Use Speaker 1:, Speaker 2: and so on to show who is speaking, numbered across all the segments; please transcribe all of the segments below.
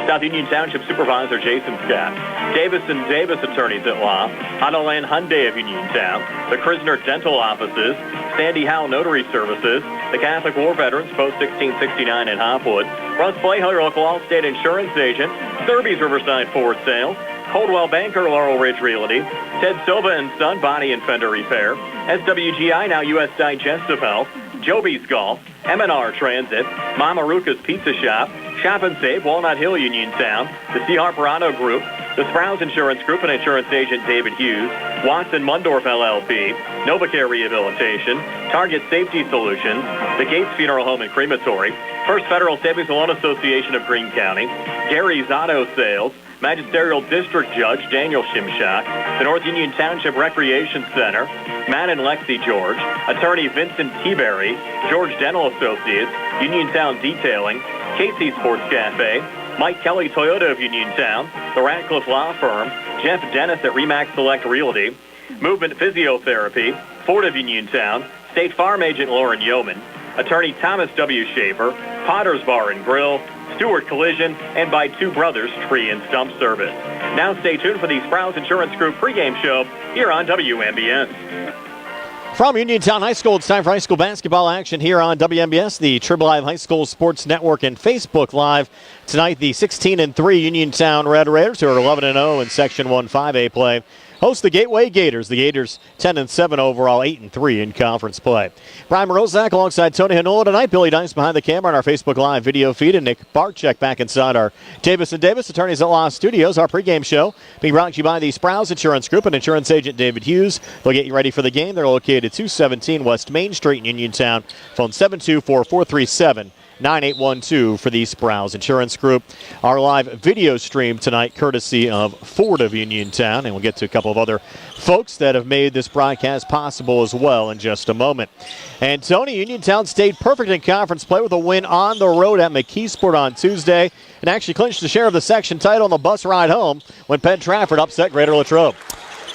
Speaker 1: South Union Township Supervisor Jason Scott. Davis & Davis Attorneys at Law. Honolulu Hyundai of Uniontown. The Krisner Dental Offices. Sandy Howell Notary Services. The Catholic War Veterans Post 1669 in Hopwood. Russ Playhill, your local Allstate Insurance Agent. Thurby's Riverside Ford Sales. Coldwell Banker, Laurel Ridge Realty. Ted Silva & Son Body and Fender Repair. SWGI, now U.S. Digestive Health. Joby's Golf. M&R Transit. Mama Ruka's Pizza Shop. Shop and Save, Walnut Hill, Uniontown. The C. Harper Auto Group. The Sprouse Insurance Group and Insurance Agent David Hughes. Watson Mundorf LLP. NovaCare Rehabilitation. Target Safety Solutions. The Gates Funeral Home and Crematory. First Federal Savings and Loan Association of Greene County. Gary's Auto Sales. Magisterial District Judge Daniel Shimshak, the North Union Township Recreation Center, Matt and Lexi George, Attorney Vincent Teaberry, George Dental Associates, Uniontown Detailing, Casey Sports Cafe, Mike Kelly Toyota of Uniontown, the Radcliffe Law Firm, Jeff Dennis at Remax Select Realty, Movement Physiotherapy, Ford of Uniontown, State Farm Agent Lauren Yeoman, Attorney Thomas W. Schaefer, Potter's Bar and Grill, Stewart Collision, and by Two Brothers Tree and Stump Service. Now stay tuned for the Sprouse Insurance Group pregame show here on WMBS.
Speaker 2: From Uniontown High School, it's time for high school basketball action here on WMBS, the Triple Live High School Sports Network and Facebook Live. Tonight, the 16-3 Uniontown Red Raiders, who are 11-0 in Section 1 5A play, host the Gateway Gators. The Gators 10-7 overall, 8-3 in conference play. Brian Morozak alongside Tony Hanola tonight. Billy Dice behind the camera on our Facebook Live video feed, and Nick Barczyk back inside our Davis & Davis Attorneys at Law studios. Our pregame show being brought to you by the Sprouse Insurance Group and Insurance Agent David Hughes. They'll get you ready for the game. They're located at 217 West Main Street in Uniontown. Phone 724-437-9812 for the Sprouse Insurance Group. Our live video stream tonight courtesy of Ford of Uniontown, and we'll get to a couple of other folks that have made this broadcast possible as well in just a moment. And Tony, Uniontown stayed perfect in conference play with a win on the road at McKeesport on Tuesday and actually clinched the share of the section title on the bus ride home when Penn Trafford upset Greater Latrobe.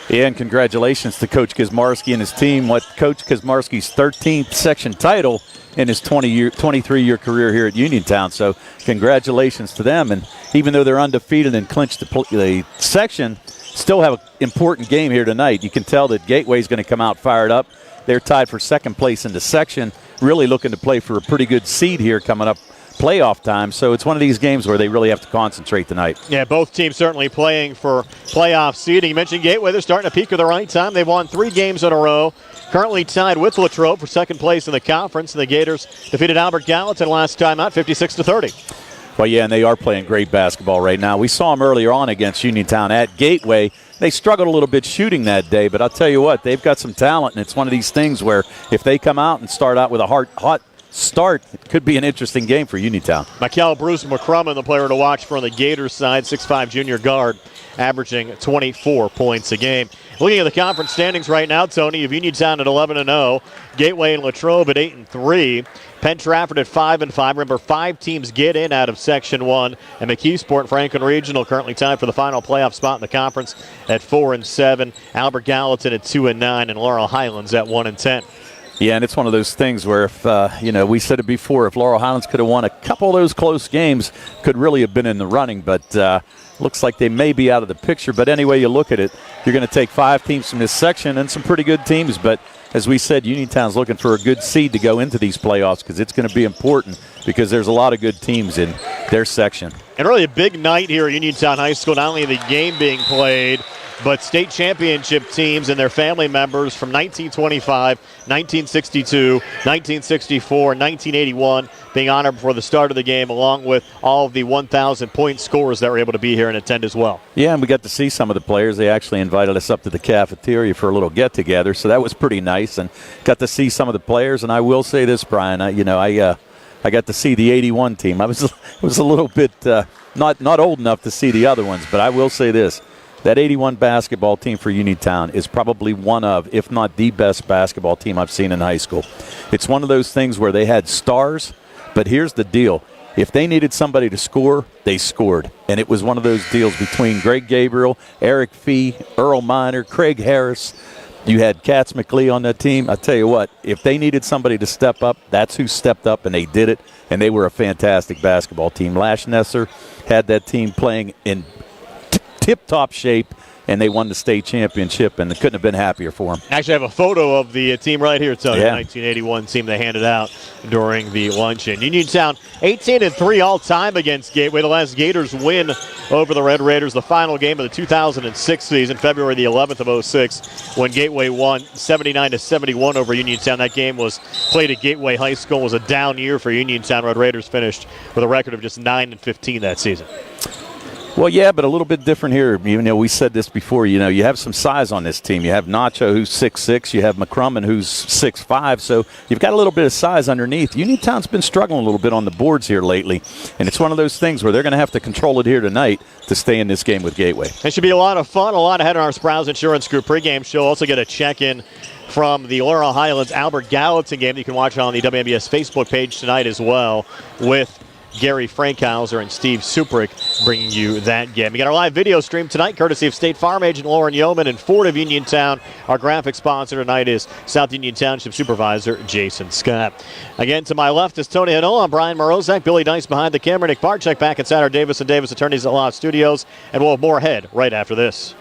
Speaker 3: Yeah, and congratulations to Coach Kazmarski and his team. Coach Kazmarski's 13th section title in his 23-year career here at Uniontown. So congratulations to them. And even though they're undefeated and clinched the section, still have an important game here tonight. You can tell that Gateway's going to come out fired up. They're tied for second place in the section, really looking to play for a pretty good seed here coming up playoff time. So it's one of these games where they really have to concentrate tonight.
Speaker 2: Yeah, both teams certainly playing for playoff seeding. You mentioned Gateway. They're starting to peak at the right time. They've won 3 games in a row. Currently tied with Latrobe for second place in the conference. And the Gators defeated Albert Gallatin last time out, 56-30.
Speaker 3: Well, yeah, and they are playing great basketball right now. We saw them earlier on against Uniontown at Gateway. They struggled a little bit shooting that day, but I'll tell you what, they've got some talent, and it's one of these things where if they come out and start out with a hot start, it could be an interesting game for Uniontown.
Speaker 2: Mikel Bruce McCrummon, the player to watch for on the Gators side, 6'5 junior guard, averaging 24 points a game. Looking at the conference standings right now, Tony, of Uniontown at 11-0, Gateway and Latrobe at 8-3, Penn Trafford at 5-5. Remember, 5 teams get in out of Section 1, and McKeesport and Franklin Regional currently tied for the final playoff spot in the conference at 4-7. Albert Gallatin at 2-9, and Laurel Highlands at 1-10.
Speaker 3: Yeah, and it's one of those things where if, we said it before, if Laurel Highlands could have won a couple of those close games, could really have been in the running, but looks like they may be out of the picture. But anyway you look at it, you're going to take 5 teams from this section and some pretty good teams. But as we said, Uniontown's looking for a good seed to go into these playoffs because it's going to be important because there's a lot of good teams in their section.
Speaker 2: And really a big night here at Uniontown High School, not only the game being played, but state championship teams and their family members from 1925, 1962, 1964, 1981 being honored before the start of the game, along with all of the 1,000-point scorers that were able to be here and attend as well.
Speaker 3: Yeah, and we got to see some of the players. They actually invited us up to the cafeteria for a little get-together, so that was pretty nice, and got to see some of the players. And I will say this, Brian, I got to see the 81 team. I was a little bit not old enough to see the other ones, but I will say this. That 81 basketball team for Uniontown is probably one of, if not the best basketball team I've seen in high school. It's one of those things where they had stars, but here's the deal. If they needed somebody to score, they scored. And it was one of those deals between Greg Gabriel, Eric Fee, Earl Miner, Craig Harris, You had Katz McLee on that team. I tell you what, if they needed somebody to step up, that's who stepped up, and they did it, and they were a fantastic basketball team. Lashnesser had that team playing in tip-top shape, and they won the state championship, and they couldn't have been happier for them.
Speaker 2: Actually, I have a photo of the team right here. It's the 1981 team they handed out during the luncheon. Uniontown 18-3 all-time against Gateway. The last Gators win over the Red Raiders, the final game of the 2006 season, February the 11th of 06, when Gateway won 79-71 over Uniontown. That game was played at Gateway High School. It was a down year for Uniontown. Red Raiders finished with a record of just 9-15 that season.
Speaker 3: Well, yeah, but a little bit different here. You know, we said this before. You know, you have some size on this team. You have Nacho, who's 6'6". You have McCrumman, who's 6'5". So you've got a little bit of size underneath. Uniontown's been struggling a little bit on the boards here lately, and it's one of those things where they're going to have to control it here tonight to stay in this game with Gateway. It
Speaker 2: should be a lot of fun, a lot ahead on our Sprouse Insurance Group pregame show. Also get a check-in from the Laurel Highlands Albert Gallatin game that you can watch on the WMBS Facebook page tonight as well, with Gary Frankhauser and Steve Suprick bringing you that game. We got our live video stream tonight, courtesy of State Farm Agent Lauren Yeoman and Ford of Uniontown. Our graphic sponsor tonight is South Union Township Supervisor Jason Scott. Again, to my left is Tony Hanola. I'm Brian Morozak. Billy Dice behind the camera. Nick Barczyk back inside our Davis & Davis Attorneys at Law Studios. And we'll have more ahead right after this.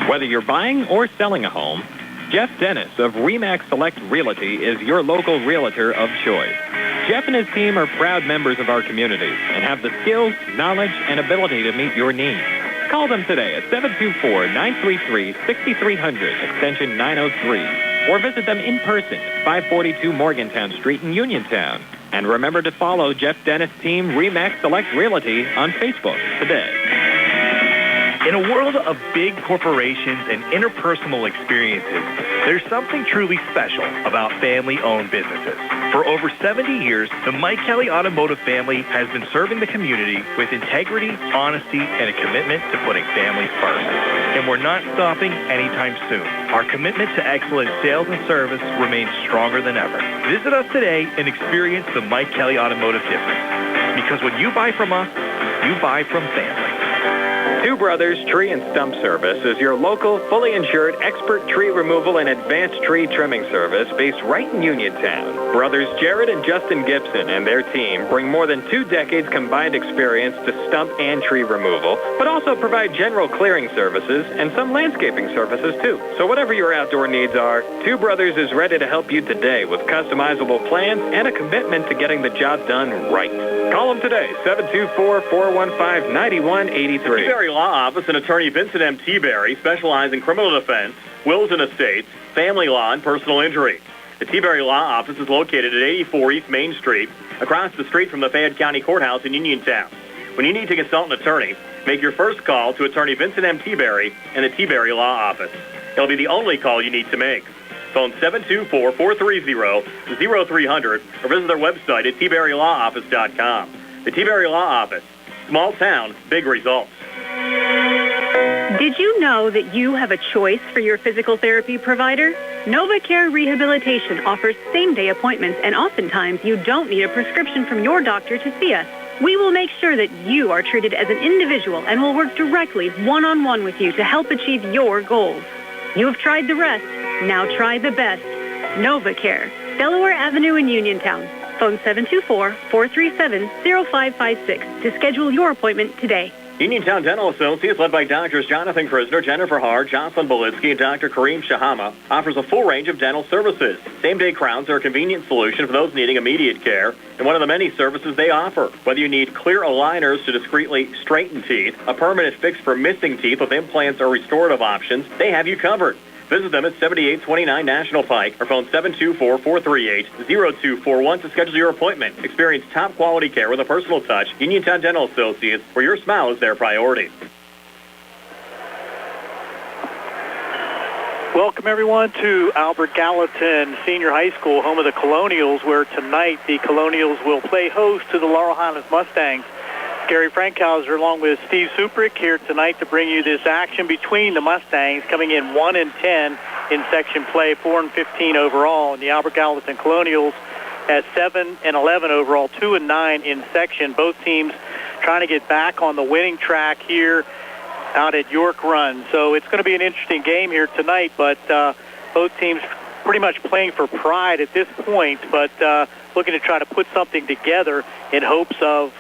Speaker 4: Whether you're buying or selling a home, Jeff Dennis of RE/MAX Select Realty is your local realtor of choice. Jeff and his team are proud members of our community and have the skills, knowledge, and ability to meet your needs. Call them today at 724-933-6300, extension 903, or visit them in person at 542 Morgantown Street in Uniontown. And remember to follow Jeff Dennis' team RE/MAX Select Realty on Facebook today.
Speaker 5: In a world of big corporations and interpersonal experiences, there's something truly special about family-owned businesses. For over 70 years, the Mike Kelly Automotive family has been serving the community with integrity, honesty, and a commitment to putting families first. And we're not stopping anytime soon. Our commitment to excellent sales and service remains stronger than ever. Visit us today and experience the Mike Kelly Automotive difference. Because when you buy from us, you buy from family.
Speaker 4: Two Brothers Tree and Stump Service is your local, fully insured, expert tree removal and advanced tree trimming service based right in Uniontown. Brothers Jared and Justin Gibson and their team bring more than 2 decades combined experience to stump and tree removal, but also provide general clearing services and some landscaping services too. So whatever your outdoor needs are, Two Brothers is ready to help you today with customizable plans and a commitment to getting the job done right. Call them today, 724-415-9183.
Speaker 1: Law Office and Attorney Vincent M. T-Berry specialize in criminal defense, wills and estates, family law, and personal injury. The T-Berry Law Office is located at 84 East Main Street, across the street from the Fayette County Courthouse in Uniontown. When you need to consult an attorney, make your first call to Attorney Vincent M. T-Berry and the T-Berry Law Office. It'll be the only call you need to make. Phone 724-430-0300 or visit their website at tberrylawoffice.com. The T-Berry Law Office. Small town, big results.
Speaker 6: Did you know that you have a choice for your physical therapy provider? NovaCare Rehabilitation offers same-day appointments, and oftentimes you don't need a prescription from your doctor to see us. We will make sure that you are treated as an individual and will work directly one-on-one with you to help achieve your goals. You have tried the rest. Now try the best. NovaCare, Delaware Avenue in Uniontown. Phone 724-437-0556 to schedule your appointment today.
Speaker 1: Uniontown Dental Associates, led by Doctors Jonathan Krisner, Jennifer Hart, Jocelyn Belitsky, and Dr. Kareem Shahama, offers a full range of dental services. Same-day crowns are a convenient solution for those needing immediate care, and one of the many services they offer. Whether you need clear aligners to discreetly straighten teeth, a permanent fix for missing teeth with implants or restorative options, they have you covered. Visit them at 7829 National Pike or phone 724-438-0241 to schedule your appointment. Experience top quality care with a personal touch. Uniontown Dental Associates, where your smile is their priority.
Speaker 7: Welcome, everyone, to Albert Gallatin Senior High School, home of the Colonials, where tonight the Colonials will play host to the Laurel Highlands Mustangs. Gary Frankhauser along with Steve Suprick here tonight to bring you this action between the Mustangs, coming in 1-10 in section play, 4-15 overall, and the Albert Gallatin Colonials at 7-11 overall, 2-9 in section. Both teams trying to get back on the winning track here out at York Run. So it's going to be an interesting game here tonight, but both teams pretty much playing for pride at this point, but looking to try to put something together in hopes of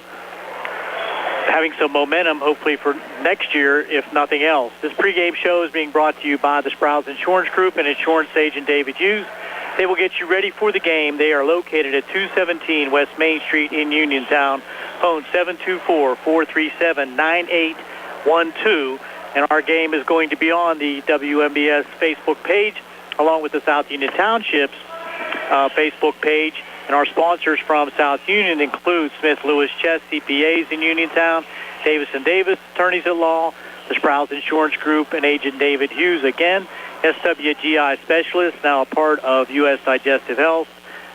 Speaker 7: having some momentum, hopefully, for next year, if nothing else. This pregame show is being brought to you by the Sprouse Insurance Group and insurance agent David Hughes. They will get you ready for the game. They are located at 217 West Main Street in Uniontown. Phone 724-437-9812. And our game is going to be on the WMBS Facebook page, along with the South Union Township's Facebook page. And our sponsors from South Union include Smith Lewis Chess CPAs in Uniontown, Davis & Davis Attorneys at Law, the Sprouse Insurance Group, and Agent David Hughes again, SWGI Specialist, now a part of U.S. Digestive Health,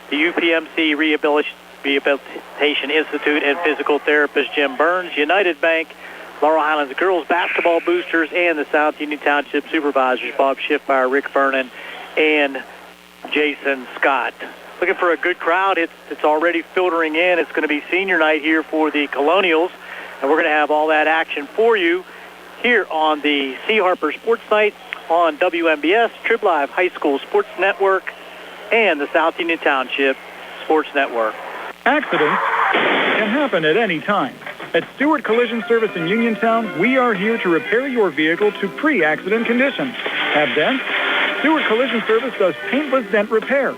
Speaker 7: the UPMC Rehabilitation Institute, and physical therapist Jim Burns, United Bank, Laurel Highlands Girls Basketball Boosters, and the South Union Township Supervisors, Bob Schiffmeyer, Rick Vernon, and Jason Scott. Looking for a good crowd. It's already filtering in. It's going to be senior night here for the Colonials, and we're going to have all that action for you here on the C. Harper Sports Night on WMBS, Trib Live High School Sports Network, and the South Union Township Sports Network.
Speaker 8: Accidents can happen at any time. At Stewart Collision Service in Uniontown, we are here to repair your vehicle to pre-accident condition. Have dents? Stewart Collision Service does paintless dent repair.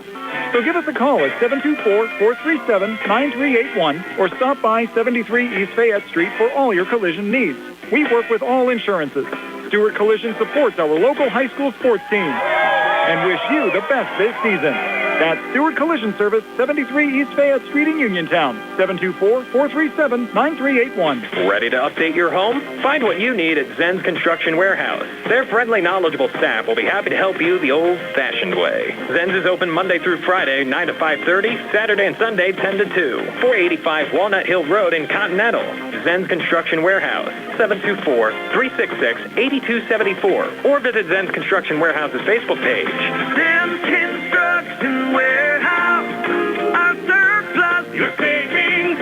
Speaker 8: So give us a call at 724-437-9381 or stop by 73 East Fayette Street for all your collision needs. We work with all insurances. Stewart Collision supports our local high school sports team and wish you the best this season. That's Stewart Collision Service, 73 East Fayette Street in Uniontown, 724-437-9381.
Speaker 4: Ready to update your home? Find what you need at Zen's Construction Warehouse. Their friendly, knowledgeable staff will be happy to help you the old-fashioned way. Zen's is open Monday through Friday, 9 to 5:30, Saturday and Sunday, 10 to 2. 485 Walnut Hill Road in Continental. Zen's Construction Warehouse, 724-366-8274. Or visit Zen's Construction Warehouse's Facebook page.
Speaker 9: Zen's Construction Warehouse, our surplus, your savings.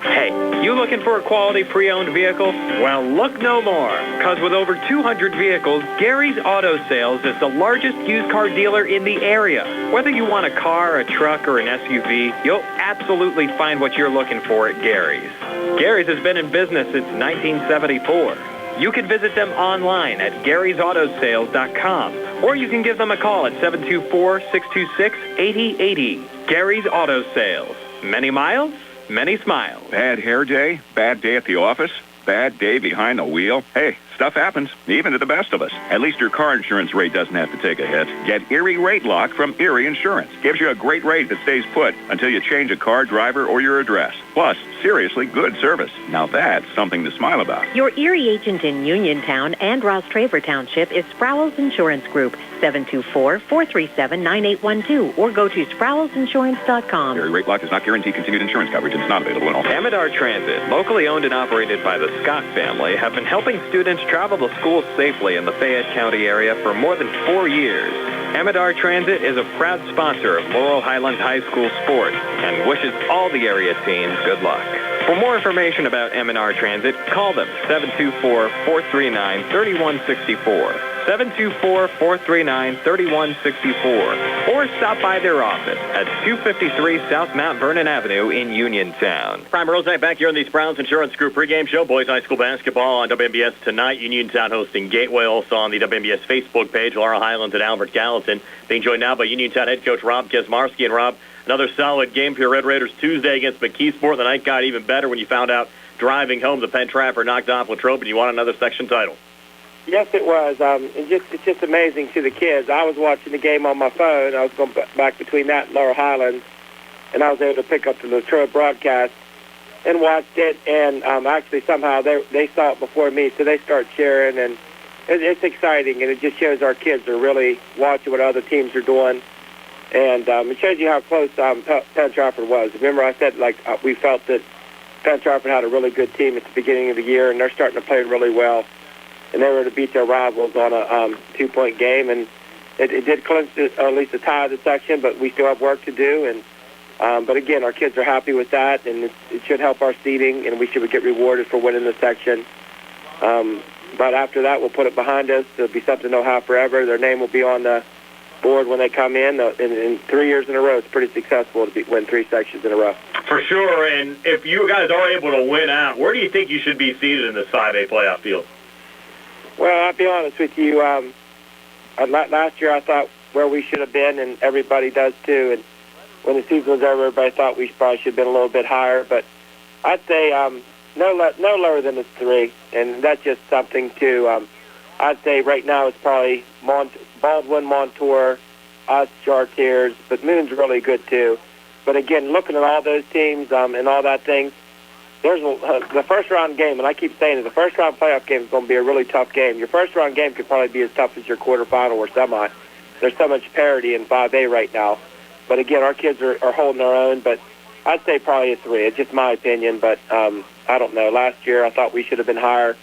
Speaker 4: Hey, you looking for a quality pre-owned vehicle? Well, look no more, because with over 200 vehicles, Gary's Auto Sales is the largest used car dealer in the area. Whether you want a car, a truck, or an SUV, you'll absolutely find what you're looking for at Gary's. Gary's has been in business since 1974. You can visit them online at Gary'sAutoSales.com, or you can give them a call at 724-626-8080. Gary's Auto Sales. Many miles, many smiles.
Speaker 10: Bad hair day, bad day at the office, bad day behind the wheel. Hey, stuff happens, even to the best of us. At least your car insurance rate doesn't have to take a hit. Get Erie Rate Lock from Erie Insurance. Gives you a great rate that stays put until you change a car, driver, or your address. Plus, seriously good service. Now that's something to smile about.
Speaker 11: Your Erie agent in Uniontown and Ross Traver Township is Sprouse Insurance Group, 724-437-9812, or go to Sprouseinsurance.com.
Speaker 10: Erie Rate Lock does not guarantee continued insurance coverage and is not available in all.
Speaker 4: Amidar Transit, locally owned and operated by the Scott family, have been helping students travel to school safely in the Fayette County area for more than 4 years. Amidar Transit is a proud sponsor of Laurel Highlands High School sports and wishes all the area teams good luck. For more information about Amidar Transit, call them 724-439-3164. 724-439-3164, or stop by their office at 253 South Mount Vernon Avenue in Uniontown.
Speaker 2: Prime Rose Night back here on the Sprouse Insurance Group pregame show. Boys High School basketball on WMBS tonight. Uniontown hosting Gateway, also on the WMBS Facebook page. Laurel Highlands and Albert Gallatin being joined now by Uniontown head coach Rob Kesmarski. And Rob, another solid game for your Red Raiders Tuesday against McKeesport. The night got even better when you found out driving home the Penn Trapper knocked off Latrobe and you won another section title.
Speaker 12: Yes, it was. It's just amazing to the kids. I was watching the game on my phone. I was going back between that and Laurel Highlands, and I was able to pick up the Latrobe broadcast and watched it. And actually, somehow they saw it before me, so they start cheering, and it's exciting. And it just shows our kids are really watching what other teams are doing, and it shows you how close Penn Trafford was. Remember, I said we felt that Penn Trafford had a really good team at the beginning of the year, and they're starting to play really well. And they were to beat their rivals on a 2-point game, and it did clinch at least a tie of the section, but we still have work to do. And but again, our kids are happy with that, and it should help our seeding, and we should get rewarded for winning the section. But after that, we'll put it behind us. It'll be something they'll have forever. Their name will be on the board when they come in. In 3 years in a row, it's pretty successful to win 3 sections in a row.
Speaker 1: For sure, and if you guys are able to win out, where do you think you should be seated in this 5A playoff field?
Speaker 12: Well, I'll be honest with you. Last year I thought where we should have been, and everybody does too. And when the season was over, everybody thought we probably should have been a little bit higher. But I'd say no lower than a 3, and that's just something to. I'd say right now it's probably Baldwin, Montour, us, Chartiers, but Moon's really good too. But again, looking at all those teams and all that thing, there's the first round game, and I keep saying it, the first round playoff game is going to be a really tough game. Your first round game could probably be as tough as your quarterfinal or semi. There's so much parity in 5A right now. But again, our kids are holding their own, but I'd say probably a 3. It's just my opinion, but I don't know. Last year I thought we should have been higher.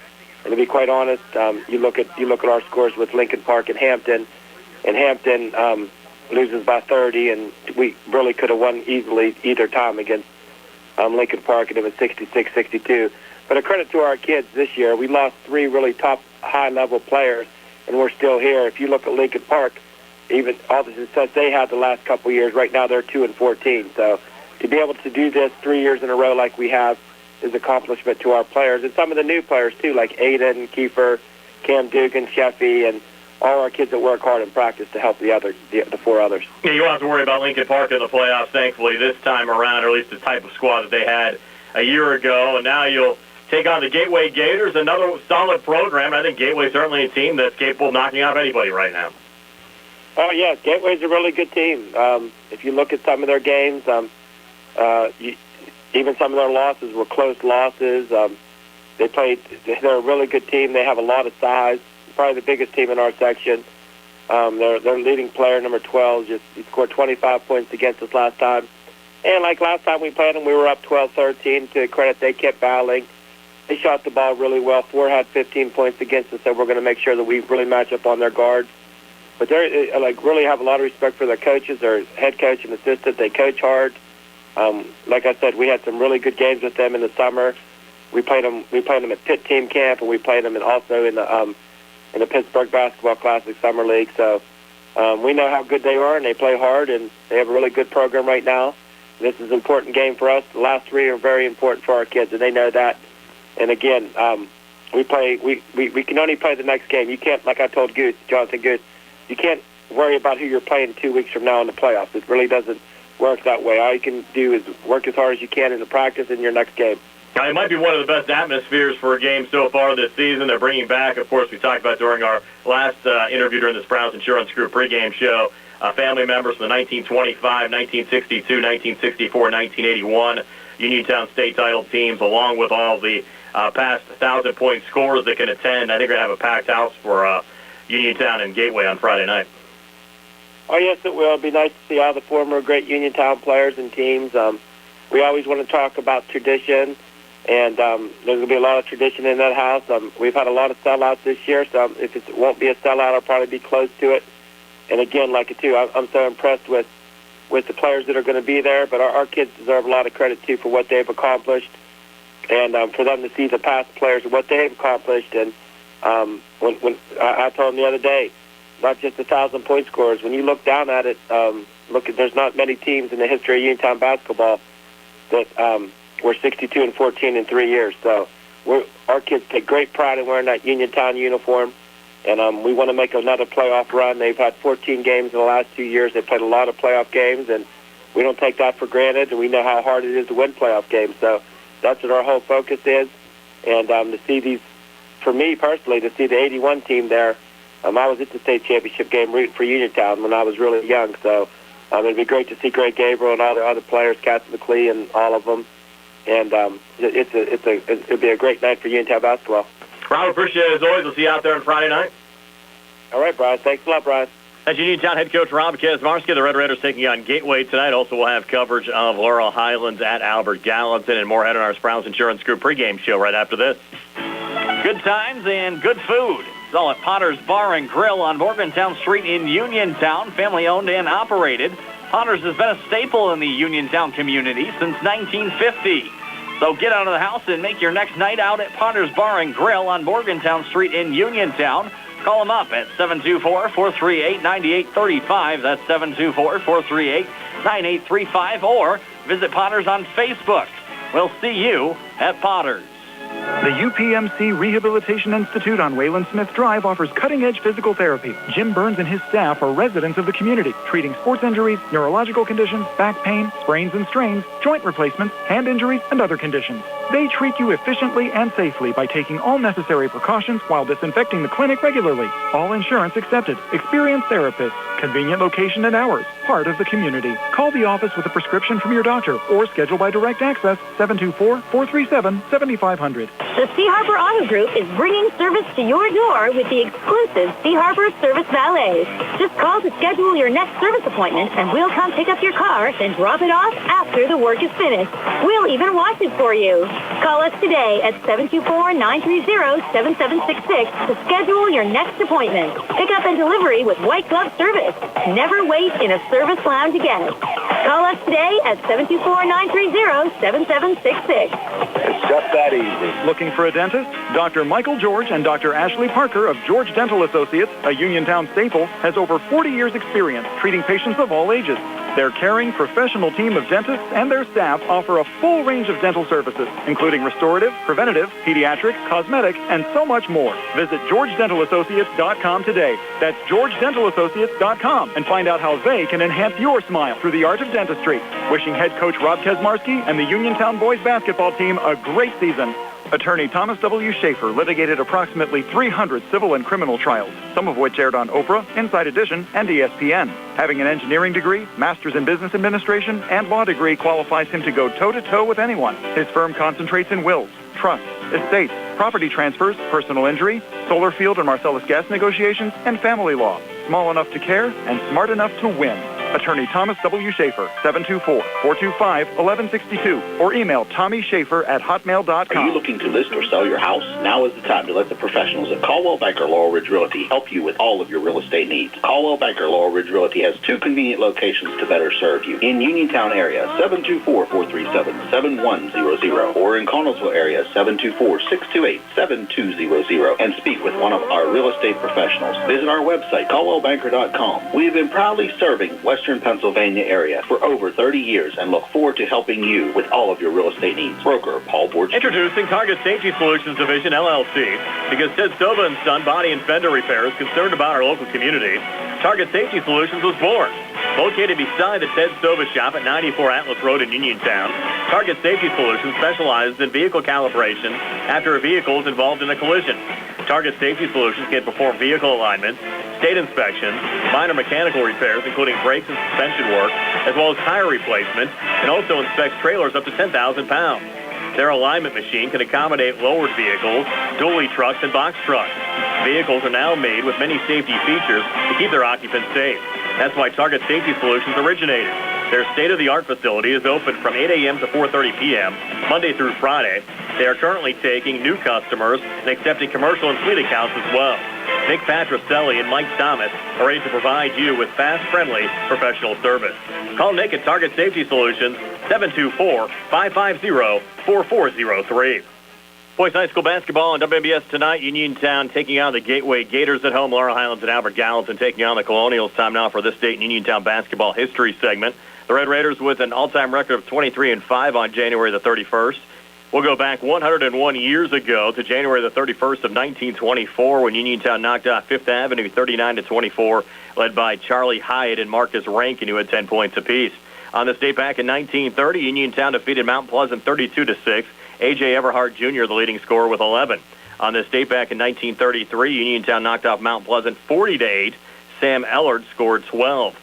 Speaker 12: And to be quite honest, you look at our scores with Lincoln Park and Hampton loses by 30, and we really could have won easily either time against Lincoln Park, and it was 66-62. But a credit to our kids this year, we lost 3 really top high-level players, and we're still here. If you look at Lincoln Park, even all the success they had the last couple of years, right now they're 2-14. So to be able to do this 3 years in a row like we have is an accomplishment to our players, and some of the new players too, like Aiden, Kiefer, Cam Dugan, Sheffy, and all our kids that work hard in practice to help the 4 others.
Speaker 1: Yeah, you won't have to worry about Lincoln Park in the playoffs, thankfully, this time around, or at least the type of squad that they had a year ago. And now you'll take on the Gateway Gators, another solid program. I think Gateway's certainly a team that's capable of knocking out anybody right now.
Speaker 12: Oh, yes, Gateway's a really good team. If you look at some of their games, even some of their losses were close losses. They're a really good team. They have a lot of size. Probably the biggest team in our section. Their leading player, number 12, he scored 25 points against us last time. And like last time we played them, we were up 12-13. To credit, they kept battling. They shot the ball really well. 4 had 15 points against us, so we're going to make sure that we really match up on their guards. But they really have a lot of respect for their coaches, their head coach and assistant. They coach hard. Like I said, we had some really good games with them in the summer. We played them at Pitt Team Camp, and we played them also in the Pittsburgh Basketball Classic Summer League. So we know how good they are, and they play hard, and they have a really good program right now. This is an important game for us. The last 3 are very important for our kids, and they know that. And again, we can only play the next game. You can't, like I told Jonathan Goose, you can't worry about who you're playing 2 weeks from now in the playoffs. It really doesn't work that way. All you can do is work as hard as you can in the practice in your next game.
Speaker 1: Now, it might be one of the best atmospheres for a game so far this season. They're bringing back, of course, we talked about during our last interview during the Sprouse Insurance Group pregame show, family members from the 1925, 1962, 1964, 1981 Uniontown state title teams, along with all the past 1,000-point scorers that can attend. I think we're going to have a packed house for Uniontown and Gateway on Friday night.
Speaker 12: Oh, yes, it will. It'll be nice to see all the former great Uniontown players and teams. We always want to talk about tradition, and there's going to be a lot of tradition in that house. We've had a lot of sellouts this year, so if it won't be a sellout, I'll probably be close to it. And again, like it too, I'm so impressed with the players that are going to be there, but our kids deserve a lot of credit, too, for what they've accomplished, and for them to see the past players and what they've accomplished. And when I told them the other day, not just 1,000-point scorers. When you look down at it, there's not many teams in the history of Uniontown basketball that were 62-14 in 3 years. So our kids take great pride in wearing that Uniontown uniform, and we want to make another playoff run. They've had 14 games in the last 2 years. They've played a lot of playoff games, and we don't take that for granted, and we know how hard it is to win playoff games. So that's what our whole focus is. And to see these, for me personally, to see the 81 team there, I was at the state championship game rooting for Uniontown when I was really young. So it'd be great to see Greg Gabriel and all the other players, Katz McLee and all of them. And it'll be a great night for Uniontown basketball.
Speaker 1: Rob, appreciate it as always. We'll see you out there on Friday night.
Speaker 12: All right, Brian. Thanks a lot, Brian.
Speaker 1: That's Uniontown head coach Rob Kazmarski. The Red Raiders taking on Gateway tonight. Also, we'll have coverage of Laurel Highlands at Albert Gallatin and more ahead on our Sprouse Insurance Group pregame show right after this.
Speaker 13: Good times and good food. It's all at Potter's Bar and Grill on Morgantown Street in Uniontown, family-owned and operated. Potter's has been a staple in the Uniontown community since 1950. So get out of the house and make your next night out at Potter's Bar and Grill on Morgantown Street in Uniontown. Call them up at 724-438-9835. That's 724-438-9835. Or visit Potter's on Facebook. We'll see you at Potter's.
Speaker 8: The UPMC Rehabilitation Institute on Wayland Smith Drive offers cutting-edge physical therapy. Jim Burns and his staff are residents of the community, treating sports injuries, neurological conditions, back pain, sprains and strains, joint replacements, hand injuries, and other conditions. They treat you efficiently and safely by taking all necessary precautions while disinfecting the clinic regularly. All insurance accepted. Experienced therapists. Convenient location and hours. Part of the community. Call the office with a prescription from your doctor or schedule by direct access 724-437-7500.
Speaker 14: The Sea Harbor Auto Group is bringing service to your door with the exclusive Sea Harbor Service Valets. Just call to schedule your next service appointment and we'll come pick up your car and drop it off after the work is finished. We'll even wash it for you. Call us today at 724-930-7766 to schedule your next appointment. Pickup and delivery with white glove service. Never wait in a service lounge again. Call us today at 724-930-7766.
Speaker 12: It's just that easy.
Speaker 8: Looking for a dentist? Dr. Michael George and Dr. Ashley Parker of George Dental Associates, a Uniontown staple, has over 40 years' experience treating patients of all ages. Their caring, professional team of dentists and their staff offer a full range of dental services, including restorative, preventative, pediatric, cosmetic, and so much more. Visit GeorgeDentalAssociates.com today. That's GeorgeDentalAssociates.com and find out how they can enhance your smile through the art of dentistry. Wishing head coach Rob Kesmarski and the Uniontown boys basketball team a great season. Attorney Thomas W. Schaefer litigated approximately 300 civil and criminal trials, some of which aired on Oprah, Inside Edition, and ESPN. Having an engineering degree, master's in business administration, and law degree qualifies him to go toe-to-toe with anyone. His firm concentrates in wills, trusts, estates, property transfers, personal injury, solar field and Marcellus gas negotiations, and family law. Small enough to care and smart enough to win. Attorney Thomas W. Schaefer, 724-425-1162, or email TommySchaefer@hotmail.com.
Speaker 15: Are you looking to list or sell your house? Now is the time to let the professionals at Caldwell Banker Laurel Ridge Realty help you with all of your real estate needs. Caldwell Banker Laurel Ridge Realty has two convenient locations to better serve you. In Uniontown area, 724-437-7100, or in Connellsville area, 724-628-7200, and speak with one of our real estate professionals. Visit our website, CaldwellBanker.com. We have been proudly serving Western Pennsylvania area for over 30 years and look forward to helping you with all of your real estate needs. Broker Paul Borges.
Speaker 1: Introducing Target Safety Solutions Division, LLC. Because Ted Sova and Son Body and Fender Repair is concerned about our local community, Target Safety Solutions was born. Located beside the Ted Sova shop at 94 Atlas Road in Uniontown, Target Safety Solutions specializes in vehicle calibration after a vehicle is involved in a collision. Target Safety Solutions can perform vehicle alignment, state inspections, minor mechanical repairs, including brakes and suspension work, as well as tire replacement, and also inspects trailers up to 10,000 pounds. Their alignment machine can accommodate lowered vehicles, dually trucks, and box trucks. Vehicles are now made with many safety features to keep their occupants safe. That's why Target Safety Solutions originated. Their state-of-the-art facility is open from 8 a.m. to 4:30 p.m., Monday through Friday. They are currently taking new customers and accepting commercial and fleet accounts as well. Nick Patricelli and Mike Thomas are ready to provide you with fast, friendly, professional service. Call Nick at Target Safety Solutions, 724-550-4403. Boys High School basketball on WMBS tonight. Uniontown taking on the Gateway Gators at home. Laurel Highlands and Albert Gallatin taking on the Colonials. Time now for this state in Uniontown basketball history segment. The Red Raiders with an all-time record of 23-5 on January the 31st. We'll go back 101 years ago to January the 31st of 1924 when Uniontown knocked out Fifth Avenue 39-24, led by Charlie Hyatt and Marcus Rankin, who had 10 points apiece. On this date back in 1930, Uniontown defeated Mount Pleasant 32-6. A.J. Everhart Jr., the leading scorer, with 11. On this date back in 1933, Uniontown knocked off Mount Pleasant 40-8. Sam Ellard scored 12.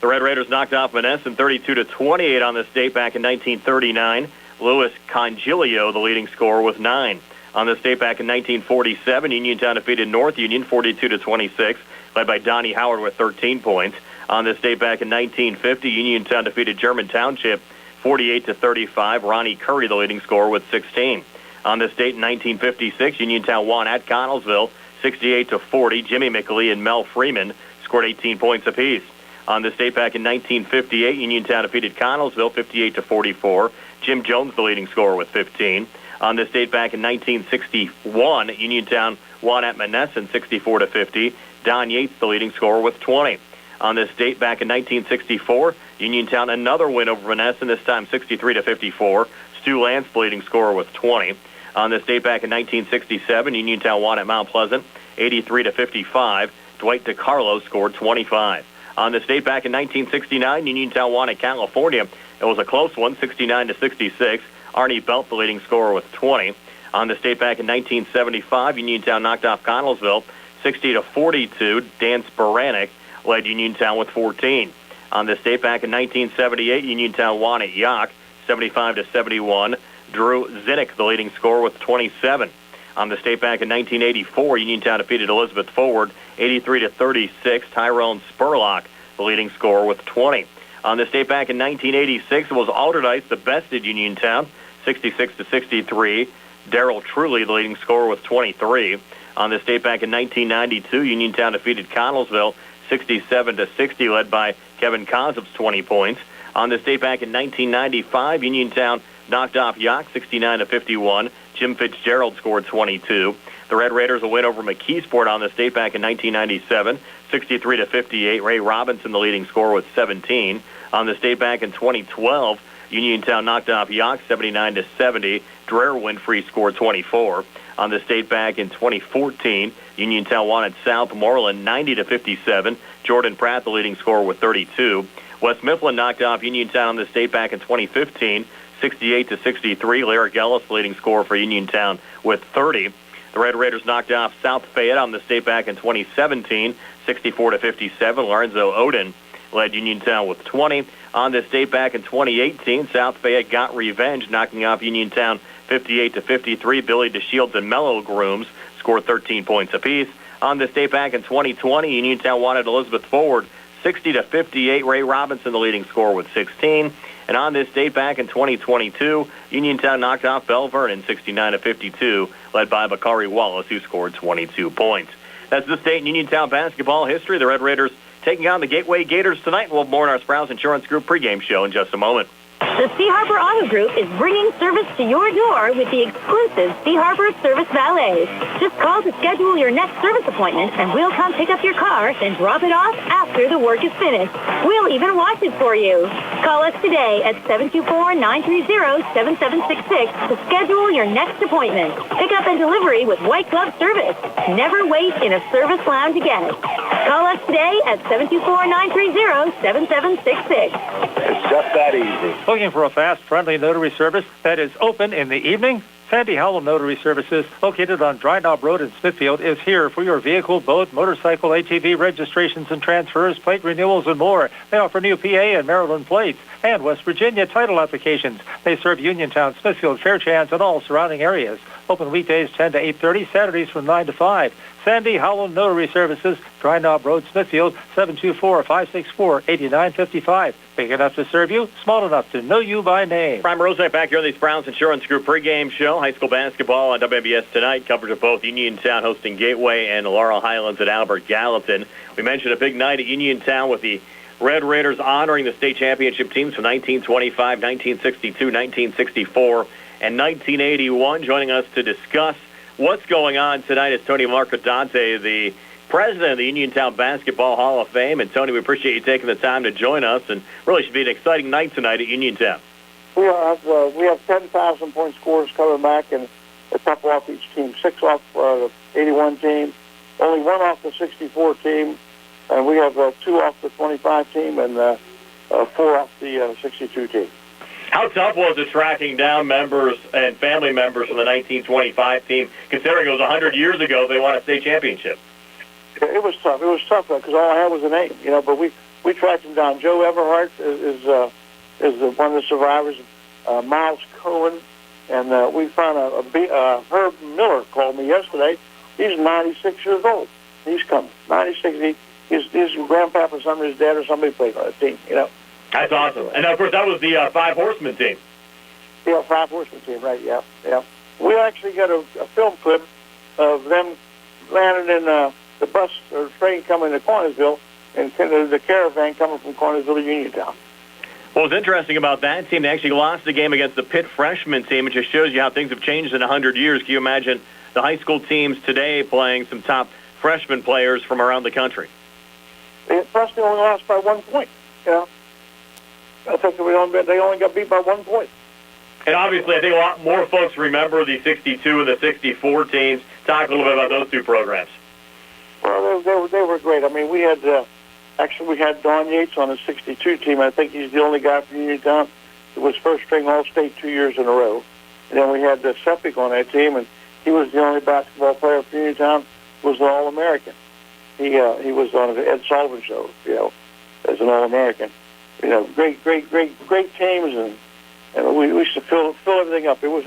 Speaker 1: The Red Raiders knocked off Monessen 32-28 on this date back in 1939. Louis Congilio, the leading scorer, with 9. On this date back in 1947, Uniontown defeated North Union 42-26, led by Donnie Howard with 13 points. On this date back in 1950, Uniontown defeated German Township 48-35. Ronnie Curry, the leading scorer, with 16. On this date in 1956, Uniontown won at Connellsville 68-40. Jimmy McLee and Mel Freeman scored 18 points apiece. On this date back in 1958, Uniontown defeated Connellsville 58-44. Jim Jones, the leading scorer, with 15. On this date back in 1961, Uniontown won at Monessen 64-50. Don Yates, the leading scorer, with 20. On this date back in 1964, Uniontown another win over Monessen, this time 63-54. Stu Lance, the leading scorer, with 20. On this date back in 1967, Uniontown won at Mount Pleasant 83-55. Dwight DiCarlo scored 25. On this date back in 1969, Uniontown won at California. It was a close one, 69-66. Arnie Belt, the leading scorer, with 20. On this date back in 1975, Uniontown knocked off Connellsville 60-42. Dan Sporanic led Uniontown with 14. On this date back in 1978, Uniontown won at Yock 75-71. Drew Zinnick, the leading scorer, with 27. On this date back in 1984, Uniontown defeated Elizabeth Forward 83-36. Tyrone Spurlock, the leading scorer, with 20. On this date back in 1986, it was Alderdice that bested Uniontown 66-63. Darrell Truly, the leading scorer, with 23. On this date back in 1992, Uniontown defeated Connellsville 67-60, led by Kevin Kozub's 20 points. On this date back in 1995, Uniontown knocked off Yock 69-51. Jim Fitzgerald scored 22. The Red Raiders will win over McKeesport on this date back in 1997, 63-58. Ray Robinson, the leading scorer, with 17. On this date back in 2012, Uniontown knocked off Yock 79-70. Dreher Winfrey scored 24. On this date back in 2014, Uniontown won at Southmoreland 90-57. Jordan Pratt, the leading scorer, with 32. West Mifflin knocked off Uniontown on this date back in 2015, 68-63. Larry Ellis, the leading scorer for Uniontown, with 30. The Red Raiders knocked off South Fayette on this date back in 2017, 64-57. Lorenzo Oden led Uniontown with 20. On this date back in 2018, South Fayette got revenge, knocking off Uniontown 58-53. Billy DeShields and Mellow Grooms scored 13 points apiece. On this date back in 2020, Uniontown won at Elizabeth Forward 60-58. Ray Robinson, the leading scorer, with 16. And on this date back in 2022, Uniontown knocked off Bell Vernon 69-52, led by Bakari Wallace, who scored 22 points. That's the state in Uniontown basketball history. The Red Raiders taking on the Gateway Gators tonight. We'll have more in our Sprouse Insurance Group pregame show in just a moment.
Speaker 14: The Sea Harbor Auto Group is bringing service to your door with the exclusive Sea Harbor Service Valets. Just call to schedule your next service appointment, and we'll come pick up your car and drop it off after the work is finished. We'll even wash it for you. Call us today at 724-930-7766 to schedule your next appointment. Pickup and delivery with white glove service. Never wait in a service lounge again. Call us today at 724-930-7766.
Speaker 16: It's just that easy.
Speaker 7: Looking for a fast, friendly notary service that is open in the evening? Sandy Howell Notary Services, located on Dry Knob Road in Smithfield, is here for your vehicle, boat, motorcycle, ATV registrations and transfers, plate renewals, and more. They offer new PA and Maryland plates and West Virginia title applications. They serve Uniontown, Smithfield, Fairchance, and all surrounding areas. Open weekdays 10 to 8:30, Saturdays from 9 to 5. Sandy Howell Notary Services, Dry Knob Road, Smithfield, 724-564-8955. Big enough to serve you, small enough to know you by name.
Speaker 1: Prime Roseneck back here on the Sprouse Insurance Group pregame show. High school basketball on WMBS tonight. Coverage of both Uniontown hosting Gateway and Laurel Highlands at Albert Gallatin. We mentioned a big night at Uniontown with the Red Raiders honoring the state championship teams from 1925, 1962, 1964, and 1981. Joining us to discuss what's going on tonight is Tony Marcadante, the president of the Uniontown Basketball Hall of Fame. And, Tony, we appreciate you taking the time to join us, and really should be an exciting night tonight at Uniontown.
Speaker 12: We have 10,000-point scorers coming back, and a couple off each team. 6 off the 81 team, only 1 off the 64 team, and we have 2 off the 25 team and 4 off the 62 team.
Speaker 1: How tough was it tracking down members and family members from the 1925 team, considering it was 100 years ago they won a state championship?
Speaker 12: It was tough. It was tough because all I had was a name, but we tracked him down. Joe Everhart is one of the survivors. Miles Cohen, and we found Herb Miller called me yesterday. He's 96 years old. He's coming. 96. His grandpapa or somebody, his dad or somebody played on the team.
Speaker 1: That's awesome. And, of course, that was the Five Horsemen team.
Speaker 12: Yeah, Five Horsemen team, right, yeah. We actually got a film clip of them landing in the bus or train coming to Cornersville, and the caravan coming from Cornersville to Uniontown.
Speaker 1: What was interesting about that team, they actually lost the game against the Pitt freshman team. It just shows you how things have changed in 100 years. Can you imagine the high school teams today playing some top freshman players from around the country?
Speaker 12: Plus, they only lost by 1 point. I think they only got beat by 1 point.
Speaker 1: And obviously, I think a lot more folks remember the 62 and the 64 teams. Talk a little bit about those two programs.
Speaker 12: Well, they were great. I mean, we had Don Yates on the 62 team. I think he's the only guy from Uniontown that was first-string All-State 2 years in a row. And then we had Sepik on that team, and he was the only basketball player from Uniontown who was an All-American. He was on the Ed Sullivan show, as an All-American. Great teams, and we used to fill everything up. It was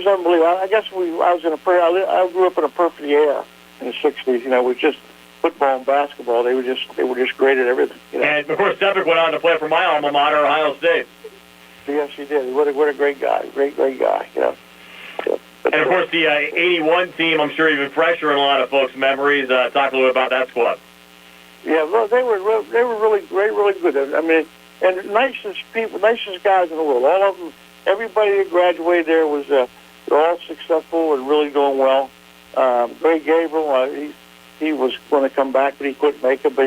Speaker 12: unbelievable. I guess I grew up in a perfect era in the 60s. We just football and basketball. They were just great at everything.
Speaker 1: And of course, Sepik went on to play for my alma mater, Ohio State.
Speaker 12: Yes, he did. What a great guy. Great guy.
Speaker 1: And of course, the 81 team, I'm sure even fresher in a lot of folks' memories. Talk a little bit about that squad.
Speaker 12: Yeah, well, they were really great, really good. I mean, and nicest guys in the world. All of them, everybody that graduated there was they're all successful and really doing well. Ray Gabriel, he was going to come back, but he couldn't make it. But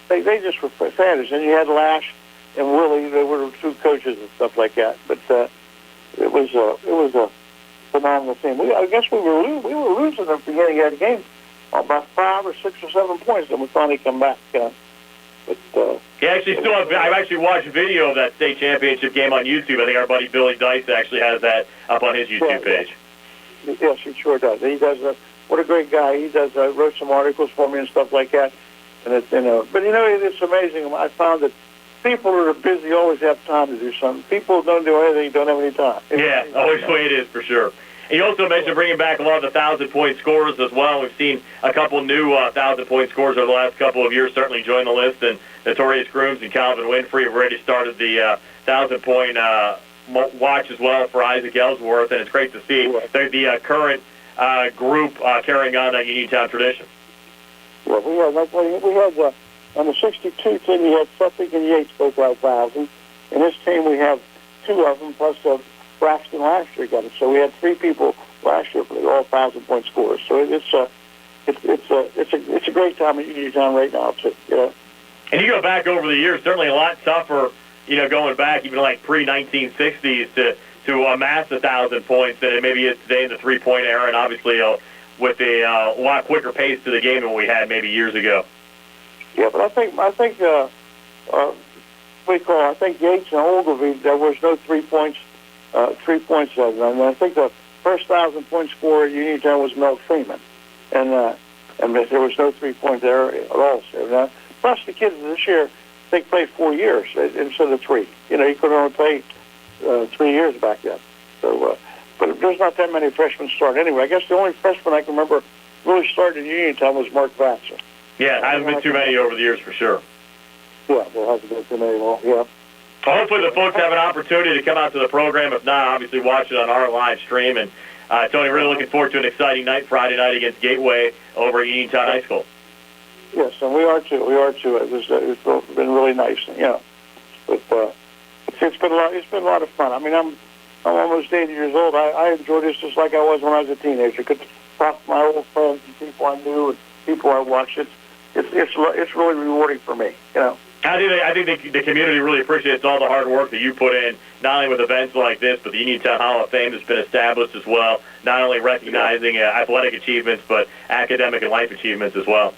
Speaker 12: they just were fantastic. And you had Lash and Willie. They were two coaches and stuff like that. But it was a phenomenal team. I guess we were losing at the beginning of the game about 5 or 6 or 7 points, and we finally come back. I've actually watched video of that state championship game on YouTube. I think our buddy Billy Dice actually has that up on his YouTube page. Yes, he sure does. He does. What a great guy. He does. Wrote some articles for me and stuff like that. And but it's amazing. I found that people that are busy always have time to do something. People who don't do anything don't have any time.
Speaker 1: Always the way it is for sure. And you also mentioned bringing back a lot of the 1,000-point scorers as well. We've seen a couple new 1,000-point scorers over the last couple of years certainly join the list. And Notorious Grooms and Calvin Winfrey have already started the 1,000-point watch as well for Isaac Ellsworth. And it's great to see the current group carrying on that Uniontown tradition.
Speaker 12: Well, we had on the 62 team, we had Sepik and Yates both got 1,000. In this team, we have 2 of them, plus Braxton last year got it. So we had 3 people last year for all 1,000-point scorers. So it's a great time at Uniontown right now too.
Speaker 1: And you go back over the years, certainly a lot tougher. Going back even like pre-1960s to amass 1,000 points than it maybe is today in the 3-point era, and obviously with a lot quicker pace to the game than we had maybe years ago.
Speaker 12: Yeah, but I think Yates and Ogilvie, there was no 3 points. 3 points of them. And I think the first 1,000-point scorer at Uniontown was Mel Freeman, and there was no 3-point there at all. So, plus the kids this year, they played 4 years instead of 3. You could only play 3 years back then. So, but there's not that many freshmen start anyway. I guess the only freshman I can remember really started in Uniontown was Mark Vatser.
Speaker 1: Yeah, hasn't been too many over the years for sure.
Speaker 12: Yeah, there hasn't been too many. Well, yeah.
Speaker 1: Well, hopefully the folks have an opportunity to come out to the program. If not, obviously watch it on our live stream. And, Tony, really looking forward to an exciting night Friday night against Gateway over at Uniontown High School.
Speaker 12: Yes, and we are too. It's been really nice, But it's been a lot of fun. I mean, I'm almost 80 years old. I enjoy this just like I was when I was a teenager. Could talk to my old friends and people I knew and people I watched. It's really rewarding for me,
Speaker 1: I think the community really appreciates all the hard work that you put in, not only with events like this, but the Uniontown Hall of Fame has been established as well, not only recognizing athletic achievements, but academic and life achievements as well.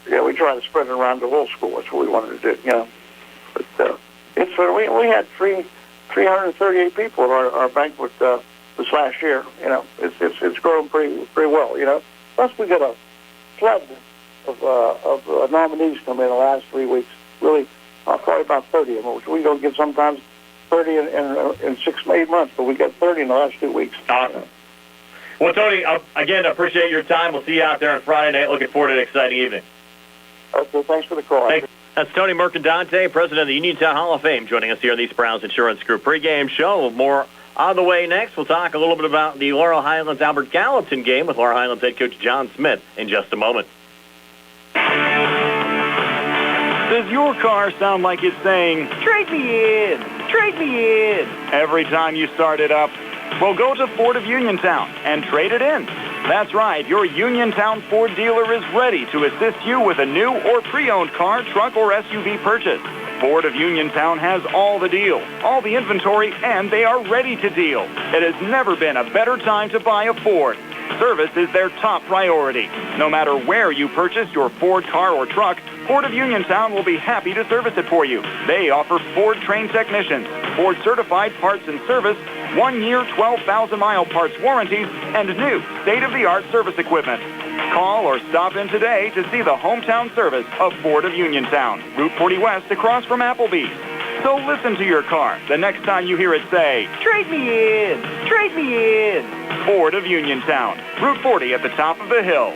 Speaker 12: Yeah, we try to spread it around the whole school. That's what we wanted to do, But we had 338 people at our banquet this last year. It's grown pretty well, Plus we got a flood of nominees come in the last 3 weeks. Really, probably about 30 of them, which we don't get sometimes 30 in 6 8 months, but we got 30 in the last 2 weeks.
Speaker 1: Awesome. Well, Tony, again, appreciate your time. We'll see you out there on Friday night. Looking forward to an exciting evening.
Speaker 12: Okay, thanks for the call.
Speaker 1: Thanks. That's Tony Mercandante, president of the Uniontown Hall of Fame, joining us here on the East Browns Insurance Group pregame show. More On the way next, we'll talk a little bit about the Laurel Highlands-Albert Gallatin game with Laurel Highlands head coach John Smith in just a moment.
Speaker 8: Does your car sound like it's saying, "Trade me in, trade me in," every time you start it up? Well, go to Ford of Uniontown and trade it in. That's right, your Uniontown Ford dealer is ready to assist you with a new or pre-owned car, truck, or SUV purchase. Ford of Uniontown has all the deal, all the inventory, and they are ready to deal. It has never been a better time to buy a Ford. Service is their top priority. No matter where you purchase your Ford car or truck, Ford of Uniontown will be happy to service it for you. They offer Ford-trained technicians, Ford-certified parts and service, 1-year, 12,000-mile parts warranties, and new state-of-the-art service equipment. Call or stop in today to see the hometown service of Ford of Uniontown, Route 40 West across from Applebee's. So listen to your car the next time you hear it say, "Trade me in, trade me in." Ford of Uniontown, Route 40 at the top of the hill.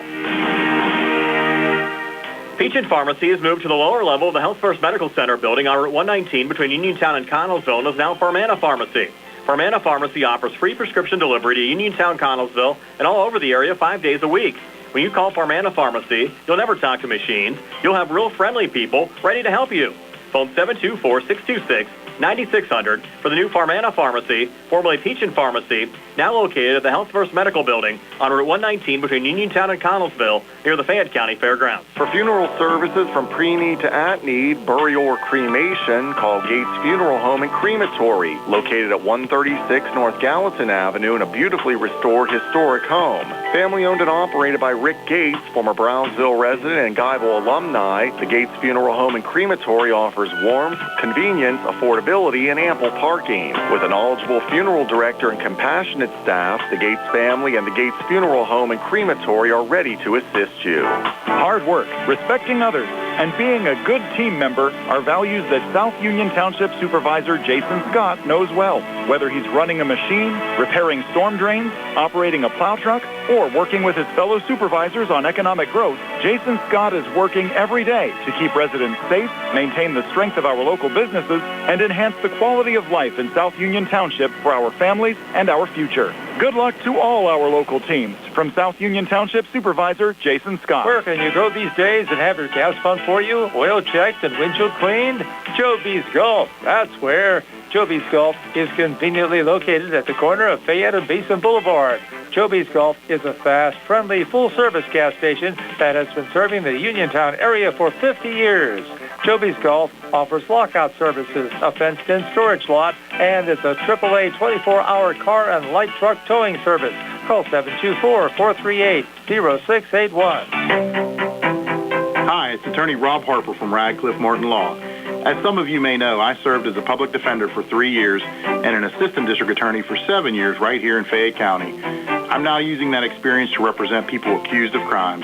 Speaker 1: Peachin Pharmacy has moved to the lower level of the Health First Medical Center building on Route 119 between Uniontown and Connellsville and is now Farmana Pharmacy. Farmana Pharmacy offers free prescription delivery to Uniontown, Connellsville, and all over the area 5 days a week. When you call Farmana Pharmacy, you'll never talk to machines. You'll have real friendly people ready to help you. Phone 724-626-9600 for the new Farmana Pharmacy, formerly Peachin Pharmacy, now located at the Health First Medical Building on Route 119 between Uniontown and Connellsville near the Fayette County Fairgrounds.
Speaker 17: For funeral services from pre-need to at-need, burial or cremation, call Gates Funeral Home and Crematory, located at 136 North Gallatin Avenue in a beautifully restored historic home. Family owned and operated by Rick Gates, former Brownsville resident and Guyville alumni, the Gates Funeral Home and Crematory offers warmth, convenience, affordability, and ample parking. With a knowledgeable funeral director and compassionate staff, the Gates family and the Gates Funeral Home and Crematory are ready to assist you.
Speaker 8: Hard work, respecting others, and being a good team member are values that South Union Township Supervisor Jason Scott knows well. Whether he's running a machine, repairing storm drains, operating a plow truck, or working with his fellow supervisors on economic growth, Jason Scott is working every day to keep residents safe, maintain the strength of our local businesses, and enhance the quality of life in South Union Township for our families and our future. Good luck to all our local teams. From South Union Township Supervisor Jason Scott.
Speaker 18: Where can you go these days and have your gas pumped for you, oil checked, and windshield cleaned? Joby's Golf. That's where. Joby's Golf is conveniently located at the corner of Fayette and Basin Boulevard. Joby's Golf is a fast, friendly, full-service gas station that has been serving the Uniontown area for 50 years. Joby's Golf offers lockout services, a fenced-in storage lot, and it's a AAA 24-hour car and light truck towing service. Call 724-438-0681.
Speaker 19: Hi, it's attorney Rob Harper from Radcliffe Martin Law. As some of you may know, I served as a public defender for 3 years and an assistant district attorney for 7 years right here in Fayette County. I'm now using that experience to represent people accused of crimes.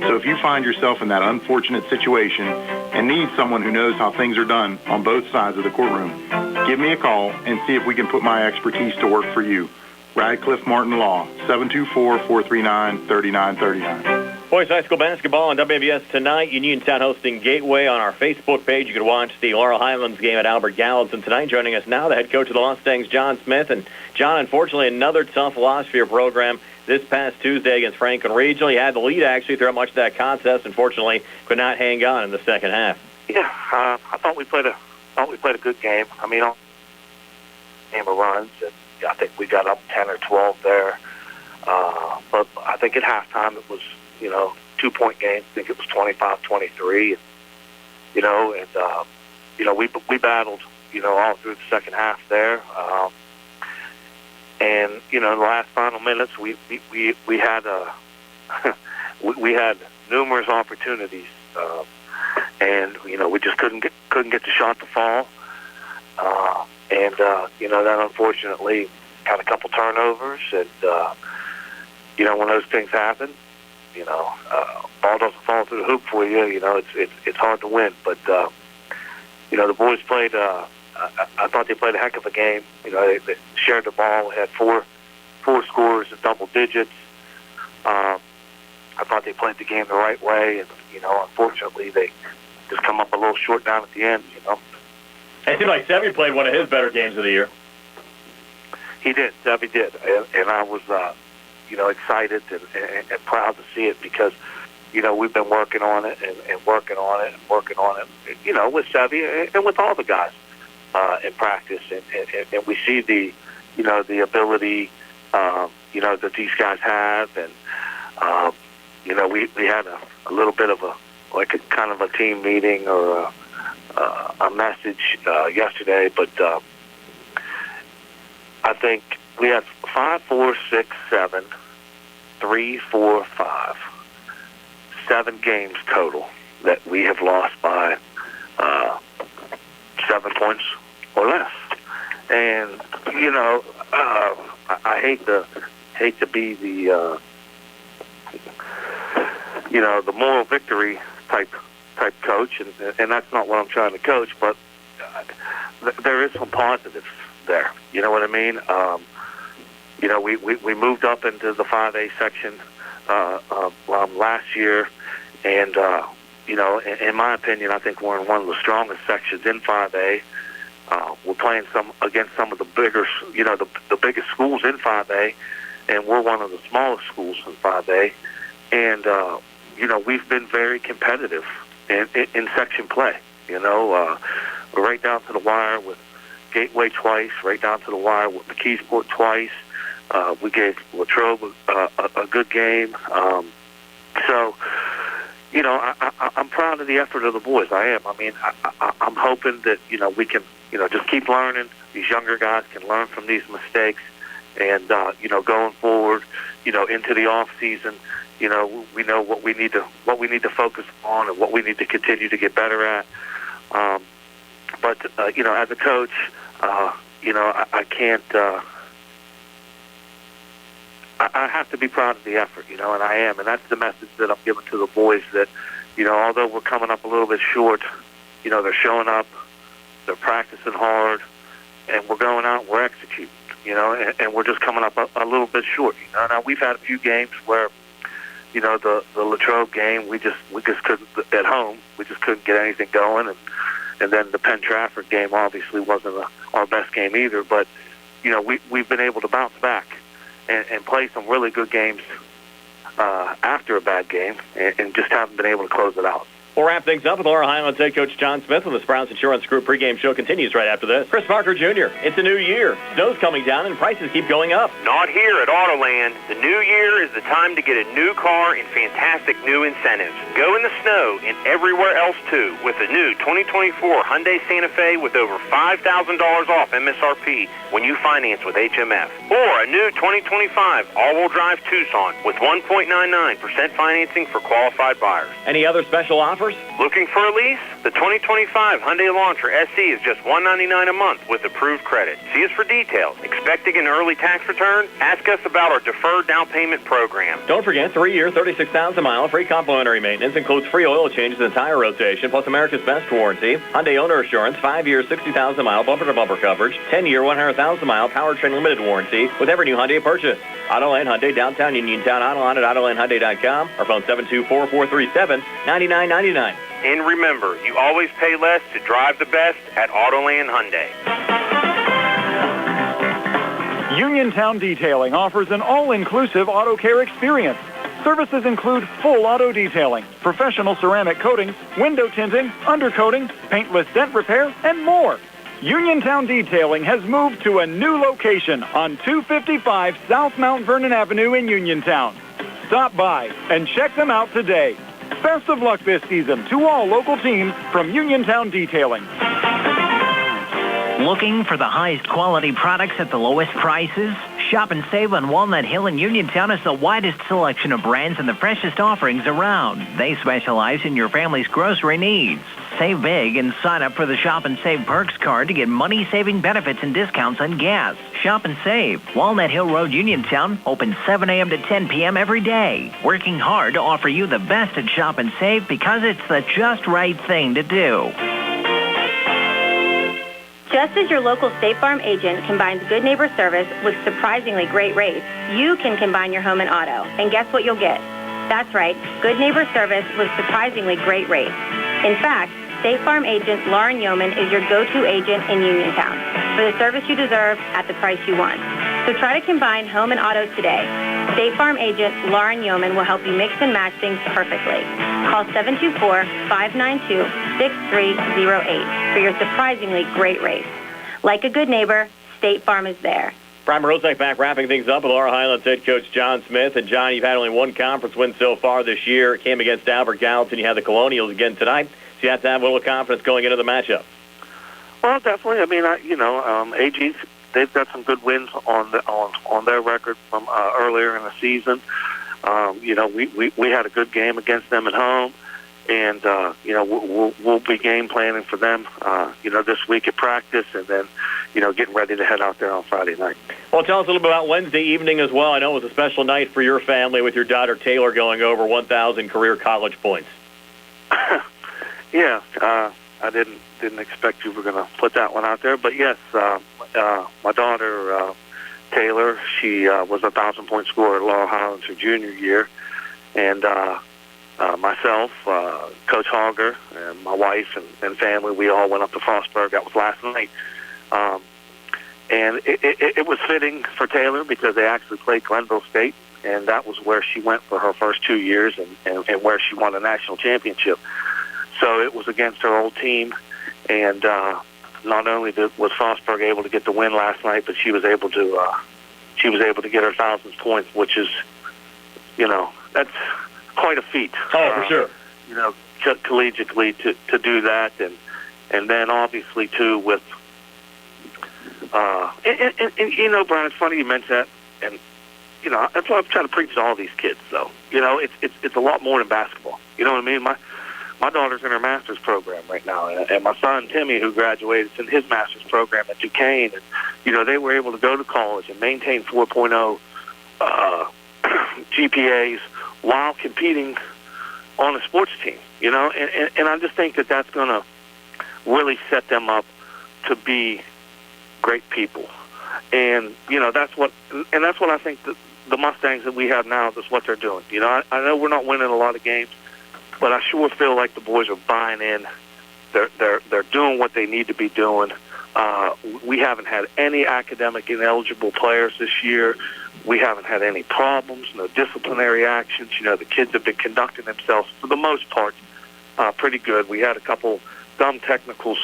Speaker 19: So if you find yourself in that unfortunate situation and need someone who knows how things are done on both sides of the courtroom, give me a call and see if we can put my expertise to work for you. Radcliffe Martin Law, 724-439-3939.
Speaker 1: Boys High School basketball on WMBS tonight. Uniontown hosting Gateway on our Facebook page. You can watch the Laurel Highlands game at Albert Gallatin tonight. Joining us now, the head coach of the Mustangs, John Smith. And John, unfortunately, another tough loss for your program this past Tuesday against Franklin Regional. You had the lead actually throughout much of that contest. Unfortunately, could not hang on in the second half.
Speaker 12: Yeah, I thought we played a good game. I mean, game of runs, and I think we got up 10 or 12 there. But I think at halftime it was, 2-point game. I think it was 25-23. We battled, all through the second half there. And in the last final minutes, we had we had numerous opportunities, and we just couldn't get the shot to fall. Then unfortunately had a couple turnovers, and when those things happen, ball doesn't fall through the hoop for you. It's hard to win. But the boys played. I thought they played a heck of a game. They shared the ball, had four scores in double digits. I thought they played the game the right way, and unfortunately they just come up a little short down at the end.
Speaker 1: It seemed like Sevy played one of his better games of the year.
Speaker 20: He did. Debbie did. And I was, excited and proud to see it because, we've been working on it and working on it and working on it, with Chevy and with all the guys in practice. And we see the ability, that these guys have. And, we had a little bit of a kind of a team meeting or a message yesterday, but I think we had 5, 4, 6, 7, 3, 4, 5, 7 games total that we have lost by 7 points or less. And I hate to be the the moral victory type coach, and that's not what I'm trying to coach, but there is some positives there. You know what I mean? We moved up into the 5A section last year, and in my opinion, I think we're in one of the strongest sections in 5A. We're playing against some of the bigger, the biggest schools in 5A, and we're one of the smallest schools in 5A, and we've been very competitive in section play. We're right down to the wire with Gateway twice, right down to the wire with McKeesport twice. We gave Latrobe a good game. So, I'm proud of the effort of the boys. I am. I mean, I'm hoping that, we can, just keep learning. These younger guys can learn from these mistakes. And, going forward, into the off season, we know what we need to focus on and what we need to continue to get better at. But as a coach, I can't. I have to be proud of the effort, and I am, and that's the message that I'm giving to the boys. That, although we're coming up a little bit short, they're showing up, they're practicing hard, and we're going out, and we're executing, and we're just coming up a little bit short. Now we've had a few games where, the Latrobe game, we just couldn't at home. We just couldn't get anything going, and then the Penn Trafford game obviously wasn't our best game either. But we've been able to bounce back and play some really good games after a bad game, and just haven't been able to close it out.
Speaker 1: We'll wrap things up with Laurel Highlands head coach John Smith when the Sprouts Insurance Group pregame show continues right after this. Chris Parker Jr., it's a new year. Snow's coming down and prices keep going up.
Speaker 21: Not here at Autoland. The new year is the time to get a new car and fantastic new incentives. Go in the snow and everywhere else too with the new 2024 Hyundai Santa Fe with over $5,000 off MSRP when you finance with HMF. Or a new 2025 all-wheel drive Tucson with 1.99% financing for qualified buyers.
Speaker 1: Any other special offers?
Speaker 21: Looking for a lease? The 2025 Hyundai Elantra SE is just $199 a month with approved credit. See us for details. Expecting an early tax return? Ask us about our deferred down payment program.
Speaker 1: Don't forget, 3-year, 36,000-mile free complimentary maintenance includes free oil changes and tire rotation, plus America's Best warranty, Hyundai owner assurance, 5-year, 60,000-mile bumper-to-bumper coverage, 10-year, 100,000-mile powertrain limited warranty with every new Hyundai purchase. Autoland Hyundai, downtown Uniontown, online at AutolandHyundai.com, or phone 724-437-9999.
Speaker 21: And remember, you always pay less to drive the best at Autoland Hyundai.
Speaker 8: Uniontown Detailing offers an all-inclusive auto care experience. Services include full auto detailing, professional ceramic coatings, window tinting, undercoating, paintless dent repair, and more. Uniontown Detailing has moved to a new location on 255 South Mount Vernon Avenue in Uniontown. Stop by and check them out today. Best of luck this season to all local teams from Uniontown Detailing.
Speaker 22: Looking for the highest quality products at the lowest prices? Shop and save on Walnut Hill in Uniontown has the widest selection of brands and the freshest offerings around. They specialize in your family's grocery needs. Save big and sign up for the Shop and Save Perks card to get money-saving benefits and discounts on gas. Shop and save. Walnut Hill Road, Uniontown, open 7 a.m. to 10 p.m. every day. Working hard to offer you the best at Shop and Save because it's the just right thing to do.
Speaker 23: Just as your local State Farm agent combines good neighbor service with surprisingly great rates, you can combine your home and auto. And guess what you'll get? That's right, good neighbor service with surprisingly great rates. In fact, State Farm agent Lauren Yeoman is your go-to agent in Uniontown for the service you deserve at the price you want. So try to combine home and auto today. State Farm agent Lauren Yeoman will help you mix and match things perfectly. Call 724-592-6308 for your surprisingly great race. Like a good neighbor, State Farm is there.
Speaker 1: Brian Rosek back wrapping things up with Laurel Highlands head coach John Smith. And, John, you've had only one conference win so far this year. It came against Albert Gallatin. You had the Colonials again tonight. So you have to have a little confidence going into the matchup.
Speaker 20: Well, definitely. I mean, AG's, they've got some good wins on their record from earlier in the season. We had a good game against them at home. And, we'll be game planning for them, this week at practice and then, getting ready to head out there on Friday night.
Speaker 1: Well, tell us a little bit about Wednesday evening as well. I know it was a special night for your family with your daughter Taylor going over 1,000 career college points.
Speaker 20: Yeah, I didn't expect you were going to put that one out there. But, yes, my daughter Taylor, she was a 1,000-point scorer at Laurel Highlands her junior year. And myself, Coach Hogger, and my wife and family, we all went up to Frostburg. That was last night. And it was fitting for Taylor because they actually played Glenville State, and that was where she went for her first 2 years and where she won a national championship. So it was against her old team, and not only was Frostburg able to get the win last night, but she was able to get her 1,000 points, which is, that's quite a feat.
Speaker 1: Oh, for sure.
Speaker 20: Collegiately to do that, and then obviously too with Brian, it's funny you mentioned that, and that's what I'm trying to preach to all these kids. Though it's a lot more than basketball. You know what I mean? My daughter's in her master's program right now, and my son Timmy, who graduated, is in his master's program at Duquesne, and they were able to go to college and maintain 4.0 GPAs while competing on a sports team. And I just think that that's going to really set them up to be great people. And that's what I think the Mustangs that we have now, that's what they're doing. I know we're not winning a lot of games, but I sure feel like the boys are buying in. They're doing what they need to be doing. We haven't had any academic ineligible players this year. We haven't had any problems, no disciplinary actions. The kids have been conducting themselves, for the most part, pretty good. We had a couple dumb technicals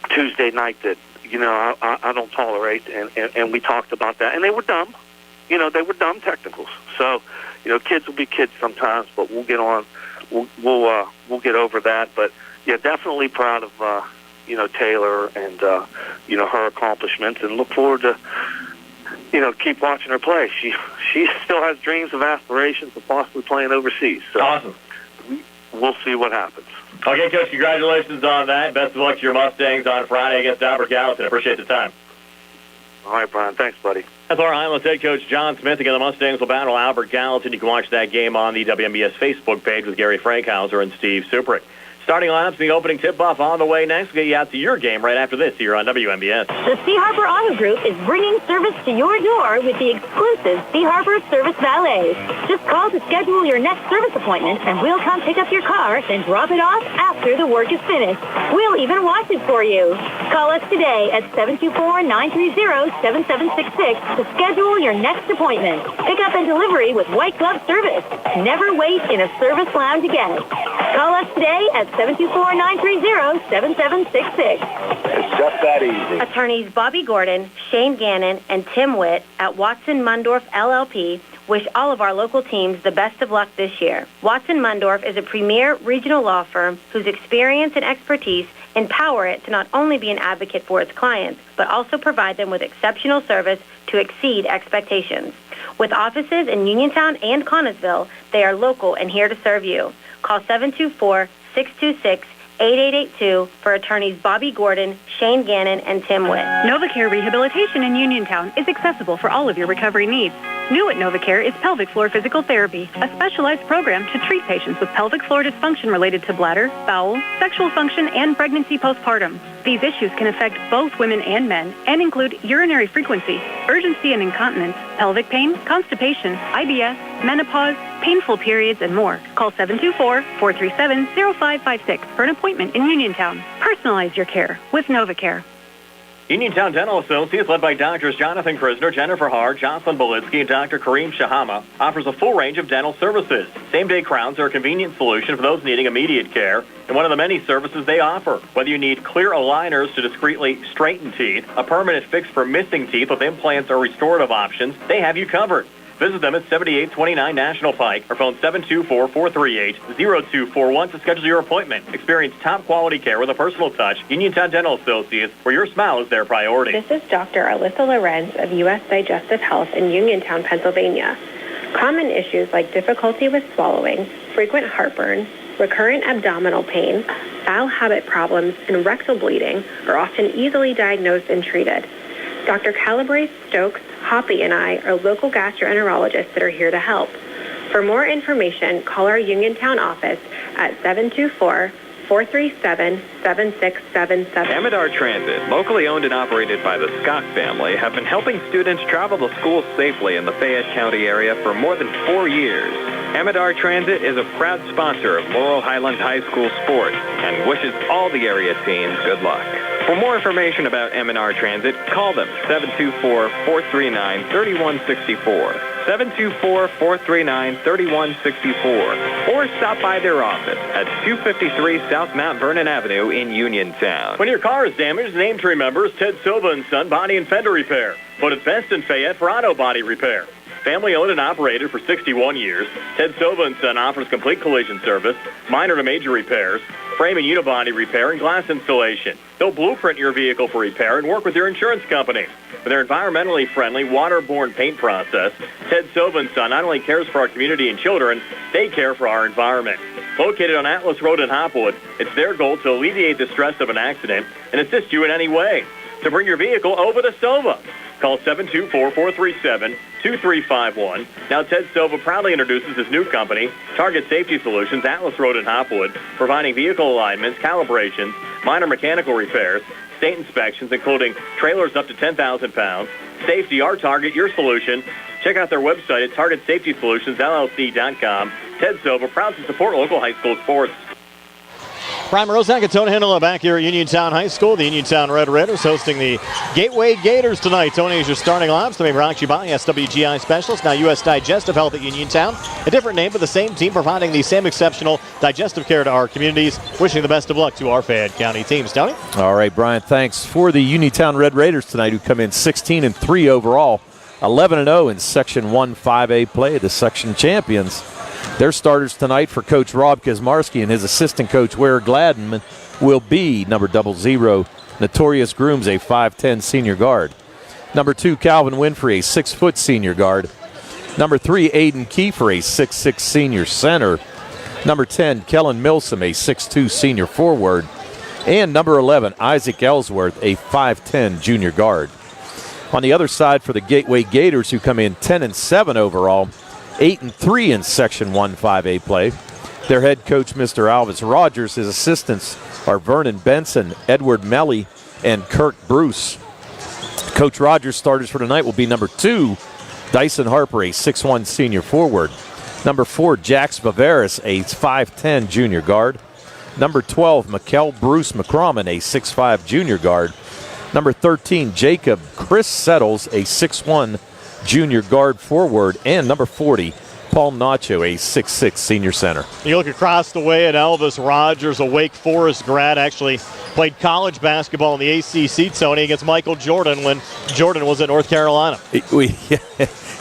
Speaker 20: Tuesday night that, I don't tolerate, and we talked about that. And they were dumb. They were dumb technicals. So, kids will be kids sometimes, but we'll get on. We'll get over that. But, yeah, definitely proud of, Taylor and, her accomplishments, and look forward to, keep watching her play. She still has dreams of aspirations of possibly playing overseas. So
Speaker 1: awesome.
Speaker 20: We'll see what happens.
Speaker 1: Okay, Coach, congratulations on that. Best of luck to your Mustangs on Friday against Albert Gallatin. Appreciate the time.
Speaker 20: All right, Brian. Thanks, buddy.
Speaker 1: That's Laurel Highlands head coach John Smith. Again, the Mustangs will battle Albert Gallatin. You can watch that game on the WMBS Facebook page with Gary Frankhauser and Steve Suprick. Starting lineups, the opening tip-off on the way next. We'll get you out to your game right after this here on WMBS.
Speaker 14: The Sea Harbor Auto Group is bringing service to your door with the exclusive Sea Harbor Service Valets. Just call to schedule your next service appointment, and we'll come pick up your car and drop it off after the work is finished. We'll even wash it for you. Call us today at 724-930-7766 to schedule your next appointment. Pick up and delivery with white glove service. Never wait in a service lounge again. Call us today at 724-930-7766.
Speaker 16: It's just that easy.
Speaker 23: Attorneys Bobby Gordon, Shane Gannon, and Tim Witt at Watson Mundorf LLP wish all of our local teams the best of luck this year. Watson Mundorf is a premier regional law firm whose experience and expertise empower it to not only be an advocate for its clients, but also provide them with exceptional service to exceed expectations. With offices in Uniontown and Connellsville, they are local and here to serve you. Call 724-626-8882 for attorneys Bobby Gordon, Shane Gannon, and Tim Witt.
Speaker 3: NovaCare Rehabilitation in Uniontown is accessible for all of your recovery needs. New at NovaCare is pelvic floor physical therapy, a specialized program to treat patients with pelvic floor dysfunction related to bladder, bowel, sexual function, and pregnancy postpartum. These issues can affect both women and men and include urinary frequency, urgency and incontinence, pelvic pain, constipation, IBS, menopause, painful periods, and more. Call 724-437-0556 for an appointment in Uniontown. Personalize your care with NovaCare.
Speaker 1: Uniontown Dental Associates, led by Doctors Jonathan Krisner, Jennifer Hart, Jocelyn Belitsky, and Dr. Kareem Shahama, offers a full range of dental services. Same-day crowns are a convenient solution for those needing immediate care, and one of the many services they offer. Whether you need clear aligners to discreetly straighten teeth, a permanent fix for missing teeth with implants or restorative options, they have you covered. Visit them at 7829 National Pike or phone 724-438-0241 to schedule your appointment. Experience top-quality care with a personal touch. Uniontown Dental Associates, where your smile is their priority.
Speaker 5: This is Dr. Alyssa Lorenz of U.S. Digestive Health in Uniontown, Pennsylvania. Common issues like difficulty with swallowing, frequent heartburn, recurrent abdominal pain, bowel habit problems, and rectal bleeding are often easily diagnosed and treated. Dr. Calabrese, Stokes, Hoppy, and I are local gastroenterologists that are here to help. For more information, call our Uniontown office at 724-437-7677.
Speaker 4: Amidar Transit, locally owned and operated by the Scott family, have been helping students travel to school safely in the Fayette County area for more than 4 years. Amidar Transit is a proud sponsor of Laurel Highlands High School sports and wishes all the area teams good luck. For more information about M&R Transit, call them 724-439-3164, 724-439-3164, or stop by their office at 253 South Mount Vernon Avenue in Uniontown.
Speaker 1: When your car is damaged, the name to remember is Ted Silva & Son Body and Fender Repair. Voted best in Fayette for auto body repair. Family owned and operated for 61 years, Ted Silva & Son offers complete collision service, minor to major repairs, frame and unibody repair, and glass installation. They'll blueprint your vehicle for repair and work with your insurance company. With their environmentally friendly, waterborne paint process, Ted Silva & Son not only cares for our community and children, they care for our environment. Located on Atlas Road in Hopwood, it's their goal to alleviate the stress of an accident and assist you in any way. So bring your vehicle over to Silva. Call 724-437-2351. Now, Ted Silva proudly introduces his new company, Target Safety Solutions, Atlas Road in Hopwood, providing vehicle alignments, calibrations, minor mechanical repairs, state inspections, including trailers up to 10,000 pounds. Safety, our target, your solution. Check out their website at TargetSafetySolutionsLLC.com. Ted Silva, proud to support local high school sports.
Speaker 2: Brian Rozak and Tony Hindle back here at Uniontown High School. The Uniontown Red Raiders hosting the Gateway Gators tonight. Tony is your starting lineup. They brought to you by SWGI Specialists, now U.S. Digestive Health at Uniontown. A different name, but the same team providing the same exceptional digestive care to our communities. Wishing the best of luck to our Fayette County teams. Tony?
Speaker 6: All right, Brian, thanks. For the Uniontown Red Raiders tonight, who come in 16-3 overall, 11-0 in Section 1-5A play, the section champions. Their starters tonight for Coach Rob Kazmarski and his assistant coach, Ware Gladden, will be number 00, Notorious Grooms, a 5'10 senior guard. Number 2, Calvin Winfrey, a 6-foot senior guard. Number 3, Aiden Kiefer, a 6'6 senior center. Number 10, Kellen Milsom, a 6'2 senior forward. And number 11, Isaac Ellsworth, a 5'10 junior guard. On the other side for the Gateway Gators, who come in 10-7 overall, 8-3 in Section 1-5A play. Their head coach, Mr. Alvis Rogers. His assistants are Vernon Benson, Edward Melly, and Kirk Bruce. Coach Rogers' starters for tonight will be number 2, Dyson Harper, a 6'1 senior forward. Number 4, Jax Bavaris, a 5'10 junior guard. Number 12, Mikkel Bruce McCroman, a 6'5 junior guard. Number 13, Jacob Chris Settles, a 6'1 junior guard forward, and number 40, Paul Nacho, a 6'6 senior center.
Speaker 2: You look across the way at Elvis Rogers, a Wake Forest grad, actually played college basketball in the ACC, Tony, against Michael Jordan when Jordan was at North Carolina.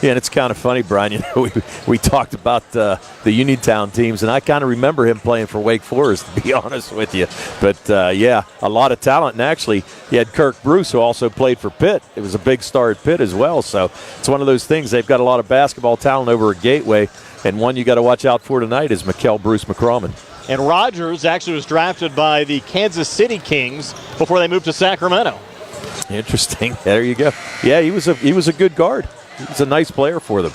Speaker 6: Yeah, and it's kind of funny, Brian. You know, we talked about the Uniontown teams, and I kind of remember him playing for Wake Forest, to be honest with you. But, yeah, a lot of talent. And actually, he had Kirk Bruce, who also played for Pitt. It was a big star at Pitt as well. So it's one of those things. They've got a lot of basketball talent over at Gateway, and one you got to watch out for tonight is Mikkel Bruce McCroman.
Speaker 2: And Rogers actually was drafted by the Kansas City Kings before they moved to Sacramento.
Speaker 6: Interesting. There you go. Yeah, he was a good guard. He's a nice player for them.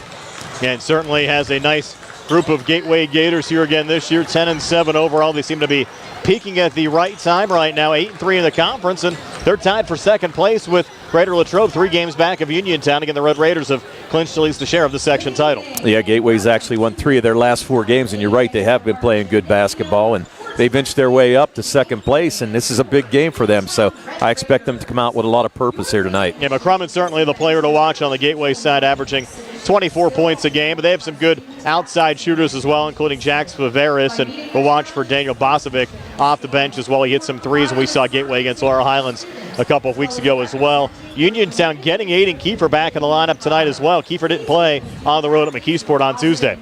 Speaker 2: And certainly has a nice group of Gateway Gators here again this year, 10-7 overall. They seem to be peaking at the right time right now, 8-3 in the conference, and they're tied for second place with Greater Latrobe, 3 games back of Uniontown. Again, the Red Raiders have clinched at least a share of the section title.
Speaker 6: Yeah, Gateway's actually won 3 of their last 4 games, and you're right, they have been playing good basketball, and they've inched their way up to second place, and this is a big game for them. So I expect them to come out with a lot of purpose here tonight.
Speaker 2: Yeah, McCrummon's certainly the player to watch on the Gateway side, averaging 24 points a game. But they have some good outside shooters as well, including Jax Viveris, and we'll watch for Daniel Bosovic off the bench as well. He hit some threes, and we saw Gateway against Laurel Highlands a couple of weeks ago as well. Uniontown getting Aiden Kiefer back in the lineup tonight as well. Kiefer didn't play on the road at McKeesport on Tuesday.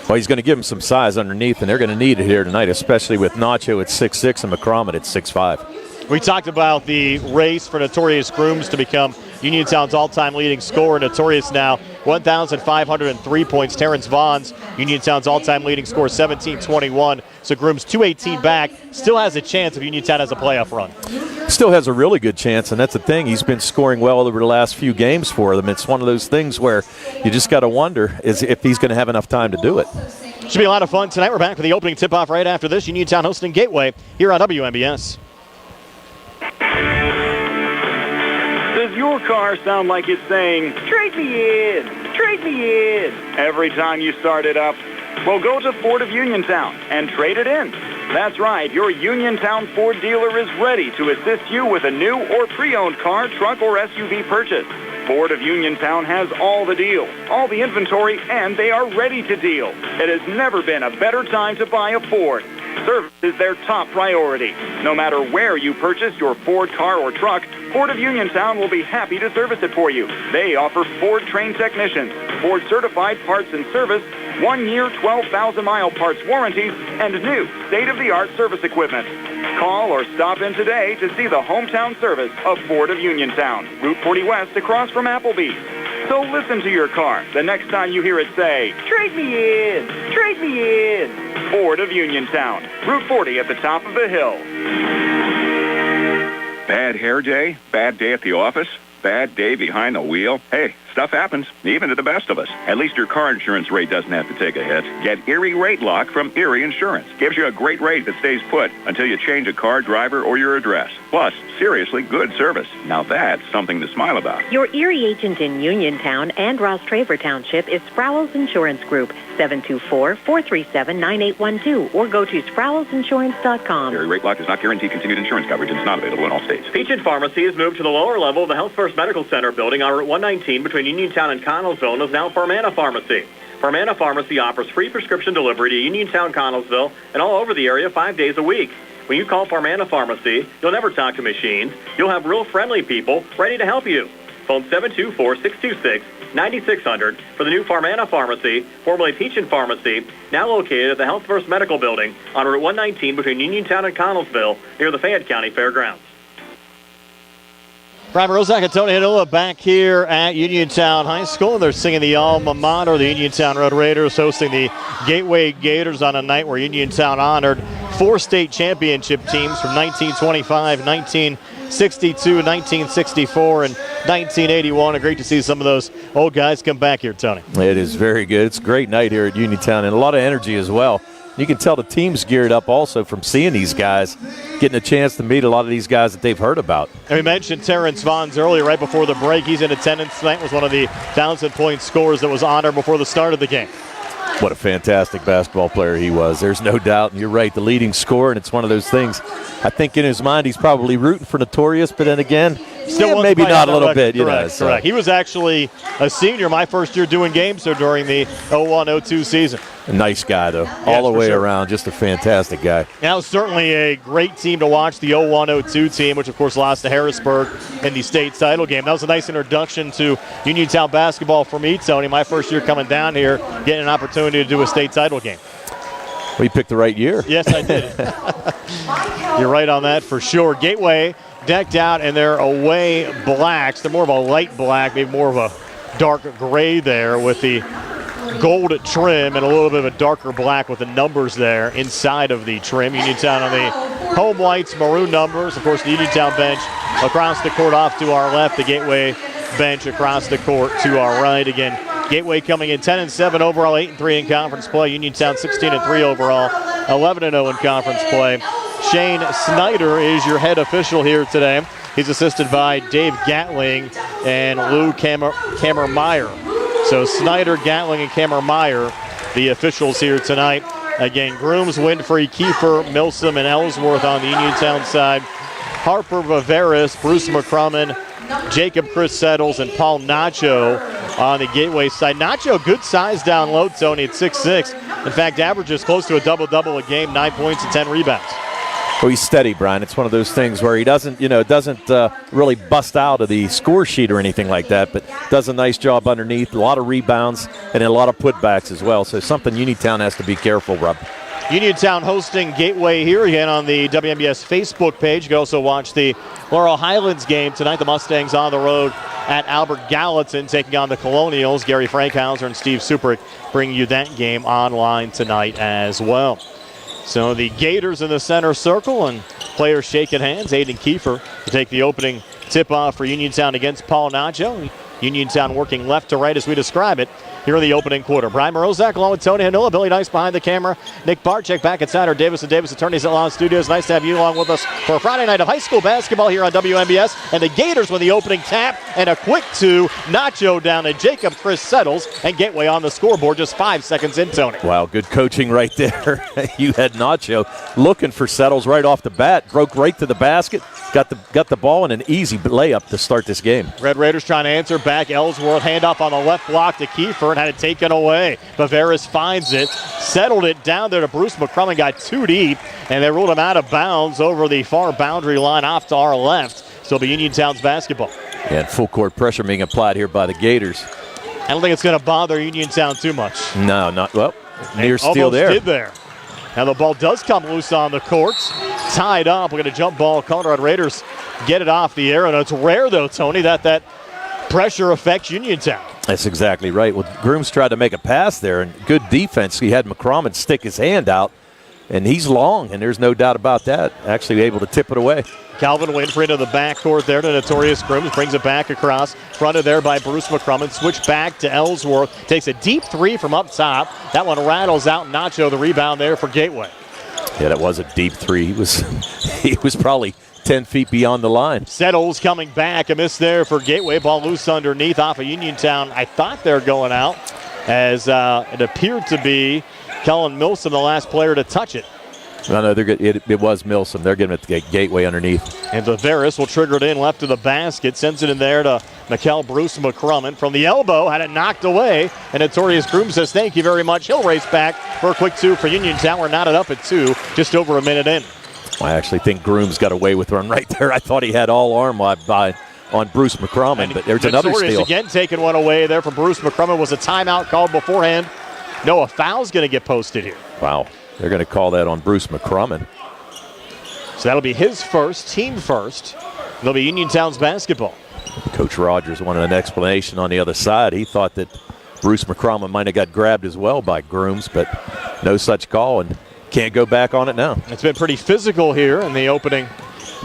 Speaker 6: Well, he's going to give him some size underneath, and they're going to need it here tonight, especially with Nacho at 6'6" and McCrommon at 6'5".
Speaker 2: We talked about the race for Notorious Grooms to become Uniontown's all-time leading scorer. Notorious now 1,503 points. Terrence Vaughn's Uniontown's all-time leading scorer, 1721. So Grooms 218 back. Still has a chance if Uniontown has a playoff run.
Speaker 6: Still has a really good chance, and that's the thing. He's been scoring well over the last few games for them. It's one of those things where you just got to wonder if he's going to have enough time to do it.
Speaker 2: Should be a lot of fun tonight. We're back for the opening tip-off right after this. Uniontown hosting Gateway here on WMBS.
Speaker 8: Does your car sound like it's saying, "Trade me in, trade me in," every time you start it up? Well, go to Ford of Uniontown and trade it in. That's right, your Uniontown Ford dealer is ready to assist you with a new or pre-owned car, truck, or SUV purchase. Ford of Uniontown has all the deals, all the inventory, and they are ready to deal. It has never been a better time to buy a Ford. Service is their top priority. No matter where you purchase your Ford car or truck, Ford of Uniontown will be happy to service it for you. They offer Ford-trained technicians, Ford-certified parts and service, 1-year, 12,000-mile parts warranties, and new state-of-the-art service equipment. Call or stop in today to see the hometown service of Ford of Uniontown, Route 40 West across from Applebee's. So listen to your car the next time you hear it say, "Trade me in, trade me in." Ford of Uniontown, Route 40 at the top of the hill.
Speaker 9: Bad hair day? Bad day at the office? Bad day behind the wheel? Hey, stuff happens, even to the best of us. At least your car insurance rate doesn't have to take a hit. Get Erie Rate Lock from Erie Insurance. Gives you a great rate that stays put until you change a car, driver, or your address. Plus, seriously good service. Now that's something to smile about.
Speaker 10: Your Erie agent in Uniontown and Ross Traver Township is Sproul's Insurance Group, 724-437-9812, or go to SproulsInsurance.com.
Speaker 9: Erie Rate Lock does not guarantee continued insurance coverage and is not available in all states.
Speaker 1: Peachin Pharmacy has moved to the lower level of the Health First Medical Center building on Route 119 between Uniontown and Connellsville, and is now Farmana Pharmacy. Farmana Pharmacy offers free prescription delivery to Uniontown, Connellsville, and all over the area 5 days a week. When you call Farmana Pharmacy, you'll never talk to machines. You'll have real friendly people ready to help you. Phone 724-626-9600 for the new Farmana Pharmacy, formerly Peachin Pharmacy, now located at the Health First Medical Building on Route 119 between Uniontown and Connellsville near the Fayette County Fairgrounds.
Speaker 2: Brian Rozak and Tony Hinola back here at Uniontown High School. They're singing the alma mater, the Uniontown Red Raiders, hosting the Gateway Gators on a night where Uniontown honored 4 state championship teams from 1925, 1962, 1964, and 1981. Great to see some of those old guys come back here, Tony.
Speaker 6: It is very good. It's a great night here at Uniontown, and a lot of energy as well. You can tell the team's geared up also from seeing these guys, getting a chance to meet a lot of these guys that they've heard about.
Speaker 2: And we mentioned Terrence Vaughn's earlier, right before the break. He's in attendance tonight, was one of the 1,000-point scorers that was honored before the start of the game.
Speaker 6: What a fantastic basketball player he was. There's no doubt. And you're right, the leading scorer, and it's one of those things. I think in his mind he's probably rooting for Notorious, but then again, maybe not a little bit.
Speaker 2: Correct. He was actually a senior my first year doing games there during the 01-02 season.
Speaker 6: A nice guy, though, all the way around. Just a fantastic guy.
Speaker 2: That was certainly a great team to watch, the 01-02 team, which, of course, lost to Harrisburg in the state title game. That was a nice introduction to Uniontown basketball for me, Tony. My first year coming down here, getting an opportunity to do a state title game.
Speaker 6: Well, you picked the right year.
Speaker 2: Yes, I did. You're right on that for sure. Gateway decked out in their away blacks. They're more of a light black, maybe more of a dark gray there with the gold trim and a little bit of a darker black with the numbers there inside of the trim. Uniontown on the home whites, maroon numbers. Of course, the Uniontown bench across the court off to our left. The Gateway bench across the court to our right. Again, Gateway coming in 10-7 overall, 8-3 in conference play. Uniontown 16-3 overall, 11-0 in conference play. Shane Snyder is your head official here today. He's assisted by Dave Gatling and Lou Kammermeyer. So Snyder, Gatling, and Kammermeyer, the officials here tonight Again, Grooms, Winfrey, Kiefer, Milsom, and Ellsworth on the Uniontown side. Harper, Viveris, Bruce McCrummon, Jacob Chris Settles, and Paul Nacho on the Gateway side. Nacho, good size down low, Tony, at 6'6". In fact, averages close to a double-double a game, 9 points and 10 rebounds.
Speaker 6: Well, he's steady, Brian. It's one of those things where he doesn't really bust out of the score sheet or anything like that, but does a nice job underneath, a lot of rebounds, and a lot of putbacks as well. So something Uniontown has to be careful, Rob. Uniontown
Speaker 2: hosting Gateway here again on the WMBS Facebook page. You can also watch the Laurel Highlands game tonight. The Mustangs on the road at Albert Gallatin taking on the Colonials. Gary Frankhauser and Steve Suprick bringing you that game online tonight as well. So the Gators in the center circle and players shaking hands. Aiden Kiefer to take the opening tip-off for Uniontown against Paul Nacho. Uniontown working left to right as we describe it here in the opening quarter. Brian Morozak along with Tony Hanula, Billy Nice behind the camera, Nick Barczyk back inside our Davis & Davis Attorneys at Law Studios. Nice to have you along with us for a Friday night of high school basketball here on WMBS. And the Gators with the opening tap and a quick two. Nacho down to Jacob Chris Settles, and Gateway on the scoreboard just 5 seconds in, Tony.
Speaker 6: Wow, good coaching right there. You had Nacho looking for Settles right off the bat, broke right to the basket, got the ball in an easy layup to start this game.
Speaker 2: Red Raiders trying to answer back. Ellsworth handoff on the left block to Kiefer and had it taken away. Viveris finds it, settled it down there to Bruce McCrummon, got too deep, and they ruled him out of bounds over the far boundary line off to our left. So it'll be Uniontown's basketball.
Speaker 6: And full court pressure being applied here by the Gators.
Speaker 2: I don't think it's going to bother Uniontown too much.
Speaker 6: No, not well. Near steal
Speaker 2: almost
Speaker 6: there.
Speaker 2: Did there. Now the ball does come loose on the court. Tied up. We're going to jump ball. Colorado Raiders get it off the air. And it's rare, though, Tony, that pressure affects Uniontown.
Speaker 6: That's exactly right. Well, Grooms tried to make a pass there, and good defense. He had McCrommon stick his hand out, and he's long, and there's no doubt about that. Actually able to tip it away.
Speaker 2: Calvin Winfrey into the backcourt there to Notorious Grooms. Brings it back across. Fronted there by Bruce McCrummon. Switch back to Ellsworth. Takes a deep three from up top. That one rattles out. Nacho the rebound there for Gateway.
Speaker 6: Yeah, that was a deep three. He was probably 10 feet beyond the line.
Speaker 2: Settles coming back. A miss there for Gateway. Ball loose underneath off of Uniontown. I thought they're going out as it appeared to be Kellen Milsom, the last player to touch it.
Speaker 6: No, it was Milsom. They're giving it to Gateway underneath.
Speaker 2: And Viveris will trigger it in left of the basket. Sends it in there to Mikel Bruce McCrummon. From the elbow, had it knocked away. And Notorious Groom says, thank you very much. He'll race back for a quick two for Uniontown. We're knotted up at 2, just over a minute in.
Speaker 6: I actually think Grooms got away with one right there. I thought he had all arm on Bruce McCrummon, but there's another steal.
Speaker 2: Again taking one away there from Bruce McCrummon. Was a timeout called beforehand. No, a foul's going to get posted here.
Speaker 6: Wow. They're going to call that on Bruce McCrummon.
Speaker 2: So that'll be his first, team first. It'll be Uniontown's basketball.
Speaker 6: Coach Rogers wanted an explanation on the other side. He thought that Bruce McCrummon might have got grabbed as well by Grooms, but no such call, and can't go back on it now.
Speaker 2: It's been pretty physical here in the opening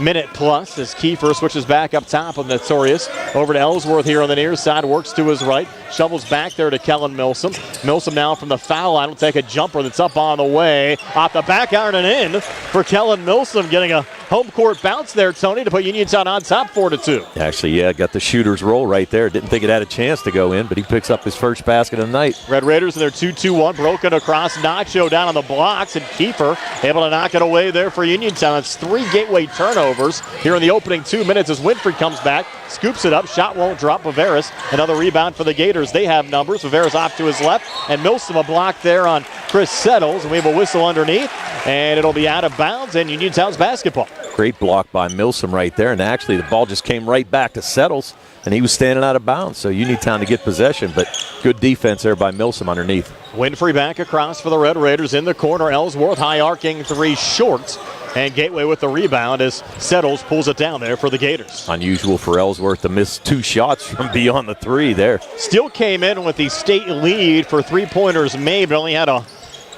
Speaker 2: minute plus as Kiefer switches back up top of Notorious. Over to Ellsworth here on the near side. Works to his right. Shovels back there to Kellen Milsom. Milsom now from the foul line will take a jumper that's up on the way. Off the back iron and in for Kellen Milsom. Getting a home court bounce there, Tony, to put Uniontown on top 4-2.
Speaker 6: Actually, yeah, got the shooter's roll right there. Didn't think it had a chance to go in, but he picks up his first basket of the night.
Speaker 2: Red Raiders in their 2-2-1. Broken across. Nacho down on the blocks, and Kiefer able to knock it away there for Uniontown. It's 3 Gateway turnovers here in the opening 2 minutes as Winfrey comes back, scoops it up, shot won't drop. Viveris, another rebound for the Gators. They have numbers. Viveris off to his left, and Milsom a block there on Chris Settles. And we have a whistle underneath, and it'll be out of bounds, and Uniontown's basketball.
Speaker 6: Great block by Milsom right there, and actually the ball just came right back to Settles, and he was standing out of bounds. So Uniontown to get possession, but good defense there by Milsom underneath.
Speaker 2: Winfrey back across for the Red Raiders in the corner. Ellsworth high arcing three short. And Gateway with the rebound as Settles pulls it down there for the Gators.
Speaker 6: Unusual for Ellsworth to miss 2 shots from beyond the 3 there.
Speaker 2: Still came in with the state lead for three-pointers made, but only had a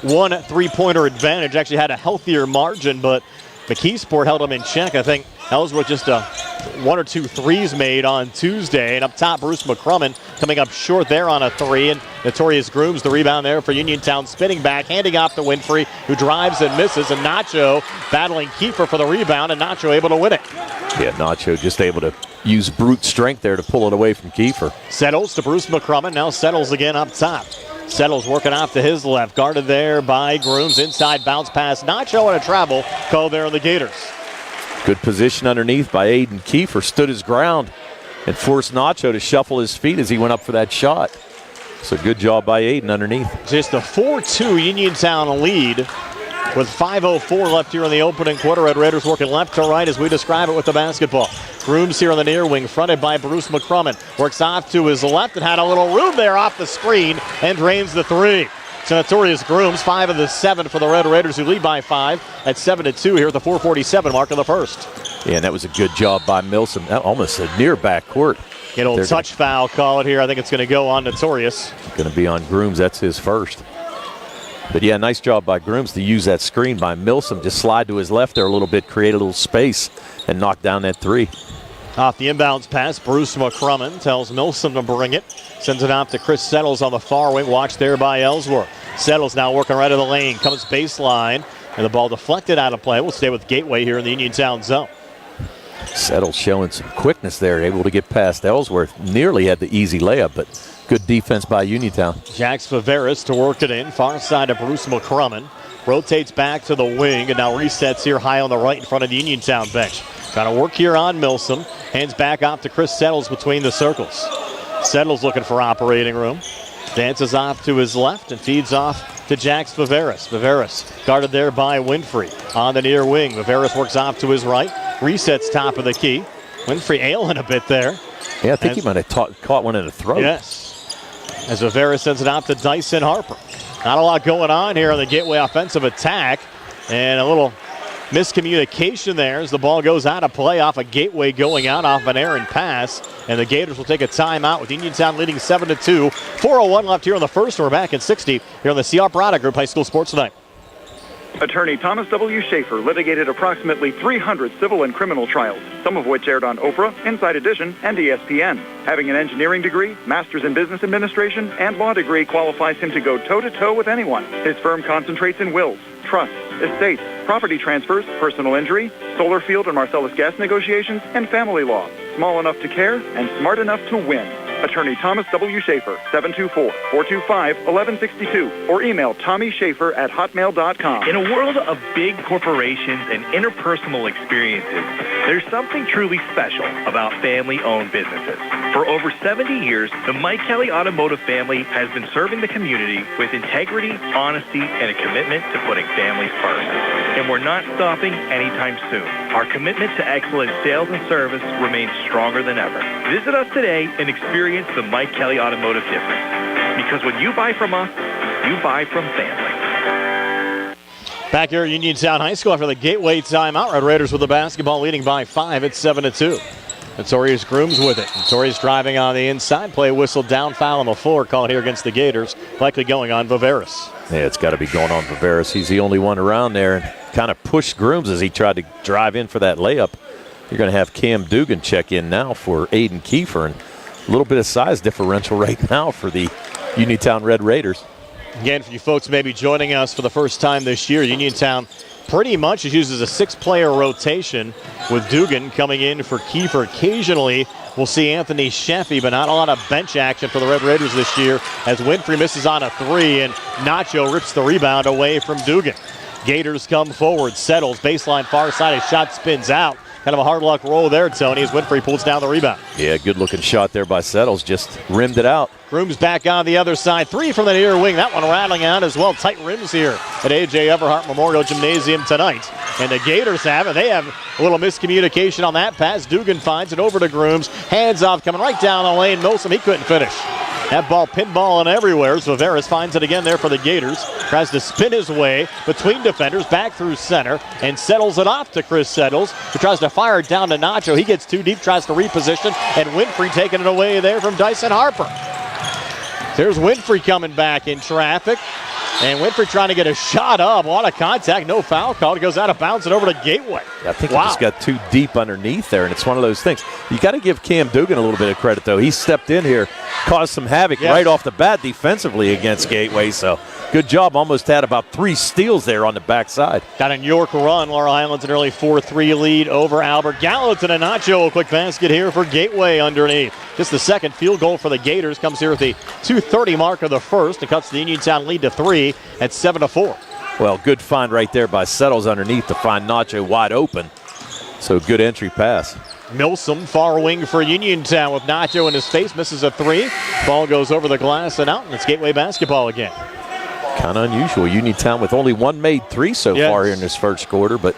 Speaker 2: 1 3-pointer advantage. Actually had a healthier margin, but McKeesport held him in check. I think Ellsworth just 1 or 2 threes made on Tuesday. And up top, Bruce McCrummon coming up short there on a 3. And Notorious Grooms, the rebound there for Uniontown, spinning back, handing off to Winfrey, who drives and misses. And Nacho battling Kiefer for the rebound, and Nacho able to win it.
Speaker 6: Yeah, Nacho just able to use brute strength there to pull it away from Kiefer.
Speaker 2: Settles to Bruce McCrummon. Now Settles again up top. Settles working off to his left. Guarded there by Grooms. Inside bounce pass. Nacho and a travel called there on the Gators.
Speaker 6: Good position underneath by Aiden Kiefer. Stood his ground and forced Nacho to shuffle his feet as he went up for that shot. So good job by Aiden underneath.
Speaker 2: Just a 4-2 Uniontown lead with 5:04 left here in the opening quarter. Red Raiders working left to right as we describe it with the basketball. Grooms here on the near wing, fronted by Bruce McCrummon. Works off to his left and had a little room there off the screen and drains the three. So notorious Grooms, 5 of the 7 for the Red Raiders, who lead by 5 at 7-2 here at the 4:47 mark of the first.
Speaker 6: Yeah, and that was a good job by Milsom. That almost a near backcourt.
Speaker 2: Get old touch foul call it here. I think it's going to go on Notorious.
Speaker 6: Going to be on Grooms. That's his first. But yeah, nice job by Grooms to use that screen by Milsom. Just slide to his left there a little bit, create a little space, and knock down that three.
Speaker 2: Off the inbounds pass, Bruce McCrummon tells Milsom to bring it. Sends it off to Chris Settles on the far wing. Watch there by Ellsworth. Settles now working right of the lane. Comes baseline, and the ball deflected out of play. We'll stay with Gateway here in the Uniontown zone.
Speaker 6: Settles showing some quickness there, able to get past Ellsworth. Nearly had the easy layup, but good defense by Uniontown.
Speaker 2: Jax Viveris to work it in. Far side of Bruce McCrummon. Rotates back to the wing and now resets here high on the right in front of the Uniontown bench. Trying to work here on Milsom. Hands back off to Chris Settles between the circles. Settles looking for operating room. Dances off to his left and feeds off to Jax Viveris. Viveris guarded there by Winfrey on the near wing. Viveris works off to his right. Resets top of the key. Winfrey ailing a bit there.
Speaker 6: Yeah, I think he might have caught one in the throat.
Speaker 2: Yes. As Viveris sends it out to Dyson Harper. Not a lot going on here on the Gateway offensive attack. And a little miscommunication there as the ball goes out of play off a Gateway going out off an errant pass. And the Gators will take a timeout with Uniontown leading 7-2. 4:01 left here in the first. We're back at 60 here on the CR Product Group High School Sports Tonight.
Speaker 8: Attorney Thomas W. Schaefer litigated approximately 300 civil and criminal trials, some of which aired on Oprah, Inside Edition, and ESPN. Having an engineering degree, master's in business administration, and law degree qualifies him to go toe-to-toe with anyone. His firm concentrates in wills, trusts, estates, property transfers, personal injury, solar field and Marcellus gas negotiations, and family law. Small enough to care and smart enough to win. Attorney Thomas W. Schaefer, 724-425-1162, or email TommySchaefer@hotmail.com.
Speaker 11: In a world of big corporations and interpersonal experiences, there's something truly special about family-owned businesses. For over 70 years, the Mike Kelly Automotive family has been serving the community with integrity, honesty, and a commitment to putting families first. And we're not stopping anytime soon. Our commitment to excellent sales and service remains stronger than ever. Visit us today and experience the Mike Kelly Automotive difference. Because when you buy from us, you buy from family.
Speaker 2: Back here at Uniontown High School after the Gateway timeout. Red Raiders with the basketball leading by 5 at 7-2. Notorious Grooms with it. Notorious driving on the inside. Play whistle down, foul on the floor called here against the Gators. Likely going on Viveris.
Speaker 6: Yeah, it's got to be going on Viveris. He's the only one around there and kind of pushed Grooms as he tried to drive in for that layup. You're going to have Cam Dugan check in now for Aiden Kiefer. And a little bit of size differential right now for the Uniontown Red Raiders.
Speaker 2: Again, for you folks maybe joining us for the first time this year, Uniontown pretty much uses a 6-player rotation with Dugan coming in for Kiefer. Occasionally, we'll see Anthony Sheffy, but not a lot of bench action for the Red Raiders this year as Winfrey misses on a 3 and Nacho rips the rebound away from Dugan. Gators come forward, Settles, baseline far side, his shot spins out. Kind of a hard luck roll there, Tony, as Winfrey pulls down the rebound.
Speaker 6: Yeah, good looking shot there by Settles, just rimmed it out.
Speaker 2: Grooms back on the other side. 3 from the near wing. That one rattling out as well. Tight rims here at A.J. Everhart Memorial Gymnasium tonight. And the Gators have it. They have a little miscommunication on that pass. Dugan finds it over to Grooms. Hands off, coming right down the lane. Milsom, he couldn't finish. That ball pinballing everywhere. Viveris finds it again there for the Gators. Tries to spin his way between defenders, back through center, and settles it off to Chris Settles, who tries to fire it down to Nacho. He gets too deep, tries to reposition, and Winfrey taking it away there from Dyson Harper. There's Winfrey coming back in traffic. And Winfrey trying to get a shot up. A lot of contact, no foul call. It goes out of bounds and over to Gateway.
Speaker 6: I think he just got too deep underneath there, and it's one of those things. You got to give Cam Dugan a little bit of credit, though. He stepped in here, caused some havoc right off the bat defensively against Gateway, so good job. Almost had about 3 steals there on the backside.
Speaker 2: Got a New York run. Laurel Highlands an early 4-3 lead over Albert. Gallatin and Nacho, a quick basket here for Gateway underneath. Just the second field goal for the Gators comes here at the 2:30 mark of the first. It cuts the Uniontown lead to 3 at 7-4.
Speaker 6: Well, good find right there by Settles underneath to find Nacho wide open. So good entry pass.
Speaker 2: Milsom, far wing for Uniontown with Nacho in his face. Misses a 3. Ball goes over the glass and out, and it's Gateway basketball again.
Speaker 6: Kind of unusual. Uniontown with only 1 made 3 so far here in this first quarter, but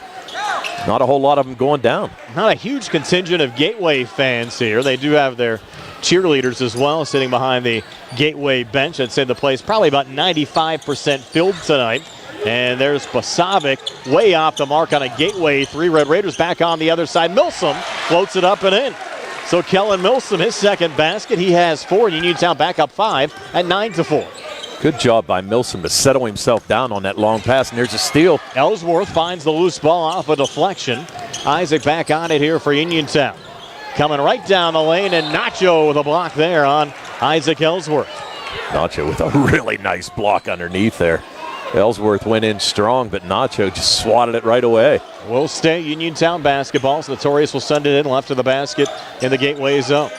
Speaker 6: not a whole lot of them going down.
Speaker 2: Not a huge contingent of Gateway fans here. They do have their cheerleaders as well sitting behind the Gateway bench. I'd say the place probably about 95% filled tonight. And there's Basavic way off the mark on a Gateway 3. Red Raiders back on the other side. Milsom floats it up and in. So Kellen Milsom, his second basket. He has 4. Uniontown back up 5 at 9-4.
Speaker 6: Good job by Milsom to settle himself down on that long pass, and there's a steal.
Speaker 2: Ellsworth finds the loose ball off a deflection. Isaac back on it here for Uniontown. Coming right down the lane, and Nacho with a block there on Isaac Ellsworth.
Speaker 6: Nacho with a really nice block underneath there. Ellsworth went in strong, but Nacho just swatted it right away.
Speaker 2: Will stay Uniontown basketball. So Notorious will send it in left of the basket in the Gateway zone.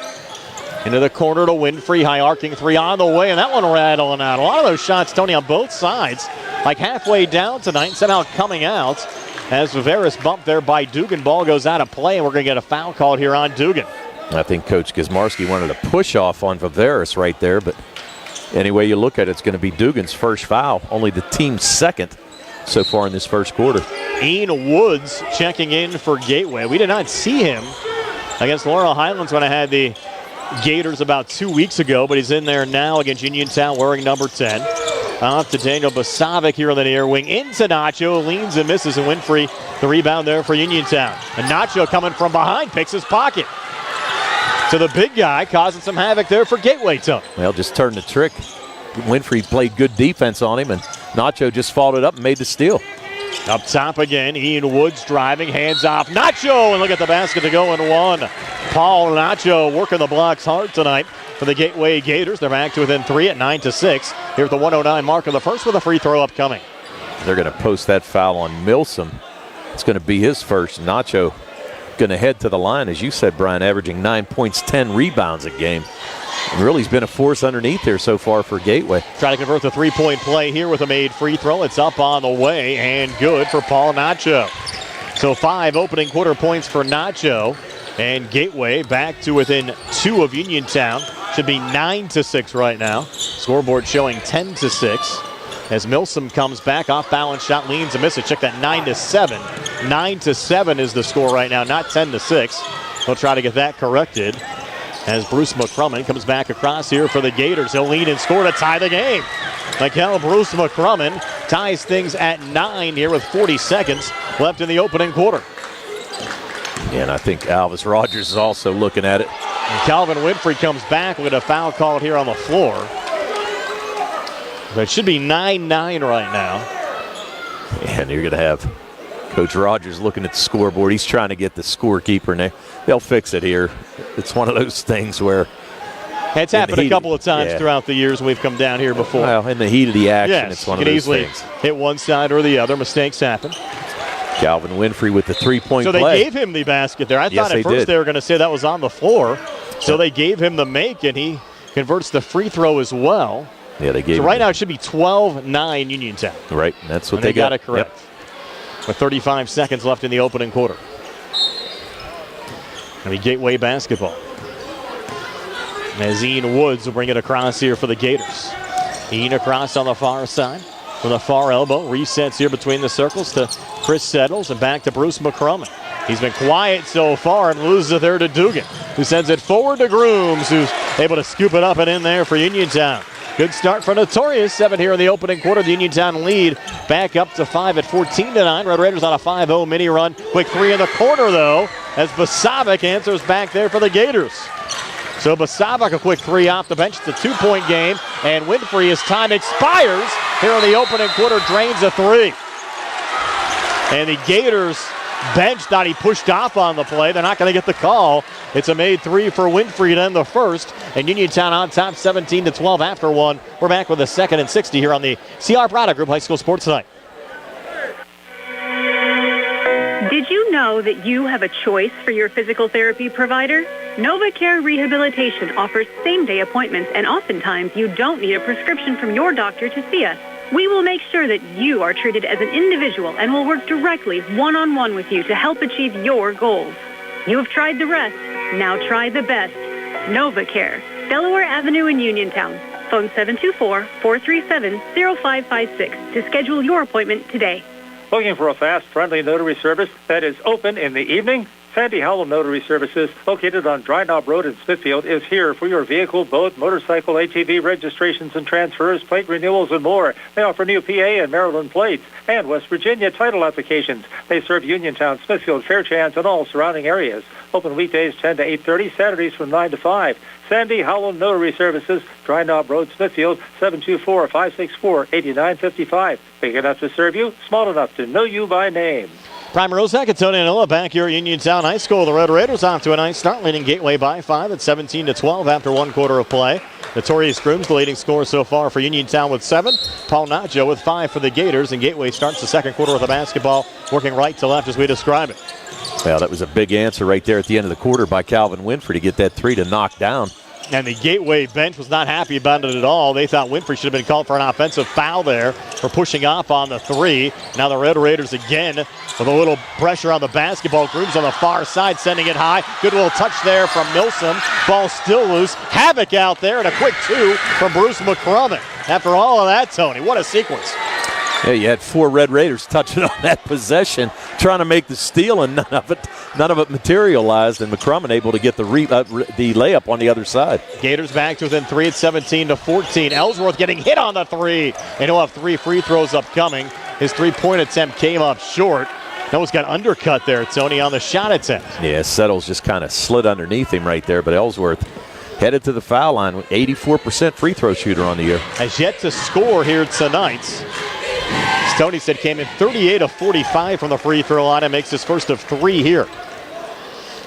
Speaker 2: Into the corner to Winfrey, high arcing 3 on the way, and that one rattling out. A lot of those shots, Tony, on both sides, like halfway down tonight, somehow coming out as Viveris bumped there by Dugan. Ball goes out of play, and we're going to get a foul called here on Dugan.
Speaker 6: I think Coach Gizmarski wanted to push off on Viveris right there, but any way you look at it, it's going to be Dugan's first foul, only the team's second so far in this first quarter.
Speaker 2: Ian Woods checking in for Gateway. We did not see him against Laurel Highlands when I had the Gators about 2 weeks ago, but he's in there now against Uniontown wearing number 10. Off to Daniel Basavic here on the near wing. Into Nacho, leans and misses, and Winfrey the rebound there for Uniontown. And Nacho coming from behind, picks his pocket. So the big guy causing some havoc there for Gateway, Tony.
Speaker 6: Well, just turned the trick. Winfrey played good defense on him, and Nacho just followed it up and made the steal.
Speaker 2: Up top again, Ian Woods driving, hands off. Nacho, and look at the basket to go and one. Paul Nacho working the blocks hard tonight for the Gateway Gators. They're back to within 3 at 9-6. Here at the 109 mark of the first with a free throw upcoming.
Speaker 6: They're going to post that foul on Milsom. It's going to be his first. Nacho going to head to the line, as you said, Brian, averaging 9 points, 10 rebounds a game. And really, he's been a force underneath there so far for Gateway.
Speaker 2: Try to convert the three-point play here with a made free throw. It's up on the way and good for Paul Nacho. So 5 opening quarter points for Nacho. And Gateway back to within 2 of Uniontown. Should be 9-6 right now. Scoreboard showing 10-6. As Milsom comes back, off balance shot, leans and misses. Check that 9-7. 9-7 is the score right now, not 10-6. They'll try to get that corrected. As Bruce McCrummon comes back across here for the Gators. He'll lead and score to tie the game. Mikel Bruce McCrummon ties things at 9 here with 40 seconds left in the opening quarter.
Speaker 6: And I think Alvis Rogers is also looking at it.
Speaker 2: And Calvin Winfrey comes back with a foul called here on the floor. But it should be 9-9 right now.
Speaker 6: And you're going to have Coach Rogers looking at the scoreboard. He's trying to get the scorekeeper, and they'll fix it here. It's one of those things where
Speaker 2: it's happened a couple of times throughout the years we've come down here before.
Speaker 6: Well, in the heat of the action, it's one of those things.
Speaker 2: You can easily hit one side or the other. Mistakes happen.
Speaker 6: Calvin Winfrey with the three-point
Speaker 2: play. So
Speaker 6: play.
Speaker 2: they gave him the basket there. I thought at first they were going to say that was on the floor. So they gave him the make, and he converts the free throw as well.
Speaker 6: Yeah, they gave
Speaker 2: so right now it should be 12-9 Uniontown.
Speaker 6: Right, that's what
Speaker 2: they
Speaker 6: got
Speaker 2: it correct. Yep. With 35 seconds left in the opening quarter. Going to be Gateway basketball. As Ian Woods will bring it across here for the Gators. Ian across on the far side. From the far elbow, resets here between the circles to Chris Settles and back to Bruce McCrummon. He's been quiet so far and loses it there to Dugan, who sends it forward to Grooms, who's able to scoop it up and in there for Uniontown. Good start for Notorious. 7 here in the opening quarter. The Uniontown lead back up to 5 at 14-9. Red Raiders on a 5-0 mini run. Quick 3 in the corner, though, as Basavic answers back there for the Gators. So Basavak, a quick three off the bench. It's a 2-point game, and Winfrey, as time expires here in the opening quarter, drains a three. And the Gators bench thought he pushed off on the play. They're not going to get the call. It's a made three for Winfrey to end the first, and Uniontown on top 17-12 after one. We're back with a 2nd and 60 here on the CR Product Group High School Sports Tonight.
Speaker 3: Did you know that you have a choice for your physical therapy provider? NovaCare Rehabilitation offers same-day appointments, and oftentimes you don't need a prescription from your doctor to see us. We will make sure that you are treated as an individual and will work directly one-on-one with you to help achieve your goals. You have tried the rest. Now try the best. NovaCare, Delaware Avenue in Uniontown. Phone 724-437-0556 to schedule your appointment today.
Speaker 18: Looking for a fast, friendly notary service that is open in the evening? Sandy Howell Notary Services, located on Dry Knob Road in Smithfield, is here for your vehicle, boat, motorcycle, ATV registrations and transfers, plate renewals, and more. They offer new PA and Maryland plates and West Virginia title applications. They serve Uniontown, Smithfield, Fairchance, and all surrounding areas. Open weekdays 10 to 8:30, Saturdays from 9 to 5. Sandy Howell Notary Services, Dry Knob Road, Smithfield, 724-564-8955. Big enough to serve you, small enough to know you by name.
Speaker 2: Prime Rosak and Tony Anilla back here at Uniontown High School. The Red Raiders off to a nice start, leading Gateway by 5 at 17-12 after one quarter of play. Notorious Grooms, the leading scorer so far for Uniontown with 7. Paul Nacho with 5 for the Gators, and Gateway starts the second quarter with the basketball working right to left as we describe it.
Speaker 6: Well, that was a big answer right there at the end of the quarter by Calvin Winfrey to get that three to knock down.
Speaker 2: And the Gateway bench was not happy about it at all. They thought Winfrey should have been called for an offensive foul there for pushing off on the three. Now the Red Raiders again with a little pressure on the basketball. Grooms on the far side sending it high. Good little touch there from Milsom. Ball still loose. Havoc out there and a quick two from Bruce McCrummett. After all of that, Tony, what a sequence.
Speaker 6: Yeah, you had 4 Red Raiders touching on that possession, trying to make the steal, and none of it materialized. And McCrummett able to get the layup on the other side.
Speaker 2: Gators back to within 3 at 17-14. Ellsworth getting hit on the three, and he'll have 3 free throws upcoming. His 3-point attempt came up short. Almost got undercut there, Tony, on the shot attempt.
Speaker 6: Yeah, Settles just kind of slid underneath him right there, but Ellsworth headed to the foul line with 84% free throw shooter on the year.
Speaker 2: Has yet to score here tonight. Tony said came in 38 of 45 from the free throw line and makes his first of 3 here.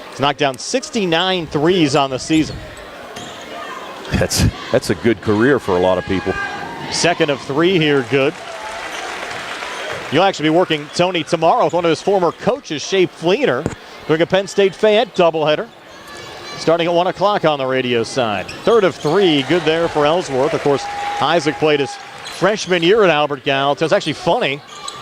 Speaker 2: He's knocked down 69 threes on the season.
Speaker 6: That's a good career for a lot of people.
Speaker 2: Second of 3 here, good. You'll actually be working Tony tomorrow with one of his former coaches, Shea Fleener, doing a Penn State Fayette doubleheader. Starting at 1 o'clock on the radio side. Third of 3, good there for Ellsworth. Of course, Isaac played his freshman year at Albert Gallatin. It's actually funny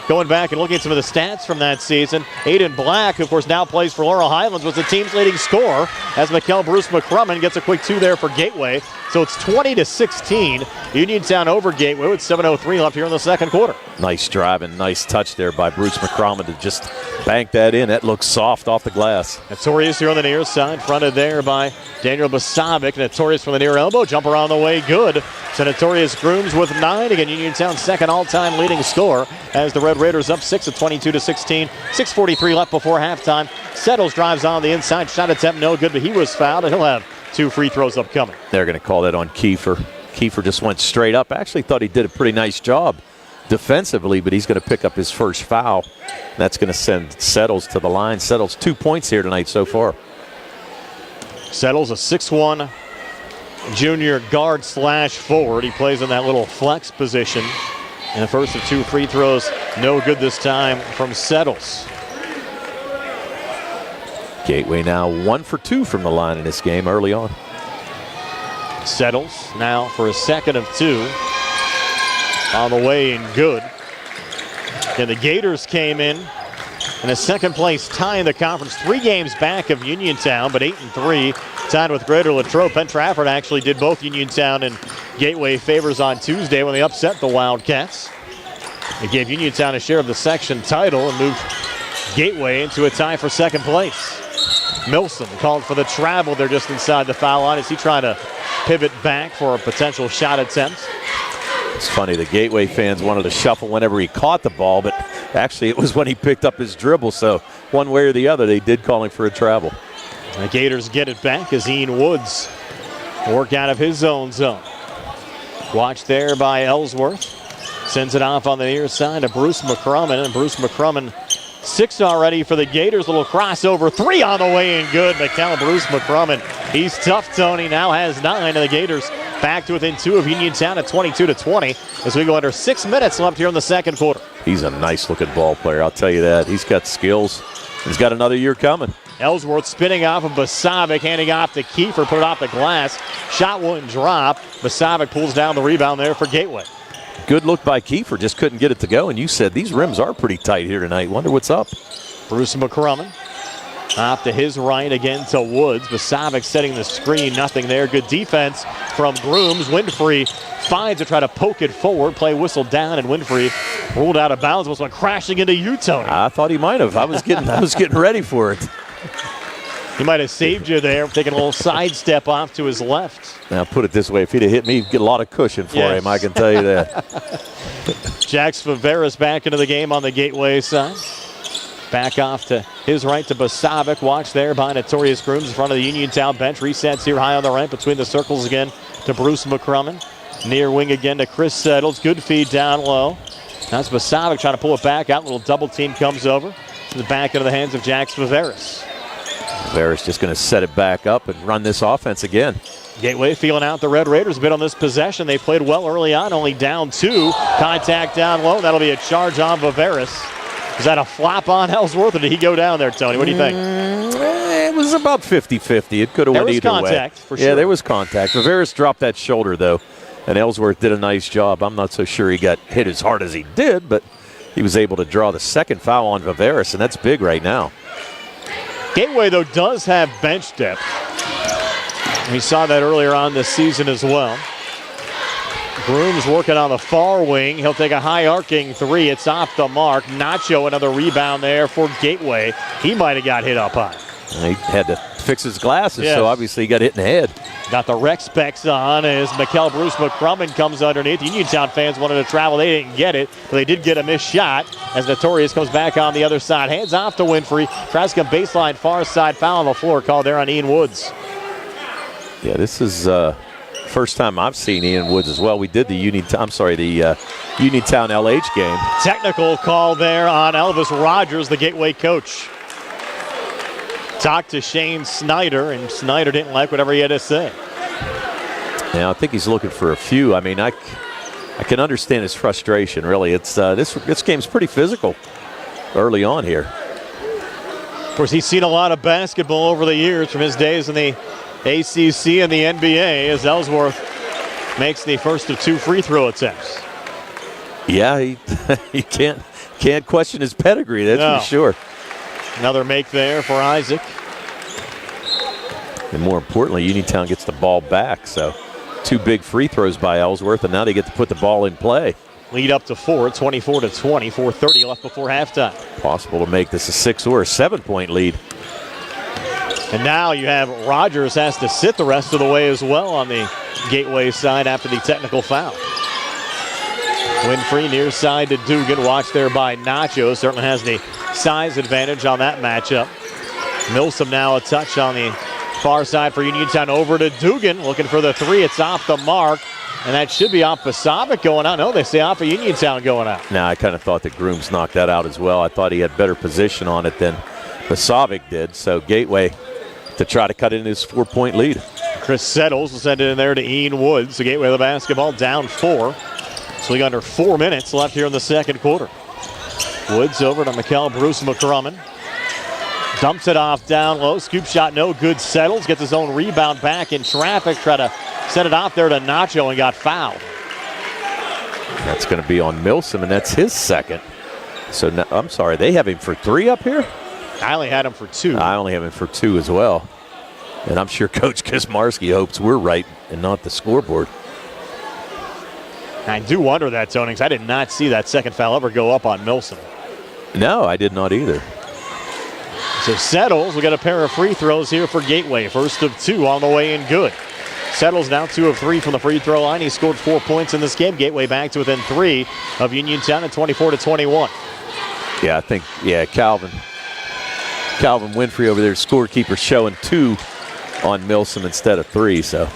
Speaker 2: going back and looking at some of the stats from that season. Aiden Black, who of course now plays for Laurel Highlands, was the team's leading scorer as Mikkel Bruce McCrummett gets a quick 2 there for Gateway. So it's 20-16. Uniontown over Gateway with 7:03 left here in the second quarter.
Speaker 6: Nice drive and nice touch there by Bruce McCrummett to just bank that in. That looks soft off the glass.
Speaker 2: Notorious here on the near side, fronted there by Daniel Basavic. Notorious from the near elbow, jumper on the way, good. So Notorious Grooms with 9. Again, Uniontown's second all-time leading scorer as the Red Raiders up 6 at 22-16. 6:43 left before halftime. Settles drives on the inside, shot attempt no good, but he was fouled, and he'll have 2 free throws upcoming.
Speaker 6: They're going to call that on Kiefer. Kiefer just went straight up. I actually thought he did a pretty nice job defensively, but he's going to pick up his first foul. That's going to send Settles to the line. Settles 2 points here tonight so far.
Speaker 2: Settles a 6'1" junior guard / forward. He plays in that little flex position. And the first of 2 free throws, no good this time from Settles.
Speaker 6: Gateway now 1 for 2 from the line in this game early on.
Speaker 2: Settles now for a second of 2. On the way and good. And the Gators came in a second place tie in the conference. 3 games back of Uniontown, but 8-3. Tied with Greater Latrobe. Penn Trafford actually did both Uniontown and Gateway favors on Tuesday when they upset the Wildcats. It gave Uniontown a share of the section title and moved Gateway into a tie for second place. Milson called for the travel there just inside the foul line as he tried to pivot back for a potential shot attempt.
Speaker 6: It's funny, the Gateway fans wanted to shuffle whenever he caught the ball, but actually it was when he picked up his dribble, so one way or the other they did call him for a travel.
Speaker 2: The Gators get it back as Ian Woods Work out of his own zone. Watch there by Ellsworth. Sends it off on the near side to Bruce McCrummon. And Bruce McCrummon, 6 already for the Gators. Little crossover, 3 on the way and good. Bruce McCrummon, he's tough, Tony. Now has 9, and the Gators back to within 2 of Uniontown at 22-20 as we go under 6 minutes left here in the second quarter.
Speaker 6: He's a nice-looking ball player, I'll tell you that. He's got skills. He's got another year coming.
Speaker 2: Ellsworth spinning off of Basavic, handing off to Kiefer, put it off the glass. Shot wouldn't drop. Basavic pulls down the rebound there for Gateway.
Speaker 6: Good look by Kiefer, just couldn't get it to go. And you said these rims are pretty tight here tonight. Wonder what's up.
Speaker 2: Bruce McCrummon off to his right again to Woods. Basavic setting the screen, nothing there. Good defense from Grooms. Winfrey finds to try to poke it forward. Play whistled down, and Winfrey ruled out of bounds. Almost went crashing into you, Tony.
Speaker 6: I thought he might have. I was getting ready for it.
Speaker 2: He might have saved you there, taking a little sidestep off to his left.
Speaker 6: Now, put it this way, if he'd have hit me, he'd get a lot of cushion for him, I can tell you that.
Speaker 2: Jax Viveras back into the game on the Gateway side. Back off to his right to Basavic. Watch there by Notorious Grooms in front of the Uniontown bench. Resets here high on the right between the circles again to Bruce McCrummon. Near wing again to Chris Settles. Good feed down low. That's Basavic trying to pull it back out. Little double team comes over to the back into the hands of Jax Viveras.
Speaker 6: Viveras just going to set it back up and run this offense again.
Speaker 2: Gateway feeling out the Red Raiders a bit on this possession. They played well early on, only down 2. Contact down low. That'll be a charge on Viveras. Is that a flop on Ellsworth, or did he go down there, Tony? What do you think?
Speaker 6: It was about 50-50. It could have went either way.
Speaker 2: There was contact, for sure.
Speaker 6: Yeah, there was contact. Viveras dropped that shoulder, though, and Ellsworth did a nice job. I'm not so sure he got hit as hard as he did, but he was able to draw the second foul on Viveras, and that's big right now.
Speaker 2: Gateway, though, does have bench depth. We saw that earlier on this season as well. Grooms working on the far wing. He'll take a high arcing 3. It's off the mark. Nacho, another rebound there for Gateway. He might have got hit up high.
Speaker 6: He had to fix his glasses,
Speaker 2: yes.
Speaker 6: So obviously he got hit in the head.
Speaker 2: Got the rec specs on as Bruce McCrummon comes underneath. Uniontown fans wanted to travel. They didn't get it, but they did get a missed shot as Notorious comes back on the other side. Hands off to Winfrey. Tries to come baseline far side. Foul on the floor called there on Ian Woods.
Speaker 6: Yeah, this is first time I've seen Ian Woods as well. We did the Uniontown LH game.
Speaker 2: Technical call there on Elvis Rogers, the Gateway coach. Talked to Shane Snyder, and Snyder didn't like whatever he had to say.
Speaker 6: Yeah, I think he's looking for a few. I mean, I can understand his frustration, really. It's this game's pretty physical early on here.
Speaker 2: Of course, he's seen a lot of basketball over the years from his days in the ACC and the NBA as Ellsworth makes the first of 2 free throw attempts.
Speaker 6: Yeah, you can't question his pedigree, that's for sure.
Speaker 2: Another make there for Isaac.
Speaker 6: And more importantly, Uniontown gets the ball back. So 2 big free throws by Ellsworth, and now they get to put the ball in play.
Speaker 2: Lead up to 4, 24-20, 4:30 left before halftime.
Speaker 6: Possible to make this a 6 or a 7-point lead.
Speaker 2: And now you have Rogers has to sit the rest of the way as well on the Gateway side after the technical foul. Winfrey near side to Dugan. Watch there by Nacho. Certainly has the size advantage on that matchup. Milsom now a touch on the far side for Uniontown over to Dugan. Looking for the 3. It's off the mark. And that should be off Basavic going out. No, they say off of Uniontown going out.
Speaker 6: Now, I kind of thought that Grooms knocked that out as well. I thought he had better position on it than Basavic did. So Gateway to try to cut in his 4-point lead.
Speaker 2: Chris Settles will send it in there to Ian Woods. The Gateway of the basketball down 4. So we got under 4 minutes left here in the second quarter. Woods over to Bruce McCrummon. Dumps it off down low. Scoop shot no good. Settles gets his own rebound back in traffic. Try to set it off there to Nacho and got fouled.
Speaker 6: That's going to be on Milsom, and that's his second. So, now, I'm sorry, they have him for 3 up here?
Speaker 2: I only had him for 2.
Speaker 6: I only have him for 2 as well. And I'm sure Coach Kismarski hopes we're right and not the scoreboard.
Speaker 2: I do wonder that, Tony, because I did not see that second foul ever go up on Milsom.
Speaker 6: No, I did not either.
Speaker 2: So Settles, we got a pair of free throws here for Gateway. First of 2 on the way in good. Settles now 2 of 3 from the free throw line. He scored 4 points in this game. Gateway back to within 3 of Uniontown at 24-21.
Speaker 6: Yeah, I think, Calvin Winfrey over there, scorekeeper, showing 2 on Milsom instead of 3. So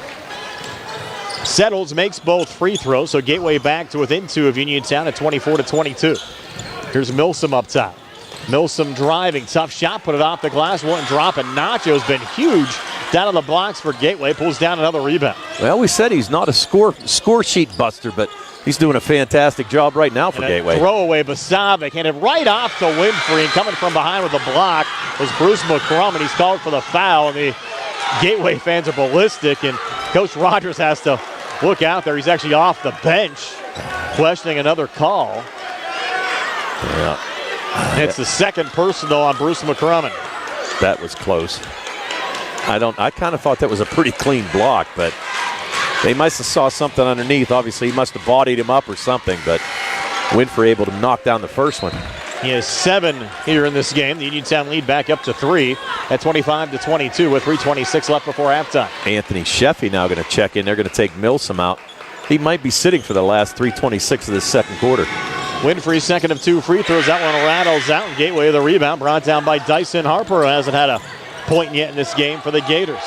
Speaker 2: Settles makes both free throws, so Gateway back to within 2 of Uniontown at 24-22. Here's Milsom up top. Milsom driving, tough shot, put it off the glass, won't drop, and Nacho's been huge down on the blocks for Gateway, pulls down another rebound.
Speaker 6: Well, we said he's not a score sheet buster, but he's doing a fantastic job right now for Gateway.
Speaker 2: Throwaway, Basavic handed right off to Winfrey, and coming from behind with a block was Bruce McCrum, and he's called for the foul, and the Gateway fans are ballistic, and Coach Rogers has to look out there. He's actually off the bench, questioning another call.
Speaker 6: Yeah.
Speaker 2: It's the second personal on Bruce McCrum.
Speaker 6: That was close. I kind of thought that was a pretty clean block, but they must have saw something underneath. Obviously, he must have bodied him up or something, but Winfrey able to knock down the first one.
Speaker 2: He has 7 here in this game. The Uniontown lead back up to 3 at 25-22 with 3:26 left before halftime.
Speaker 6: Anthony Sheffy now going to check in. They're going to take Milsom out. He might be sitting for the last 3:26 of this second quarter.
Speaker 2: Winfrey, second of 2 free throws. That one rattles out, and Gateway the rebound brought down by Dyson Harper, who hasn't had a point yet in this game for the Gators.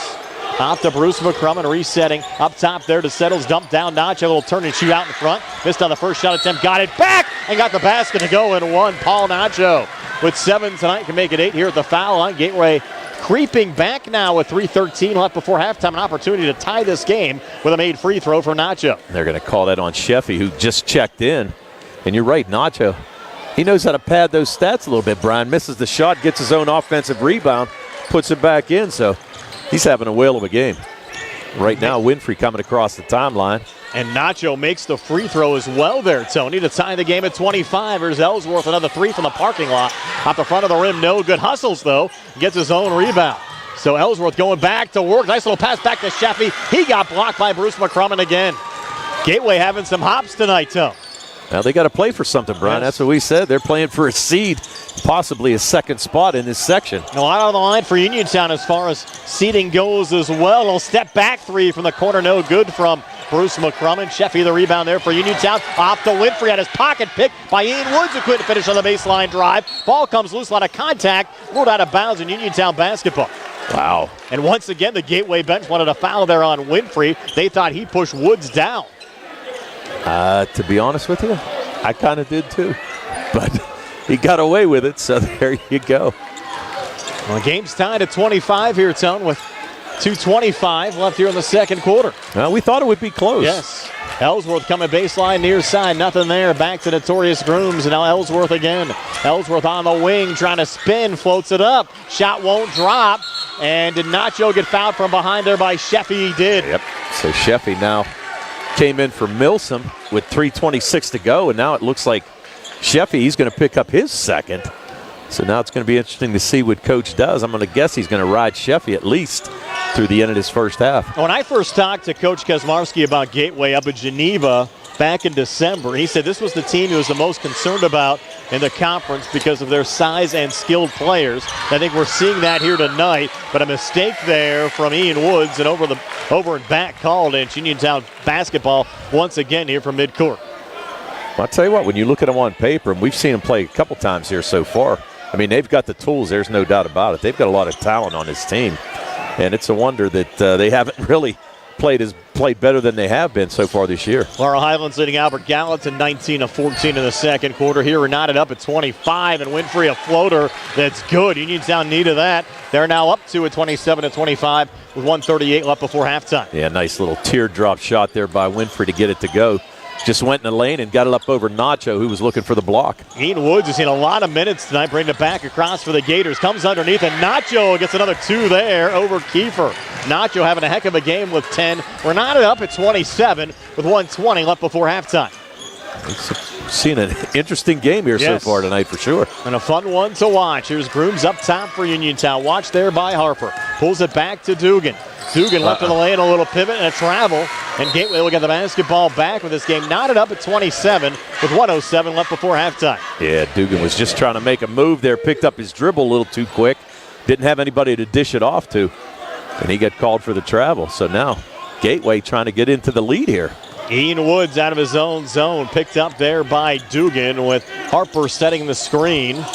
Speaker 2: Off to Bruce McCrum, resetting up top there to Settles, dump down Nacho, a little turn and shoot out in front. Missed on the first shot attempt, got it back and got the basket to go and one. Paul Nacho with 7 tonight can make it 8 here at the foul line. Gateway creeping back now with 3:13 left before halftime. An opportunity to tie this game with a made free throw for Nacho.
Speaker 6: They're going to call that on Sheffy, who just checked in. And you're right, Nacho, he knows how to pad those stats a little bit, Brian. Misses the shot, gets his own offensive rebound, puts it back in. So he's having a whale of a game. Right now, Winfrey coming across the timeline.
Speaker 2: And Nacho makes the free throw as well there, Tony, to tie the game at 25. Here's Ellsworth, another 3 from the parking lot. Off the front of the rim, no good. Hustles, though, gets his own rebound. So Ellsworth going back to work. Nice little pass back to Sheffy. He got blocked by Bruce McCrum again. Gateway having some hops tonight, Tony.
Speaker 6: Now they got to play for something, Brian. Yes. That's what we said. They're playing for a seed, possibly a second spot in this section.
Speaker 2: A lot on the line for Uniontown as far as seeding goes as well. A little step back 3 from the corner, no good from Bruce McCrum. Sheffy the rebound there for Uniontown. Off to Winfrey, at his pocket pick by Ian Woods, who couldn't finish on the baseline drive. Ball comes loose, a lot of contact, ruled out of bounds in Uniontown basketball.
Speaker 6: Wow.
Speaker 2: And once again, the Gateway bench wanted a foul there on Winfrey. They thought he pushed Woods down.
Speaker 6: To be honest with you, I kind of did too. But he got away with it, so there you go.
Speaker 2: Well, the game's tied at 25 here, Tone, with 2:25 left here in the second quarter.
Speaker 6: Well, we thought it would be close.
Speaker 2: Yes. Ellsworth coming baseline near side, nothing there. Back to Notorious Grooms, and now Ellsworth again. Ellsworth on the wing, trying to spin, floats it up. Shot won't drop. And did Nacho get fouled from behind there by Sheffy? He did.
Speaker 6: Yep. So Sheffy now came in for Milsom with 3:26 to go, and now it looks like Sheffy, he's going to pick up his second. So now it's going to be interesting to see what Coach does. I'm going to guess he's going to ride Sheffy at least through the end of this first half.
Speaker 2: When I first talked to Coach Kaczmarski about Gateway up in Geneva back in December, he said this was the team he was the most concerned about in the conference because of their size and skilled players. I think we're seeing that here tonight, but a mistake there from Ian Woods, and over and back called, and Uniontown basketball once again here from midcourt.
Speaker 6: Well, I'll tell you what, when you look at them on paper, and we've seen them play a couple times here so far, I mean, they've got the tools, there's no doubt about it. They've got a lot of talent on this team, and it's a wonder that they haven't really played better than they have been so far this year.
Speaker 2: Laurel Highlands leading Albert Gallatin 19 of 14 in the second quarter. Here we're knotted up at 25, and Winfrey a floater that's good. Uniontown needed that. They're now up to a 27-25 with 1:38 left before halftime.
Speaker 6: Yeah, nice little teardrop shot there by Winfrey to get it to go. Just went in the lane and got it up over Nacho, who was looking for the block.
Speaker 2: Ian Woods has seen a lot of minutes tonight, bringing it back across for the Gators. Comes underneath, and Nacho gets another 2 there over Kiefer. Nacho having a heck of a game with 10. We're knotted up at 27 with 1:20 left before halftime.
Speaker 6: We've seen an interesting game here so far tonight for sure.
Speaker 2: And a fun one to watch. Here's Grooms up top for Uniontown. Watch there by Harper. Pulls it back to Dugan. Dugan left in the lane, a little pivot and a travel. And Gateway will get the basketball back with this game knotted up at 27 with 1:07 left before halftime.
Speaker 6: Yeah, Dugan was just trying to make a move there. Picked up his dribble a little too quick. Didn't have anybody to dish it off to. And he got called for the travel. So now Gateway trying to get into the lead here.
Speaker 2: Ian Woods out of his own zone. Picked up there by Dugan with Harper setting the screen.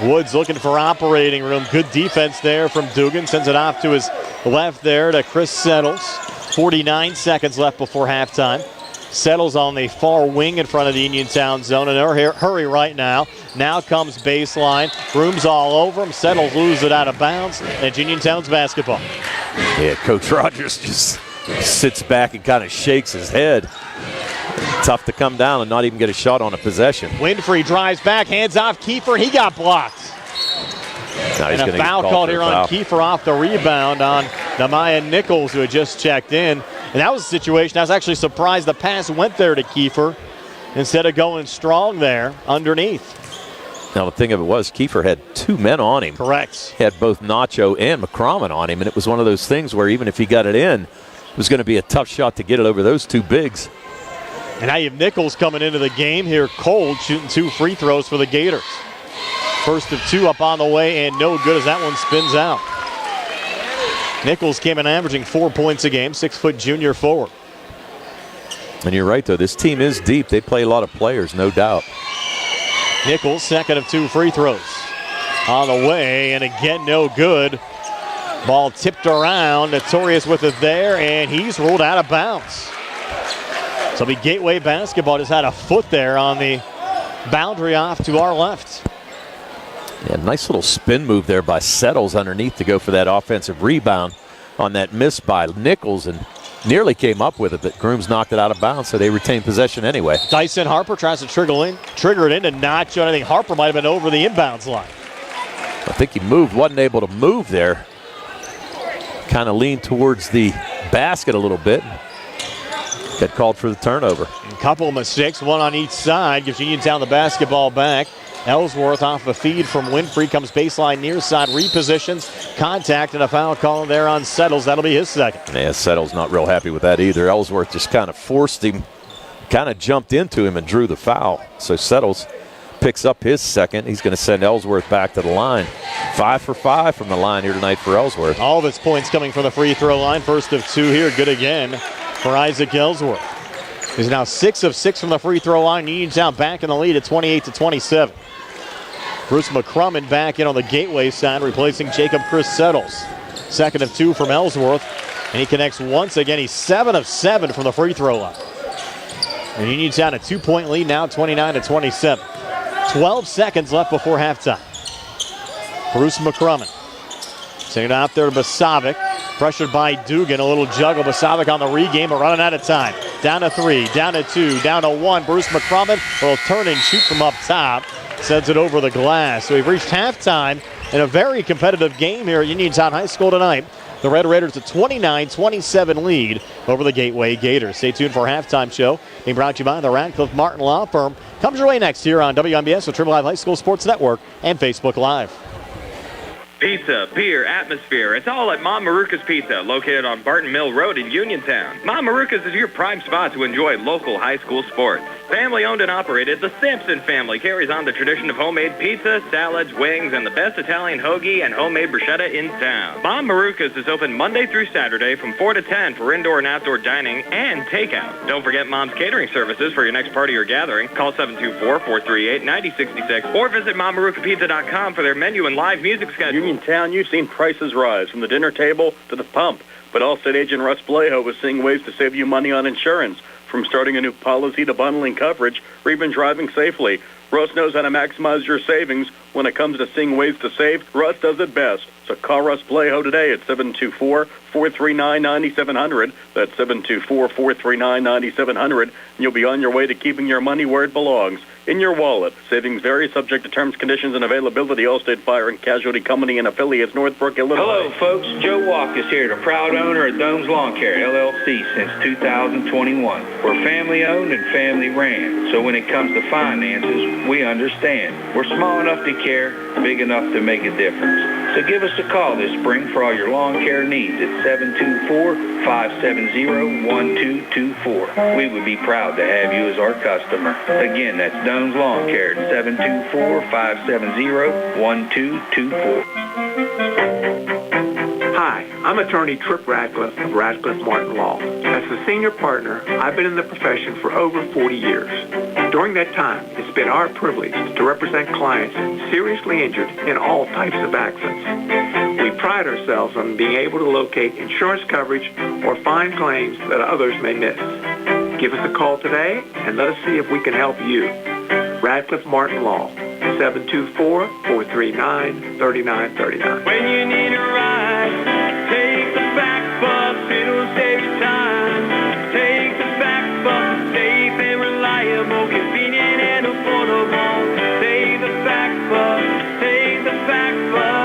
Speaker 2: Woods looking for operating room. Good defense there from Dugan. Sends it off to his left there to Chris Settles. 49 seconds left before halftime. Settles on the far wing in front of the Uniontown zone, and they're hurry right now. Now comes baseline. Room's all over him. Settles loses it out of bounds, and it's Uniontown's basketball.
Speaker 6: Yeah, Coach Rogers just sits back and kind of shakes his head. Tough to come down and not even get a shot on a possession.
Speaker 2: Winfrey drives back, hands off Kiefer. He got blocked.
Speaker 6: Now he's
Speaker 2: and a foul called here on Kiefer off the rebound on Nehemiah Nichols, who had just checked in. And that was a situation I was actually surprised the pass went there to Kiefer instead of going strong there underneath.
Speaker 6: Now, the thing of it was, Kiefer had two men on him.
Speaker 2: Correct.
Speaker 6: He had both Nacho and McCrommon on him, and it was one of those things where even if he got it in, it was going to be a tough shot to get it over those two bigs.
Speaker 2: And now you have Nichols coming into the game here cold, shooting 2 free throws for the Gators. First of 2 up on the way and no good as that one spins out. Nichols came in averaging 4 points a game, 6-foot junior forward.
Speaker 6: And you're right, though. This team is deep. They play a lot of players, no doubt.
Speaker 2: Nichols, second of 2 free throws. On the way, and again, no good. Ball tipped around. Notorious with it there, and he's ruled out of bounds. So the Gateway basketball just had a foot there on the boundary off to our left.
Speaker 6: Yeah, nice little spin move there by Settles underneath to go for that offensive rebound on that miss by Nichols, and nearly came up with it, but Grooms knocked it out of bounds, so they retained possession anyway.
Speaker 2: Dyson Harper tries to trigger it into Nacho. I think Harper might have been over the inbounds line.
Speaker 6: I think he wasn't able to move there. Kind of leaned towards the basket a little bit. Got called for the turnover.
Speaker 2: A couple of mistakes, one on each side, gives Uniontown the basketball back. Ellsworth off a feed from Winfrey, comes baseline near side, repositions, contact, and a foul call there on Settles. That'll be his second.
Speaker 6: Yeah, Settles not real happy with that either. Ellsworth just kind of forced him, kind of jumped into him and drew the foul. So Settles picks up his second. He's going to send Ellsworth back to the line. 5 for 5 from the line here tonight for Ellsworth.
Speaker 2: All of his points coming from the free throw line. First of 2 here, good again for Isaac Ellsworth. He's now 6 of 6 from the free throw line. Uniontown back in the lead at 28-27. Bruce McCrummon back in on the Gateway side, replacing Jacob Chris Settles. Second of 2 from Ellsworth, and he connects once again. He's 7 of 7 from the free throw line. And Uniontown a 2-point lead now, 29-27. 12 seconds left before halftime. Bruce McCrummon sending it out there to Basavic. Pressured by Dugan, a little juggle. Basavic on the regame, but running out of time. Down to 3, down to 2, down to 1. Bruce McCrummon will turn and shoot from up top. Sends it over the glass. So we've reached halftime in a very competitive game here at Uniontown High School tonight. The Red Raiders a 29-27 lead over the Gateway Gators. Stay tuned for our halftime show being brought to you by the Radcliffe Martin Law Firm. Comes your way next here on WMBS, the Triple Live High School Sports Network, and Facebook Live.
Speaker 4: Pizza, beer, atmosphere. It's all at Mom Maruka's Pizza, located on Barton Mill Road in Uniontown. Mom Maruka's is your prime spot to enjoy local high school sports. Family owned and operated, the Sampson family carries on the tradition of homemade pizza, salads, wings, and the best Italian hoagie and homemade bruschetta in town. Mom Maruka's is open Monday through Saturday from 4 to 10 for indoor and outdoor dining and takeout. Don't forget Mom's catering services for your next party or gathering. Call 724-438-9066 or visit MomMarukaPizza.com for their menu and live music schedule.
Speaker 7: Uniontown, you've seen prices rise from the dinner table to the pump, but Allstate agent Russ Blejo is seeing ways to save you money on insurance. From starting a new policy to bundling coverage or even driving safely, Russ knows how to maximize your savings. When it comes to seeing ways to save, Russ does it best. So call Russ Blejo today at 724-439-9700. That's 724-439-9700. And you'll be on your way to keeping your money where it belongs, in your wallet. Savings vary, subject to terms, conditions, and availability. Allstate Fire and Casualty Company and affiliates, Northbrook, Illinois.
Speaker 13: Hello, folks. Joe Walk is here, the proud owner of Dome's Lawn Care, LLC, since 2021. We're family-owned and family-ran, so when it comes to finances, we understand. We're small enough to care, big enough to make a difference. So give us a call this spring for all your lawn care needs at 724-570-1224. We would be proud to have you as our customer. Again, that's Dome's Lawn Care at 724-570-1224.
Speaker 15: Hi, I'm attorney Trip Radcliffe of Radcliffe Martin Law. As the senior partner, I've been in the profession for over 40 years. During that time, it's been our privilege to represent clients seriously injured in all types of accidents. We We pride ourselves on being able to locate insurance coverage or find claims that others may miss. Give us a call today and let us see if we can help you. Radcliffe Martin Law, 724-439-3939.
Speaker 12: When you need a ride, take the back bus, it'll save you time. Take the back bus, safe and reliable, convenient and affordable. Take the back bus, take the back bus.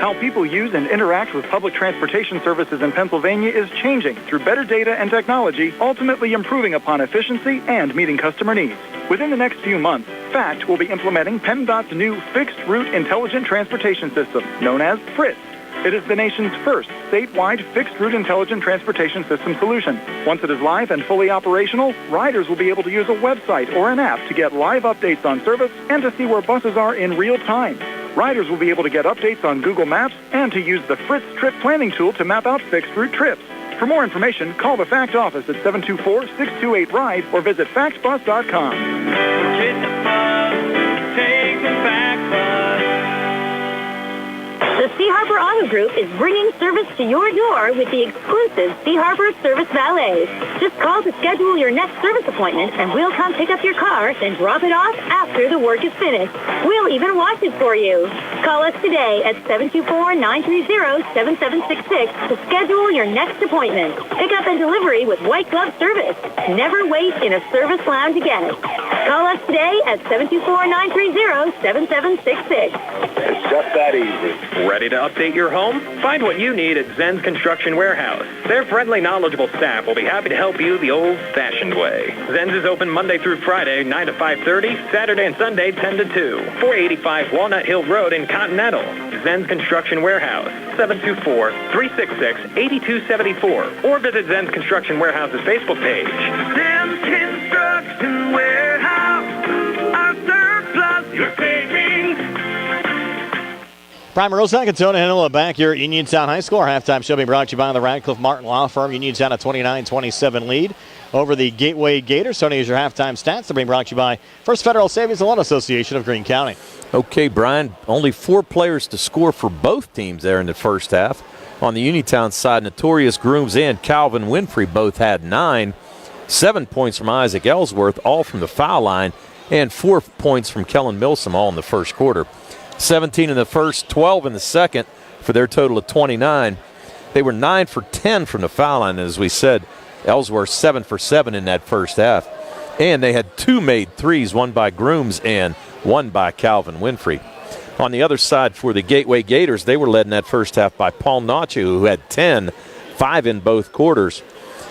Speaker 8: How people use and interact with public transportation services in Pennsylvania is changing through better data and technology, ultimately improving upon efficiency and meeting customer needs. Within the next few months, FACT will be implementing PennDOT's new Fixed Route Intelligent Transportation System, known as FRITS. It is the nation's first statewide Fixed Route Intelligent Transportation System solution. Once it is live and fully operational, riders will be able to use a website or an app to get live updates on service and to see where buses are in real time. Riders will be able to get updates on Google Maps and to use the FRITS trip planning tool to map out fixed route trips. For more information, call the FACT office at 724-628-RIDE or visit factbus.com.
Speaker 12: Get the bus, take the back bus.
Speaker 14: The Sea Harbor Auto Group is bringing service to your door with the exclusive Sea Harbor Service Valets. Just call to schedule your next service appointment, and we'll come pick up your car, then drop it off after the work is finished. We'll even wash it for you. Call us today at 724-930-7766 to schedule your next appointment. Pickup and delivery with white glove service. Never wait in a service lounge again. Call us today at 724-930-7766.
Speaker 16: It's just that easy.
Speaker 4: Ready to update your home? Find what you need at Zen's Construction Warehouse. Their friendly, knowledgeable staff will be happy to help you the old-fashioned way. Zen's is open Monday through Friday, 9 to 5:30, Saturday and Sunday, 10 to 2. 485 Walnut Hill Road in Continental. Zen's Construction Warehouse, 724-366-8274. Or visit Zen's Construction Warehouse's Facebook page.
Speaker 12: Zen's Construction Warehouse, our surplus, your savings.
Speaker 2: Prime Rosak and Tony Hanola back here at Uniontown High School. Our halftime show being brought to you by the Radcliffe Martin Law Firm. Uniontown a 29-27 lead over the Gateway Gators. Tony, is your halftime stats. They're being brought to you by First Federal Savings and Loan Association of Greene County.
Speaker 6: Okay, Brian, only 4 players to score for both teams there in the first half. On the Uniontown side, Notorious Grooms and Calvin Winfrey both had 9. 7 points from Isaac Ellsworth, all from the foul line, and 4 points from Kellen Milsom, all in the first quarter. 17 in the first, 12 in the second for their total of 29. They were 9 for 10 from the foul line, and as we said, Ellsworth 7 for 7 in that first half. And they had 2 made threes, one by Grooms and one by Calvin Winfrey. On the other side for the Gateway Gators, they were led in that first half by Paul Nacho, who had 10, 5 in both quarters.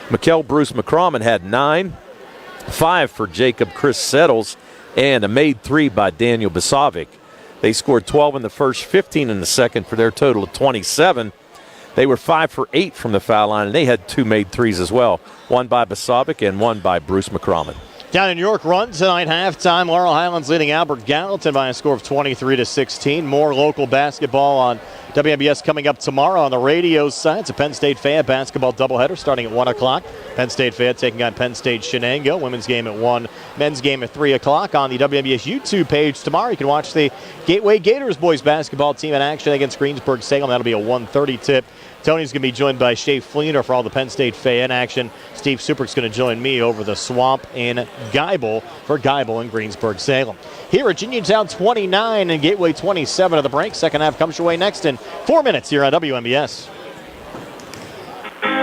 Speaker 6: Mikkel Bruce McCrommon had 9, 5 for Jacob Chris Settles, and a made 3 by Daniel Basovic. They scored 12 in the first, 15 in the second for their total of 27. They were 5 for 8 from the foul line, and they had 2 made threes as well, one by Basovic and one by Bruce McCrommon.
Speaker 2: Down in York run tonight, halftime. Laurel Highlands leading Albert Gallatin by a score of 23-16. More local basketball on WMBS coming up tomorrow on the radio side. It's a Penn State Fayette basketball doubleheader starting at 1 o'clock. Penn State Fayette taking on Penn State Shenango. Women's game at 1, men's game at 3 o'clock. On the WMBS YouTube page tomorrow, you can watch the Gateway Gators boys basketball team in action against Greensburg-Salem. That'll be a 1:30 tip. Tony's going to be joined by Shea Fleener for all the Penn State Fayette action. Steve Superk's going to join me over the swamp in Geibel for Geibel and Greensburg-Salem. Here at Uniontown 29 and Gateway 27 of the break. Second half comes your way next in 4 minutes here on WMBS.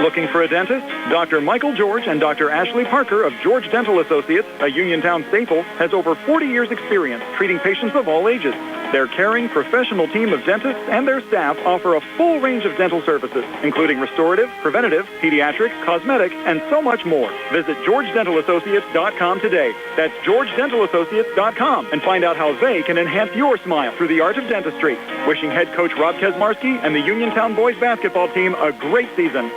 Speaker 8: Looking for a dentist? Dr. Michael George and Dr. Ashley Parker of George Dental Associates, a Uniontown staple, has over 40 years' experience treating patients of all ages. Their caring, professional team of dentists and their staff offer a full range of dental services, including restorative, preventative, pediatric, cosmetic, and so much more. Visit GeorgeDentalAssociates.com today. That's GeorgeDentalAssociates.com and find out how they can enhance your smile through the art of dentistry. Wishing head coach Rob Kesmarski and the Uniontown boys basketball team a great season.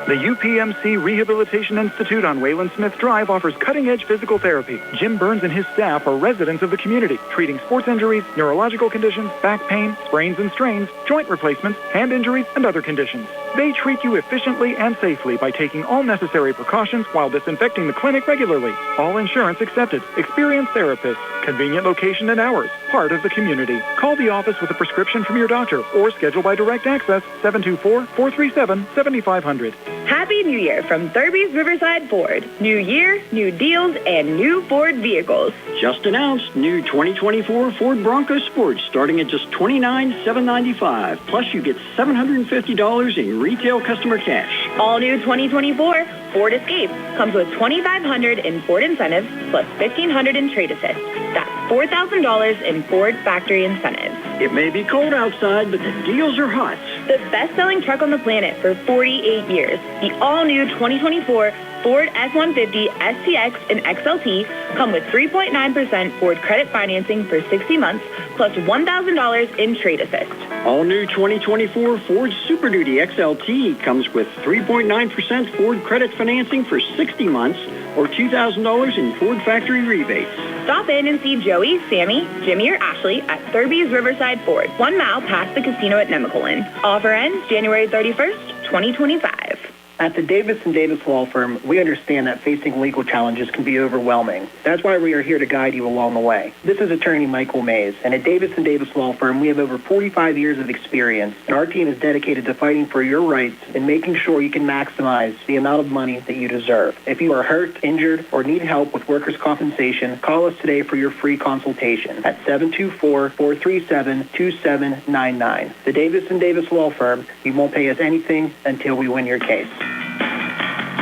Speaker 8: The UPMC Rehabilitation Institute on Wayland Smith Drive offers cutting-edge physical therapy. Jim Burns and his staff are residents of the community, treating sports injuries, neurological conditions, back pain, sprains and strains, joint replacements, hand injuries, and other conditions. They treat you efficiently and safely by taking all necessary precautions while disinfecting the clinic regularly. All insurance accepted. Experienced therapists. Convenient location and hours. Part of the community. Call the office with a prescription from your doctor or schedule by direct access 724-437-7500.
Speaker 17: Happy New Year from Thurby's Riverside Ford. New year, new deals, and new Ford vehicles.
Speaker 19: Just announced new 2024 Ford Bronco Sport starting at just $29,795. Plus you get $750 in retail customer cash.
Speaker 17: All new 2024 Ford Escape comes with $2,500 in Ford incentives plus $1,500 in trade assist. That's $4,000 in Ford factory incentives.
Speaker 19: It may be cold outside, but the deals are hot.
Speaker 17: The best-selling truck on the planet for 48 years. The all-new 2024 Ford F-150 STX and XLT come with 3.9% Ford credit financing for 60 months plus $1,000 in trade assist.
Speaker 19: All new 2024 Ford Super Duty XLT comes with 3.9% Ford credit financing for 60 months or $2,000 in Ford factory rebates.
Speaker 17: Stop in and see Joey, Sammy, Jimmy, or Ashley at Thurby's Riverside Ford, 1 mile past the casino at Nemacolin. Offer ends January 31st, 2025.
Speaker 21: At the Davis & Davis Law Firm, we understand that facing legal challenges can be overwhelming. That's why we are here to guide you along the way. This is attorney Michael Mays, and at Davis & Davis Law Firm, we have over 45 years of experience, and our team is dedicated to fighting for your rights and making sure you can maximize the amount of money that you deserve. If you are hurt, injured, or need help with workers' compensation, call us today for your free consultation at 724-437-2799. The Davis & Davis Law Firm, you won't pay us anything until we win your case.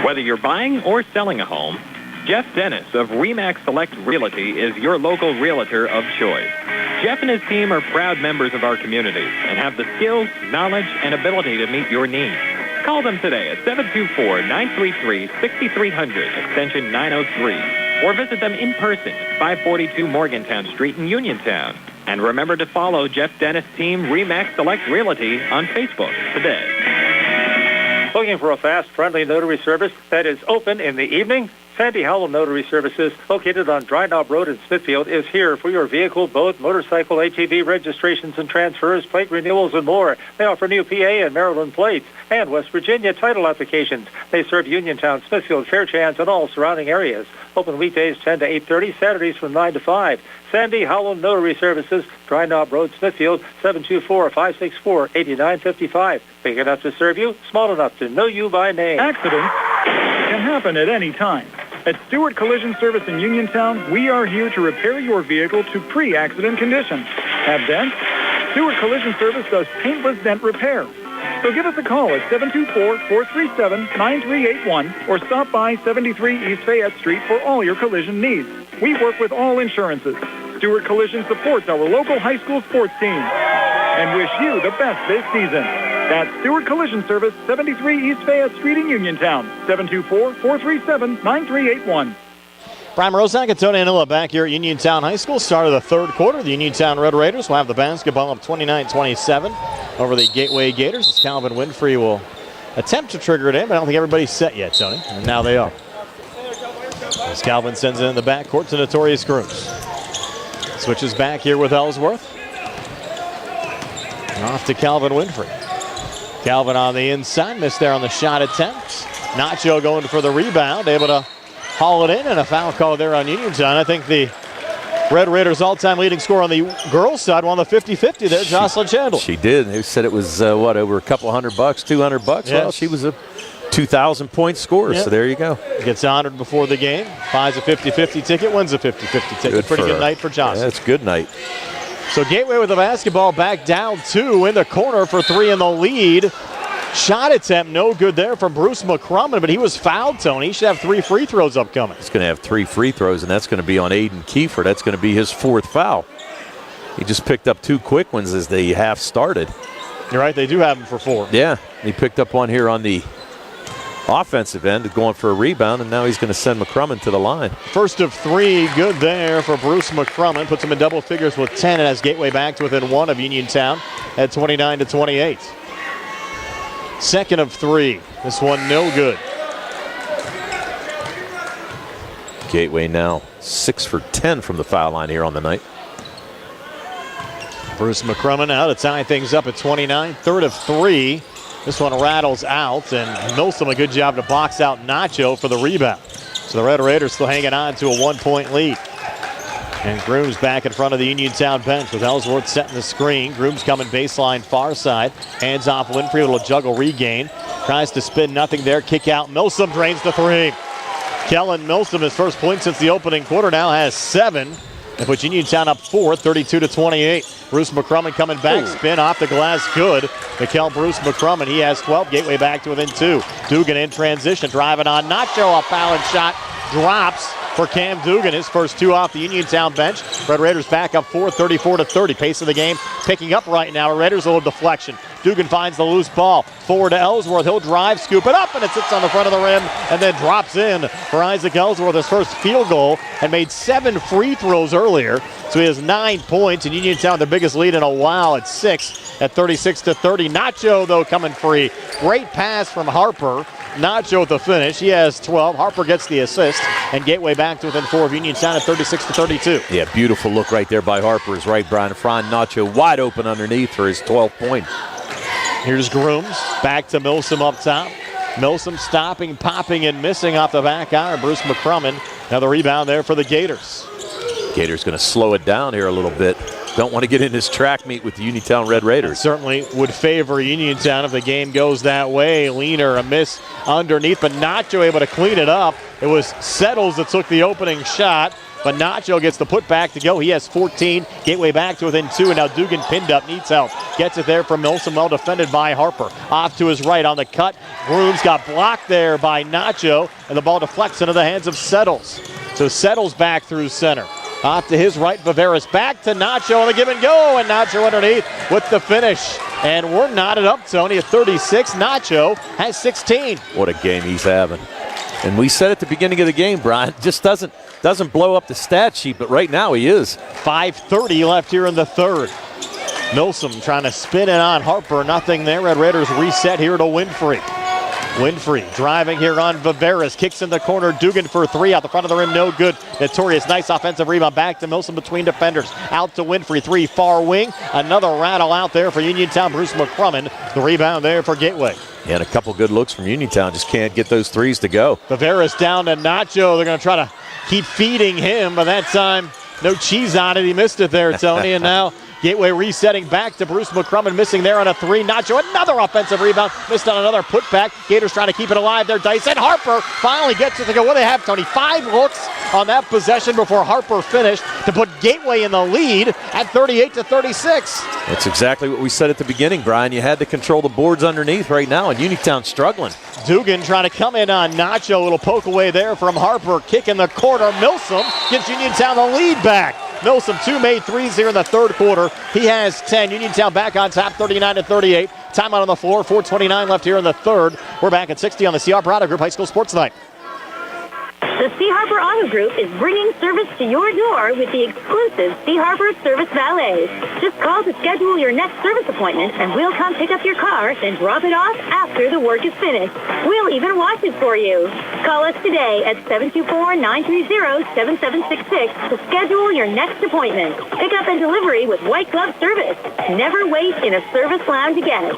Speaker 4: Whether you're buying or selling a home, Jeff Dennis of RE/MAX Select Realty is your local realtor of choice. Jeff and his team are proud members of our community and have the skills, knowledge, and ability to meet your needs. Call them today at 724-933-6300, extension 903, or visit them in person at 542 Morgantown Street in Uniontown. And remember to follow Jeff Dennis' team RE/MAX Select Realty on Facebook today.
Speaker 18: Looking for a fast, friendly notary service that is open in the evening? Sandy Howell Notary Services, located on Dry Knob Road in Smithfield, is here for your vehicle, boat, motorcycle, ATV registrations and transfers, plate renewals, and more. They offer new PA and Maryland plates and West Virginia title applications. They serve Uniontown, Smithfield, Fairchance, and all surrounding areas. Open weekdays 10 to 8:30, Saturdays from 9 to 5. Sandy Howell Notary Services, Dry Knob Road, Smithfield, 724-564-8955. Big enough to serve you, small enough to know you by name.
Speaker 8: Accidents can happen at any time. At Stewart Collision Service in Uniontown, we are here to repair your vehicle to pre-accident condition. Have dents? Stewart Collision Service does paintless dent repair. So give us a call at 724-437-9381 or stop by 73 East Fayette Street for all your collision needs. We work with all insurances. Stewart Collision supports our local high school sports team and wish you the best this season. That's Stewart Collision Service, 73 East Fayette Street in Uniontown, 724-437-9381.
Speaker 2: Brian Rozak and Tony Anilla back here at Uniontown High School. Start of the third quarter. The Uniontown Red Raiders will have the basketball up 29-27 over the Gateway Gators as Calvin Winfrey will attempt to trigger it in, but I don't think everybody's set yet, Tony. And now they are. As Calvin sends it in the backcourt to Notorious Cruz. Switches back here with Ellsworth. And off to Calvin Winfrey. Calvin on the inside, missed there on the shot attempt. Nacho going for the rebound, able to haul it in, and a foul call there on Uniontown. I think the Red Raiders' all-time leading scorer on the girls' side won the 50-50 there, Jocelyn Chandler.
Speaker 6: She did. They said it was, over a couple $100, $200?
Speaker 2: Yes.
Speaker 6: Well, she was a 2,000-point scorer, so there you go.
Speaker 2: Gets honored before the game, buys a 50-50 ticket, wins a 50-50 ticket. Pretty good night for Jocelyn.
Speaker 6: Yeah, that's a good night.
Speaker 2: So Gateway with the basketball back down 2 in the corner for 3 in the lead. Shot attempt no good there from Bruce McCrummon, but he was fouled, Tony. He should have 3 free throws upcoming.
Speaker 6: He's going to have 3 free throws, and that's going to be on Aiden Kiefer. That's going to be his 4th foul. He just picked up 2 quick ones as the half started.
Speaker 2: You're right, they do have him for 4.
Speaker 6: Yeah, he picked up one here on the offensive end, going for a rebound, and now he's going to send McCrummon to the line.
Speaker 2: First of 3, good there for Bruce McCrummon. Puts him in double figures with 10 and has Gateway back to within 1 of Uniontown at 29-28. Second of 3. This one no good.
Speaker 6: Gateway now 6 for 10 from the foul line here on the night.
Speaker 2: Bruce McCrummon now to tie things up at 29. Third of 3 This one rattles out, and Milsom a good job to box out Nacho for the rebound. So the Red Raiders still hanging on to a 1-point lead. And Grooms back in front of the Uniontown bench with Ellsworth setting the screen. Grooms coming baseline far side. Hands off Winfrey, a little juggle regain. Tries to spin, nothing there. Kick out. Milsom drains the three. Kellen Milsom, his first point since the opening quarter, now has 7. And puts Uniontown up 4, 32-28. Bruce McCrummon coming back, spin off the glass, good. Mikel Bruce McCrummon, he has 12. Gateway back to within 2. Dugan in transition, driving on Nacho, a fouling shot, drops for Cam Dugan, his first 2 off the Uniontown bench. Red Raiders back up 4, 34-30. Pace of the game picking up right now. Raiders a little deflection. Dugan finds the loose ball. Forward to Ellsworth. He'll drive, scoop it up, and it sits on the front of the rim and then drops in for Isaac Ellsworth, his first field goal, and made 7 free throws earlier. So he has 9 points, and Uniontown the biggest lead in a while at 6 at 36-30. Nacho, though, coming free. Great pass from Harper. Nacho with the finish. He has 12. Harper gets the assist, and Gateway back to within 4 of Uniontown at 36-32.
Speaker 6: Yeah, beautiful look right there by Harper. Is right, Brian. Fran Nacho wide open underneath for his 12th point.
Speaker 2: Here's Grooms. Back to Milsom up top. Milsom stopping, popping, and missing off the back iron. Bruce McCrummon. Now the rebound there for the Gators.
Speaker 6: Gators going to slow it down here a little bit. Don't want to get in this track meet with the Uniontown Red Raiders.
Speaker 2: Certainly would favor Uniontown if the game goes that way. Leaner, a miss underneath, but Nacho able to clean it up. It was Settles that took the opening shot, but Nacho gets the putback to go. He has 14. Gateway back to within 2, and now Dugan pinned up, needs help. Gets it there from Milsom, well defended by Harper. Off to his right on the cut. Grooms got blocked there by Nacho, and the ball deflects into the hands of Settles. So Settles back through center. Off to his right, Viveris back to Nacho on the give and go, and Nacho underneath with the finish. And we're knotted up, Tony, at 36. Nacho has 16.
Speaker 6: What a game he's having. And we said at the beginning of the game, Brian, just doesn't blow up the stat sheet, but right now he is.
Speaker 2: 5:30 left here in the third. Milsom trying to spin it on Harper, nothing there. Red Raiders reset here to Winfrey. Winfrey driving here on Viveris. Kicks in the corner. Dugan for 3 out the front of the rim. No good. Notorious. Nice offensive rebound. Back to Milsom between defenders. Out to Winfrey. 3 far wing. Another rattle out there for Uniontown. Bruce McCrummon. The rebound there for Gateway.
Speaker 6: Yeah, and a couple good looks from Uniontown. Just can't get those threes to go.
Speaker 2: Viveris down to Nacho. They're going to try to keep feeding him, but that time no cheese on it. He missed it there, Tony. And now Gateway resetting back to Bruce McCrummon, missing there on a 3. Nacho, another offensive rebound, missed on another putback. Gators trying to keep it alive there. Dyson Harper finally gets it to go. What do they have, Tony? 5 looks on that possession before Harper finished to put Gateway in the lead at 38-36.
Speaker 6: That's exactly what we said at the beginning, Brian. You had to control the boards underneath right now, and Uniontown struggling.
Speaker 2: Dugan trying to come in on Nacho. A little poke away there from Harper. Kick in the corner. Milsom gives Uniontown the lead back. Milsom, 2 made threes here in the third quarter. He has 10. Uniontown back on top, 39-38. Timeout on the floor, 4:29 left here in the third. We're back at 60 on the C.R. Browder Group High School Sports Night.
Speaker 14: The C. Harbor Auto Group is bringing service to your door with the exclusive C. Harbor Service Valets. Just call to schedule your next service appointment, and we'll come pick up your car and drop it off after the work is finished. We'll even wash it for you. Call us today at 724-930-7766 to schedule your next appointment. Pickup and delivery with white glove service. Never wait in a service lounge again.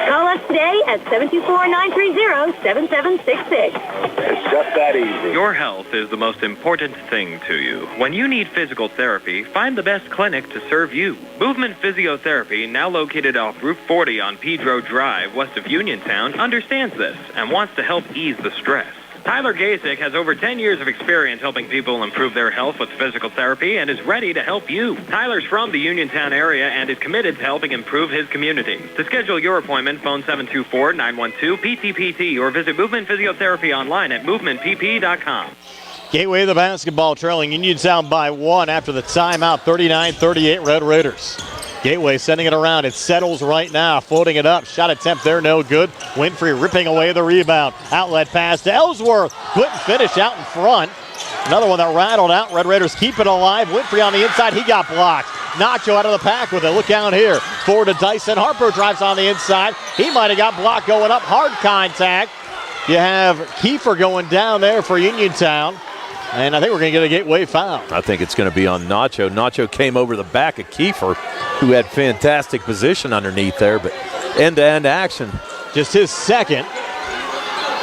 Speaker 14: Call us today at 724-930-7766.
Speaker 16: It's just that easy.
Speaker 4: Your health is the most important thing to you. When you need physical therapy, find the best clinic to serve you. Movement Physiotherapy, now located off Route 40 on Pedro Drive, west of Uniontown, understands this and wants to help ease the stress. Tyler Gasek has over 10 years of experience helping people improve their health with physical therapy and is ready to help you. Tyler's from the Uniontown area and is committed to helping improve his community. To schedule your appointment, phone 724-912-PTPT or visit Movement Physiotherapy online at movementpp.com.
Speaker 2: Gateway the basketball trailing Uniontown by 1 after the timeout, 39-38 Red Raiders. Gateway sending it around. It settles right now, floating it up. Shot attempt there, no good. Winfrey ripping away the rebound. Outlet pass to Ellsworth. Couldn't finish out in front. Another one that rattled out. Red Raiders keep it alive. Winfrey on the inside. He got blocked. Nacho out of the pack with it. Look out here. Forward to Dyson. Harper drives on the inside. He might have got blocked going up. Hard contact. You have Kiefer going down there for Uniontown. And I think we're going to get a Gateway foul.
Speaker 6: I think it's going to be on Nacho. Nacho came over the back of Kiefer, who had fantastic position underneath there, but end-to-end action.
Speaker 2: just his second.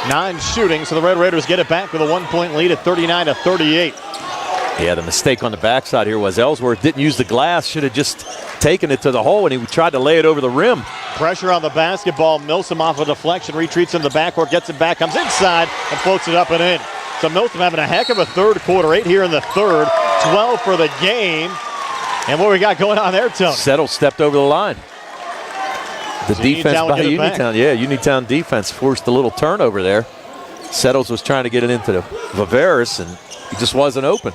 Speaker 2: Non-shooting, so the Red Raiders get it back with a 1-point lead at 39-38.
Speaker 6: Yeah, the mistake on the backside here was Ellsworth didn't use the glass, should have just taken it to the hole, and he tried to lay it over the rim.
Speaker 2: Pressure on the basketball. Milsom off a deflection, retreats into the backcourt, gets it back, comes inside, and floats it up and in. So Milsom having a heck of a third quarter. 8 here in the third, 12 for the game. And what we got going on there, Tony?
Speaker 6: Settle stepped over the line. The defense by Uniontown. Yeah, Uniontown defense forced a little turnover there. Settles was trying to get it into the Viveris, and he just wasn't open.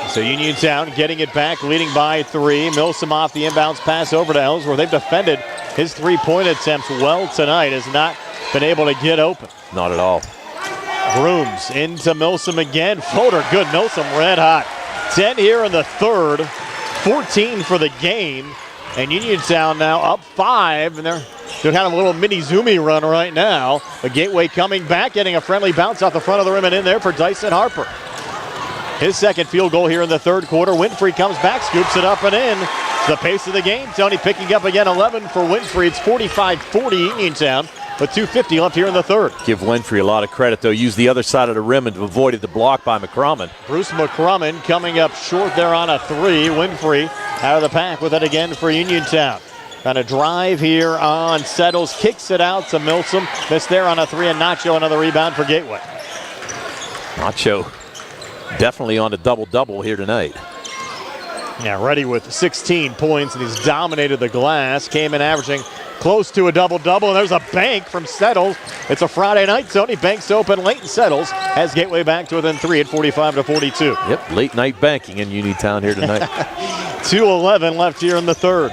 Speaker 2: So Uniontown getting it back, leading by 3. Milsom off the inbounds pass over to Ellsworth. They've defended his three-point attempts well tonight. Has not been able to get open.
Speaker 6: Not at all.
Speaker 2: Grooms into Milsom again. Floater good. Milsom red hot. 10 here in the third. 14 for the game. And Uniontown now up 5, and they're doing kind of a little mini zoomy run right now. The Gateway coming back, getting a friendly bounce off the front of the rim and in there for Dyson Harper. His second field goal here in the third quarter. Winfrey comes back, scoops it up and in. The pace of the game, Tony picking up again, 11 for Winfrey. It's 45-40 Uniontown with 2:50 left here in the third.
Speaker 6: Give Winfrey a lot of credit, though. Used the other side of the rim and avoided the block by McCrummon.
Speaker 2: Bruce McCrummon coming up short there on a 3. Winfrey out of the pack with it again for Uniontown. On a drive here on Settles, kicks it out to Milsom. Missed there on a 3, and Nacho another rebound for Gateway.
Speaker 6: Nacho definitely on a double-double here tonight.
Speaker 2: Yeah, ready with 16 points, and he's dominated the glass. Came in averaging close to a double-double, and there's a bank from Settles. It's a Friday night, Tony. Banks open late, and Settles has Gateway back to within 3 at 45-42.
Speaker 6: Yep, late-night banking in Uniontown here tonight.
Speaker 2: 2:11 left here in the third.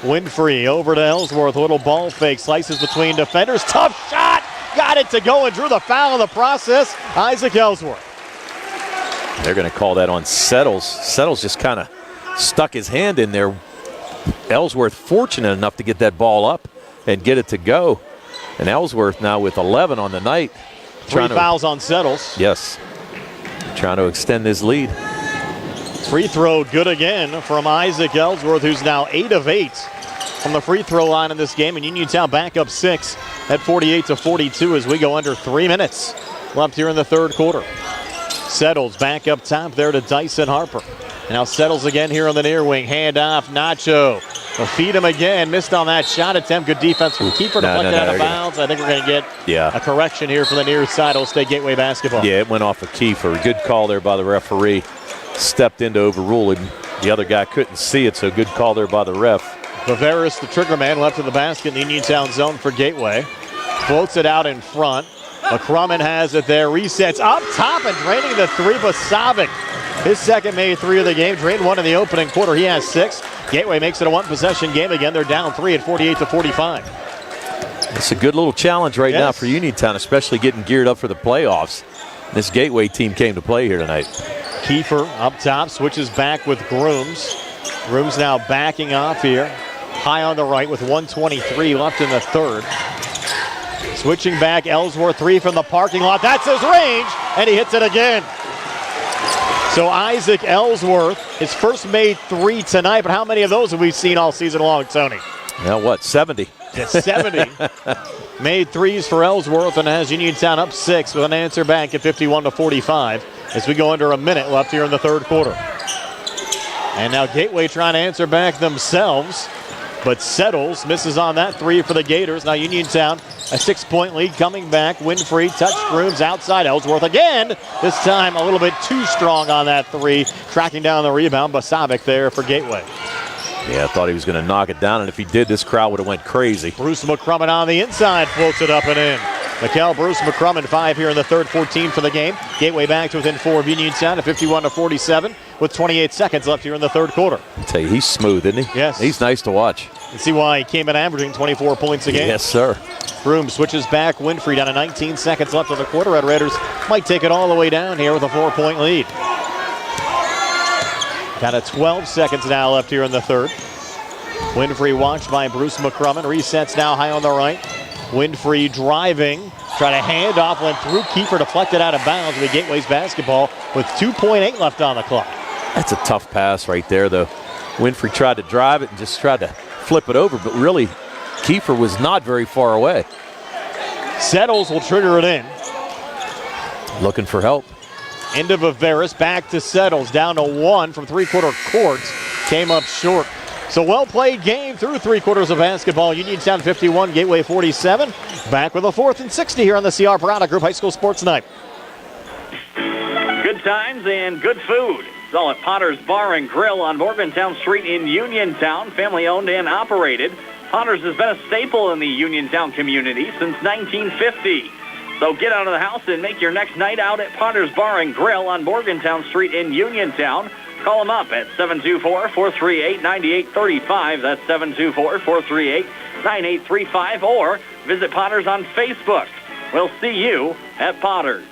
Speaker 2: Winfrey over to Ellsworth. A little ball fake. Slices between defenders. Tough shot. Got it to go and drew the foul in the process. Isaac Ellsworth.
Speaker 6: They're going to call that on Settles. Settles just kind of stuck his hand in there. Ellsworth fortunate enough to get that ball up and get it to go. And Ellsworth now with 11 on the night.
Speaker 2: 3 fouls on Settles.
Speaker 6: Yes. Trying to extend his lead.
Speaker 2: Free throw good again from Isaac Ellsworth, who's now 8 of 8 from the free throw line in this game. And Uniontown back up 6 at 48-42 as we go under 3 minutes left here in the third quarter. Settles back up top there to Dyson Harper. Now Settles again here on the near wing. Hand off, Nacho. They'll feed him again. Missed on that shot attempt. Good defense from Keeper. Deflected out of bounds. I think we're going to get a correction here for the near side. It'll stay Gateway basketball.
Speaker 6: Yeah, it went off of Kiefer. Good call there by the referee. Stepped in to overrule it. The other guy couldn't see it, so good call there by the ref.
Speaker 2: Viveris, the trigger man, left of the basket in the Uniontown zone for Gateway. Floats it out in front. McCrummon has it there. Resets up top and draining the 3. Basavic, his second made 3 of the game. Drained 1 in the opening quarter. He has 6. Gateway makes it a 1-possession game again. They're down 3 at 48-45.
Speaker 6: It's a good little challenge right now for Uniontown, especially getting geared up for the playoffs. This Gateway team came to play here tonight.
Speaker 2: Kiefer up top, switches back with Grooms. Grooms now backing off here. High on the right with 1:23 left in the third. Switching back, Ellsworth 3 from the parking lot. That's his range, and he hits it again. So Isaac Ellsworth, his first made 3 tonight, but how many of those have we seen all season long, Tony?
Speaker 6: Now what, 70?
Speaker 2: Yeah, 70. Made 3s for Ellsworth and has Uniontown up 6 with an answer back at 51-45 as we go under a minute left here in the third quarter. And now Gateway trying to answer back themselves, but Settles misses on that 3 for the Gators. Now Uniontown, a 6-point lead coming back. Winfrey, touch Grooms outside. Ellsworth again. This time a little bit too strong on that 3. Tracking down the rebound. Basavic there for Gateway.
Speaker 6: Yeah, I thought he was going to knock it down, and if he did, this crowd would have went crazy.
Speaker 2: Bruce McCrummon on the inside, floats it up and in. Bruce McCrummon, 5 here in the third, 14 for the game. Gateway back to within 4 of Uniontown at 51-47 with 28 seconds left here in the third quarter.
Speaker 6: I tell you, he's smooth, isn't he?
Speaker 2: Yes.
Speaker 6: He's nice to watch.
Speaker 2: You see why he came in averaging 24 points a game.
Speaker 6: Yes, sir.
Speaker 2: Broom switches back. Winfrey down to 19 seconds left in the quarter. Red Raiders might take it all the way down here with a 4-point lead. Down to 12 seconds now left here in the third. Winfrey watched by Bruce McCrummon. Resets now high on the right. Winfrey driving. Try to hand off, went through Kiefer, deflected out of bounds with Gateway's basketball with 2.8 left on the clock.
Speaker 6: That's a tough pass right there, though. Winfrey tried to drive it and just tried to flip it over, but really, Kiefer was not very far away.
Speaker 2: Settles will trigger it in.
Speaker 6: Looking for help.
Speaker 2: Into Viveris, back to Settles, down to 1 from three-quarter court. Came up short. So well-played game through three quarters of basketball. Uniontown 51, Gateway 47. Back with a 4th and 60 here on the CR Parada Group High School Sports Night.
Speaker 1: Good times and good food. It's all at Potter's Bar and Grill on Morgantown Street in Uniontown. Family-owned and operated. Potter's has been a staple in the Uniontown community since 1950. So get out of the house and make your next night out at Potter's Bar and Grill on Morgantown Street in Uniontown. Call them up at 724-438-9835. That's 724-438-9835. Or visit Potter's on Facebook. We'll see you at Potter's.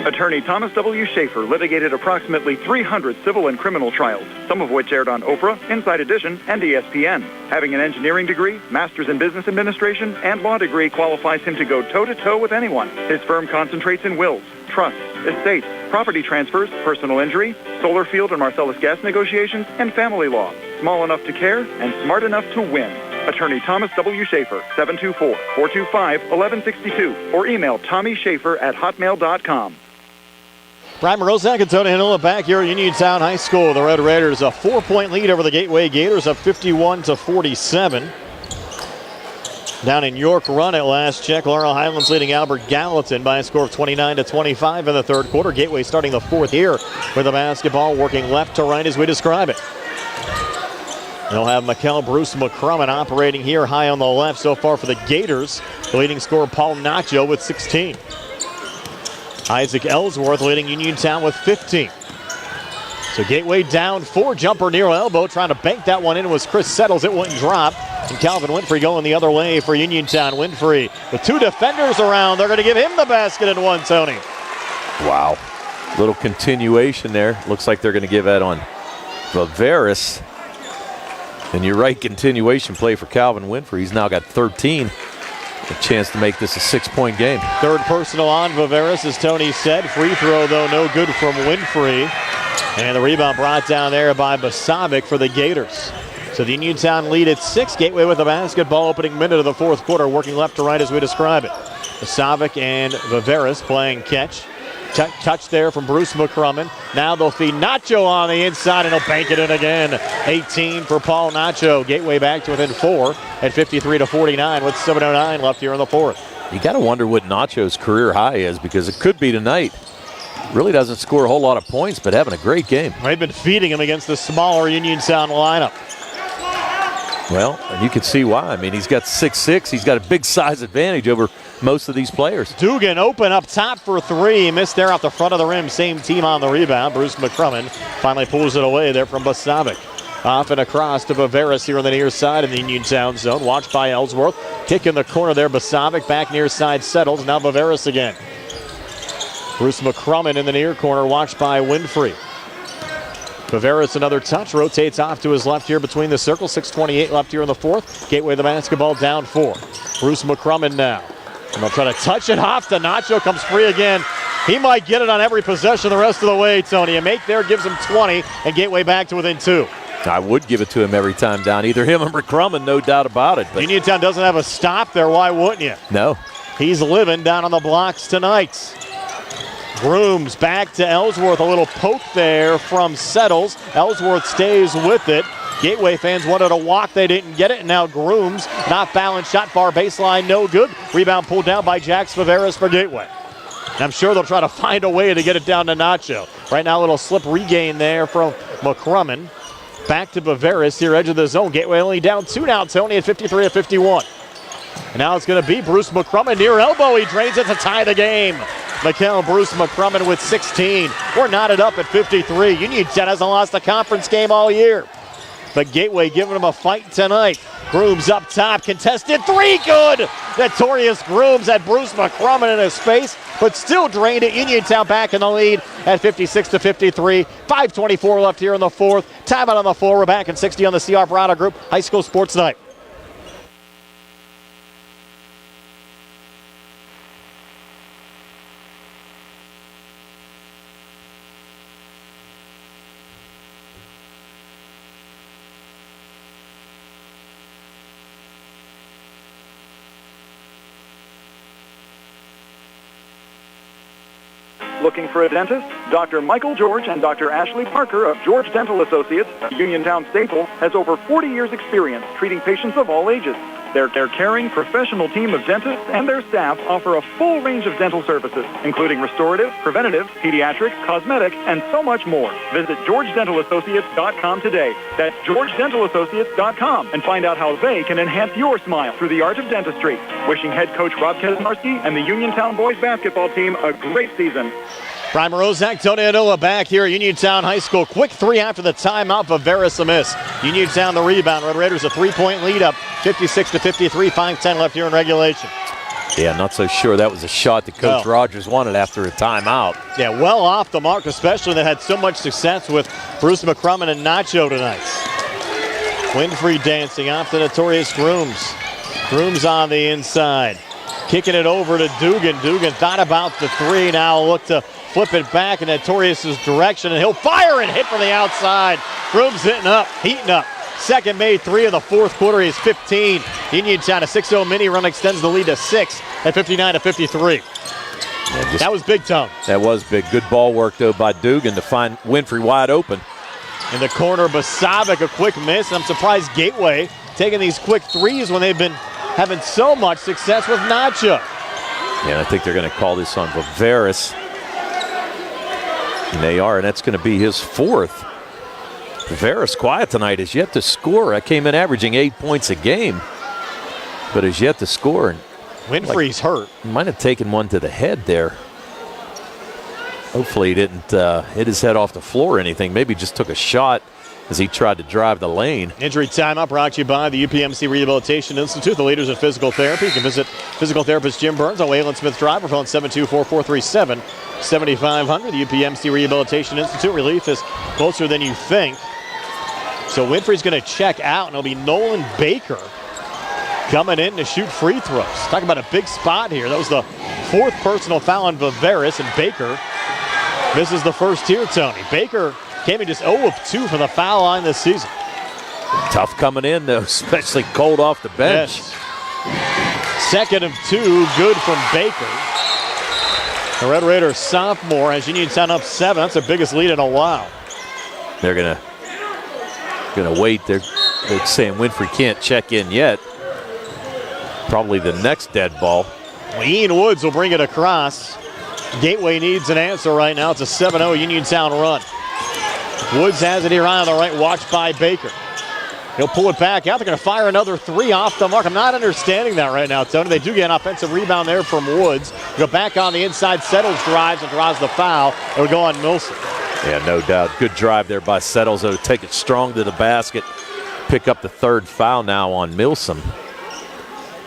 Speaker 8: Attorney Thomas W. Schaefer litigated approximately 300 civil and criminal trials, some of which aired on Oprah, Inside Edition, and ESPN. Having an engineering degree, master's in business administration, and law degree qualifies him to go toe-to-toe with anyone. His firm concentrates in wills, trusts, estates, property transfers, personal injury, solar field and Marcellus gas negotiations, and family law. Small enough to care and smart enough to win. Attorney Thomas W. Schaefer, 724-425-1162, or email tommyschaefer@hotmail.com.
Speaker 2: Brian Morozak and Tony Hanola back here at Uniontown High School. The Red Raiders a 4-point lead over the Gateway Gators, up 51-47. Down in York Run at last check, Laurel Highlands leading Albert Gallatin by a score of 29-25 in the third quarter. Gateway starting the fourth here with the basketball, working left to right as we describe it. They'll have Mikkel Bruce McCrummon operating here high on the left so far for the Gators. The leading scorer, Paul Nacho, with 16. Isaac Ellsworth leading Uniontown with 15. So Gateway down 4, jumper near elbow. Trying to bank that one in was Chris Settles. It wouldn't drop. And Calvin Winfrey going the other way for Uniontown. Winfrey with 2 defenders around. They're going to give him the basket and one, Tony.
Speaker 6: Wow. Little continuation there. Looks like they're going to give that on Viveris. And you're right, continuation play for Calvin Winfrey. He's now got 13. A chance to make this a 6-point game.
Speaker 2: Third personal on Viveris, as Tony said. Free throw, though, no good from Winfrey. And the rebound brought down there by Basavic for the Gators. So the Uniontown lead at 6. Gateway with the basketball opening minute of the fourth quarter, working left to right as we describe it. Basavic and Viveris playing catch. Touch there from Bruce McCrummon. Now they'll feed Nacho on the inside, and he'll bank it in again. 18 for Paul Nacho. Gateway back to within 4 at 53-49 with 7:09 left here in the fourth.
Speaker 6: You got to wonder what Nacho's career high is, because it could be tonight. Really doesn't score a whole lot of points, but having a great game.
Speaker 2: They've been feeding him against the smaller Uniontown lineup.
Speaker 6: Well, and you can see why. I mean, he's got 6'6". He's got a big size advantage over most of these players.
Speaker 2: Dugan open up top for 3. Missed there off the front of the rim. Same team on the rebound. Bruce McCrummon finally pulls it away there from Basavic. Off and across to Viveris here on the near side in the Uniontown zone. Watched by Ellsworth. Kick in the corner there. Basavic back near side settles. Now Viveris again. Bruce McCrummon in the near corner. Watched by Winfrey. Viveris another touch, rotates off to his left here between the circles. 6:28 left here in the fourth. Gateway the basketball down 4. Bruce McCrummon now. And they'll try to touch it off to Nacho, comes free again. He might get it on every possession the rest of the way, Tony. A make there gives him 20, and Gateway back to within 2.
Speaker 6: I would give it to him every time down. Either him or McCrummon, no doubt about it. But
Speaker 2: Uniontown doesn't have a stop there. Why wouldn't you?
Speaker 6: No.
Speaker 2: He's living down on the blocks tonight. Grooms back to Ellsworth. A little poke there from Settles. Ellsworth stays with it. Gateway fans wanted a walk. They didn't get it. And now Grooms, not balanced, shot far baseline, no good. Rebound pulled down by Jax Viveris for Gateway. And I'm sure they'll try to find a way to get it down to Nacho. Right now, a little slip regain there from McCrummon. Back to Viveris here, edge of the zone. Gateway only down 2 now, Tony, at 53-51. And now it's going to be Bruce McCrummon near elbow. He drains it to tie the game. Mikkel Bruce McCrummon with 16. We're knotted up at 53. Uniontown hasn't lost a conference game all year. But Gateway giving them a fight tonight. Grooms up top, contested 3, good! Notorious Grooms had Bruce McCrummon in his face, but still drained it. Uniontown back in the lead at 56-53. 5:24 left here in the fourth. Timeout on the floor. We're back at 60 on the CR Parada Group High School Sports Night.
Speaker 8: Looking for a dentist? Dr. Michael George and Dr. Ashley Parker of George Dental Associates, a Uniontown staple, has over 40 years' experience treating patients of all ages. Their caring, professional team of dentists and their staff offer a full range of dental services, including restorative, preventative, pediatric, cosmetic, and so much more. Visit GeorgeDentalAssociates.com today. That's GeorgeDentalAssociates.com and find out how they can enhance your smile through the art of dentistry. Wishing head coach Rob Kesnarski and the Uniontown boys basketball team a great season.
Speaker 2: Brian Morozak, Tony Anoa back here at Uniontown High School. Quick three after the timeout. Viveris a miss. Uniontown the rebound. Red Raiders a 3-point lead up, 56-53. 5:10 left here in regulation.
Speaker 6: Yeah, not so sure that was a shot that Coach Rogers wanted after a timeout.
Speaker 2: Yeah, well off the mark, especially they had so much success with Bruce McCrummon and Nacho tonight. Winfrey dancing off the notorious Grooms. Grooms on the inside. Kicking it over to Dugan. Dugan thought about the three. Now look to flip it back in Notorious's direction, and he'll fire and hit from the outside. Grooms heating up. Second made three of the fourth quarter. He is 15. Uniontown, a 6-0 mini run extends the lead to 6 at 59-53. Yeah, that was big, Tone.
Speaker 6: That was big. Good ball work, though, by Dugan to find Winfrey wide open.
Speaker 2: In the corner, Basavic, a quick miss. And I'm surprised Gateway taking these quick threes when they've been having so much success with Nacho.
Speaker 6: Yeah, I think they're going to call this on Viveris. And they are, and that's going to be his fourth. Viveris quiet tonight, has yet to score. I came in averaging 8 points a game, but has yet to score. And
Speaker 2: Winfrey's hurt.
Speaker 6: Might have taken one to the head there. Hopefully he didn't hit his head off the floor or anything. Maybe just took a shot as he tried to drive the lane.
Speaker 2: Injury timeout brought to you by the UPMC Rehabilitation Institute, the leaders in physical therapy. You can visit physical therapist Jim Burns on Wayland Smith Drive or phone 724-437-7500. The UPMC Rehabilitation Institute. Relief is closer than you think. So Winfrey's going to check out, and it'll be Nolan Baker coming in to shoot free throws. Talk about a big spot here. That was the fourth personal foul on Viveris, and Baker misses the first here, Tony. Baker came in just 0 of 2 from the foul line this season.
Speaker 6: Tough coming in, though, especially cold off the bench.
Speaker 2: Yes. Second of 2, good from Baker. The Red Raiders sophomore has Uniontown up 7. That's their biggest lead in a while.
Speaker 6: They're gonna wait. They're saying Winfrey can't check in yet. Probably the next dead ball.
Speaker 2: Well, Ian Woods will bring it across. Gateway needs an answer right now. It's a 7-0 Uniontown run. Woods has it here on the right, watched by Baker. He'll pull it back out. They're going to fire another 3 off the mark. I'm not understanding that right now, Tony. They do get an offensive rebound there from Woods. Go back on the inside. Settles drives and draws the foul. It'll go on Milson.
Speaker 6: Yeah, no doubt. Good drive there by Settles. It'll take it strong to the basket. Pick up the third foul now on Milsom.